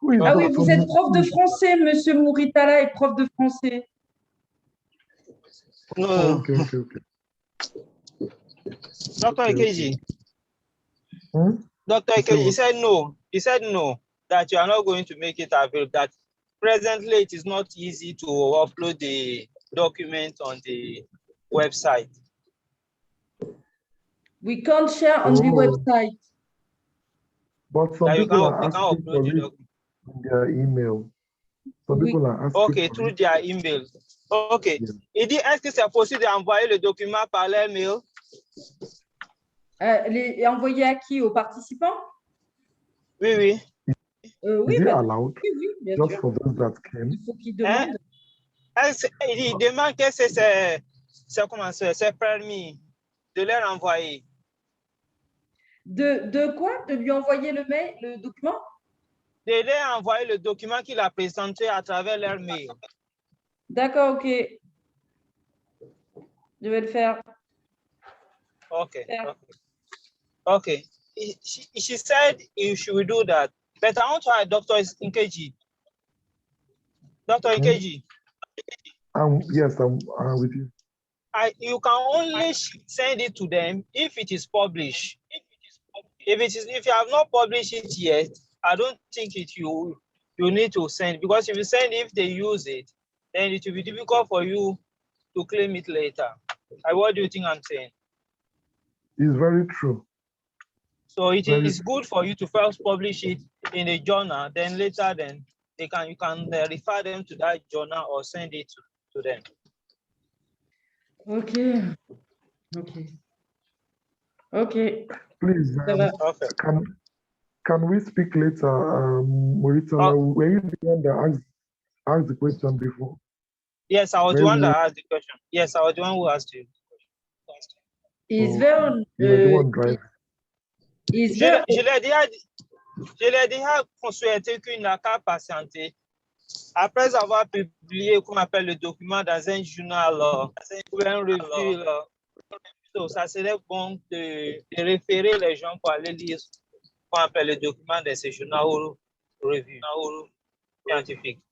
Who is Ah oui, Dr. vous êtes prof de français, monsieur Mouritala est prof de français. No, Oh, okay. Dr. Ikechi. Dr. You say Ikechi, he what? said no. He said no, that you are not going to make it available, that presently it is not easy to upload the document on the website. We can't share on the Oh. website. But some That you people can are asking upload for the it document. in their email. Some Oui. people are asking Okay, for through it. their email. Okay. Yeah. Il dit, est-ce que c'est possible d'envoyer le document par l'email? Envoyer à qui? Aux participants? Oui, oui. Oui, Is it bah, allowed? oui, bien Just sûr. for those that came? Il faut qu'ils Hein? demandent. Il demande que c'est comment c'est permis de leur envoyer. De quoi? De lui envoyer le mail, le document? De leur envoyer le document qu'il a présenté à travers leur mail. D'accord, ok. Je vais le faire. Okay. Yeah. Okay. She said she will do that. But I want to add Dr. Ikechi. Dr. Ikechi. Yes, I'm with you. You can only send it to them if it is published. If you have not published it yet, I don't think you need to send, because if you send, if they use it, then it will be difficult for you to claim it later. What do you think I'm saying? It's very true. So it is good for you to first publish it in a journal, then later you can refer them to that journal or send it to them. Okay. Please, can we speak later, Morita? Were you the one that asked the question before? Yes, I was the one that asked the question. Yes, I was the one who asked you. You were the one driving. Je l'ai déjà souhaité qu'il n'a qu'à patienter. Après avoir publié, qu'on appelle le document dans un journal ou une revue, ça serait bon de référer les gens pour aller lire qu'on appelle le document de ces journaux ou revues scientifiques.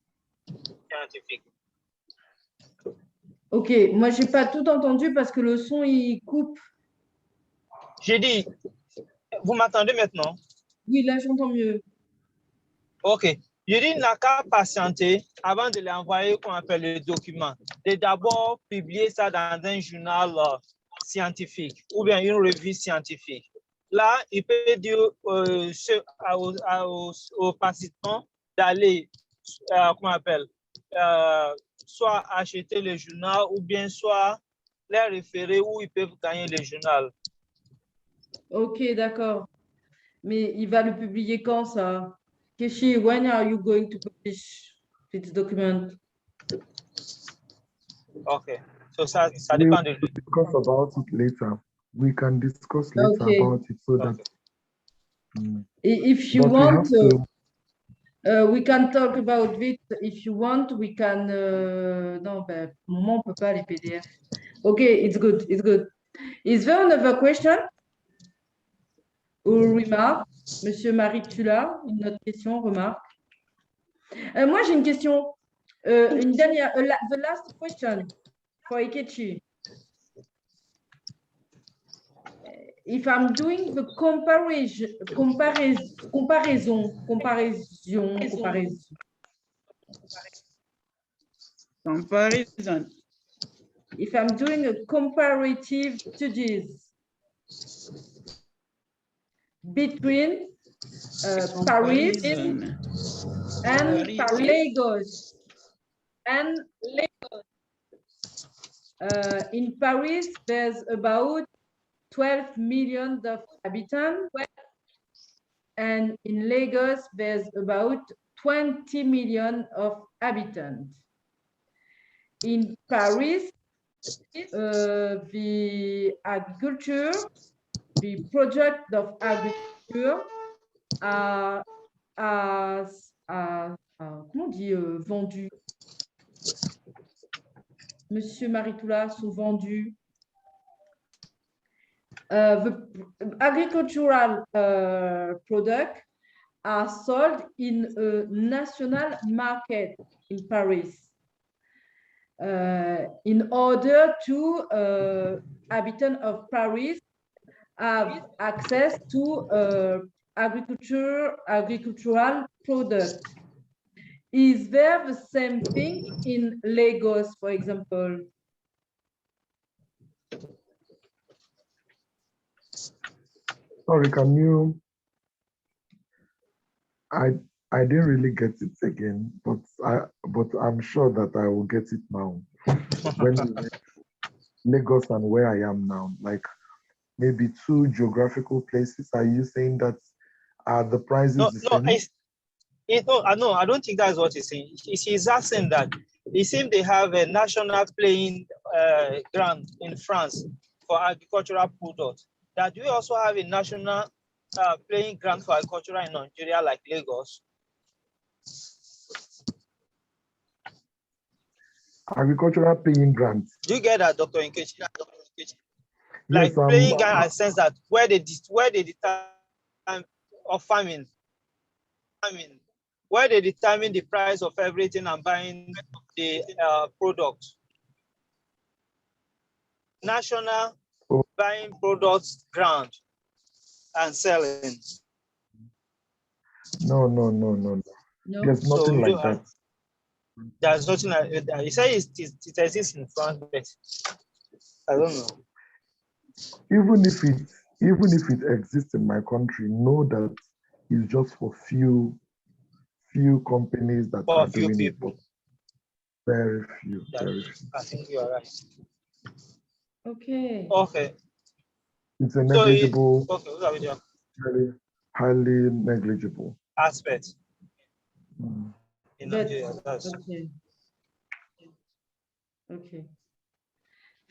Ok, moi j'ai pas tout entendu parce que le son il coupe. J'ai dit, vous m'entendez maintenant? Oui, là j'entends mieux. Ok. Je dis, n'a qu'à patienter avant de l'envoyer qu'on appelle le document. De d'abord publier ça dans un journal scientifique ou bien une revue scientifique. Là, il peut dire aux participants d'aller, soit acheter le journal ou bien soit les référer où ils peuvent gagner le journal. Ok, d'accord. Mais il va le publier quand ça? Keshi, when are you going to publish this document? Ok. So ça dépend de lui. We'll discuss about it later. We can discuss later about it so that. If you want, we can talk about it. If you want, we can. Non, ben, pour le moment, on ne peut pas les PDF. Okay, it's good. It's good. Is there another question or remark? Monsieur Marie-Tula, une autre question, remarque? Moi, j'ai une question. Une dernière. The last question for Ikechi. If I'm doing the comparison. If I'm doing a comparative studies between Paris and Lagos. In Paris, there's about 12 million of inhabitants, and in Lagos, there's about 20 million of inhabitants. In Paris, the agriculture the product of agriculture are comment on dit vendus? Monsieur Maritoula, sont vendus. The agricultural products are sold in a national market in Paris in order to inhabitants of Paris have access to agricultural products. Is there the same thing in Lagos, for example? Sorry, can you? I didn't really get it again, but I'm sure that I will get it now. When we went to Lagos and where I am now, like maybe two geographical places. Are you saying that the prices the same? No, I don't think that's what he's saying. He's asking that it seems they have a national playing ground in France for agricultural products. That do we also have a national playing ground for agriculture in Nigeria, like Lagos? Agricultural playing ground. Do you get that, Dr. Ikechi? Yes, Like playing ground, in the sense that where they determine of farming, where they determine the price of everything and buying the product. National buying products ground and selling. No. There's nothing like that. There's nothing like that. You say it exists in France, but I don't know. Even if it exists in my country, know that it's just for few companies that are doing it, but very few. I think you are right. Okay. It's a negligible, okay. very highly negligible aspect. In But, Nigeria, okay.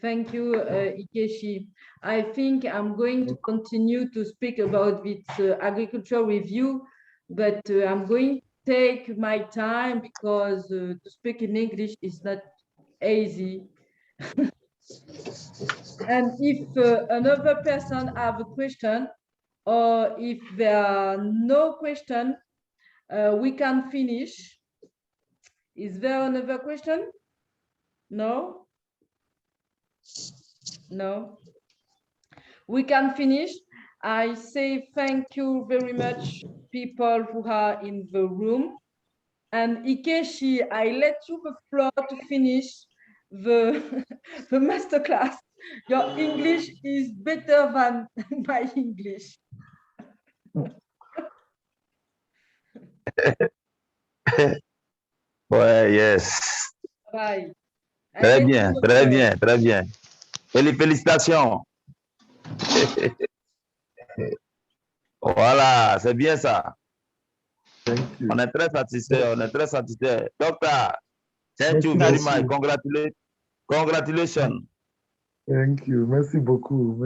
Thank you, Ikechi. I think I'm going to continue to speak about this agriculture review, but I'm going to take my time because to speak in English is not easy. And if another person have a question, or if there are no question, we can finish. Is there another question? No? No? We can finish. I say thank you very much, people who are in the room. And Ikechi, I let you the floor to finish the, the masterclass. Your English is better than my English. Ouais, yes. Bye. Très bien. Félicitations. Voilà, c'est bien ça. On est très satisfait, Doctor, thank you very much. Congratulations. Thank you. Merci beaucoup.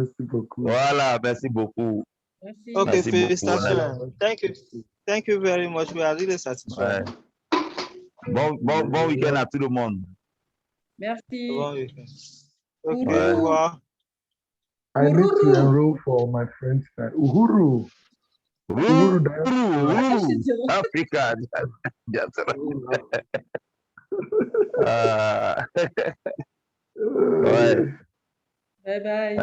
Voilà, merci beaucoup. Merci. Okay, Merci félicitations. beaucoup. Thank you very much. We are really satisfied. Ouais. Bon week-end à tout le monde. Merci. Bon week-end. Okay, Uhuru. au revoir. I need to enroll for my friend's time. Uhuru. Africa. Ouais. Bye bye.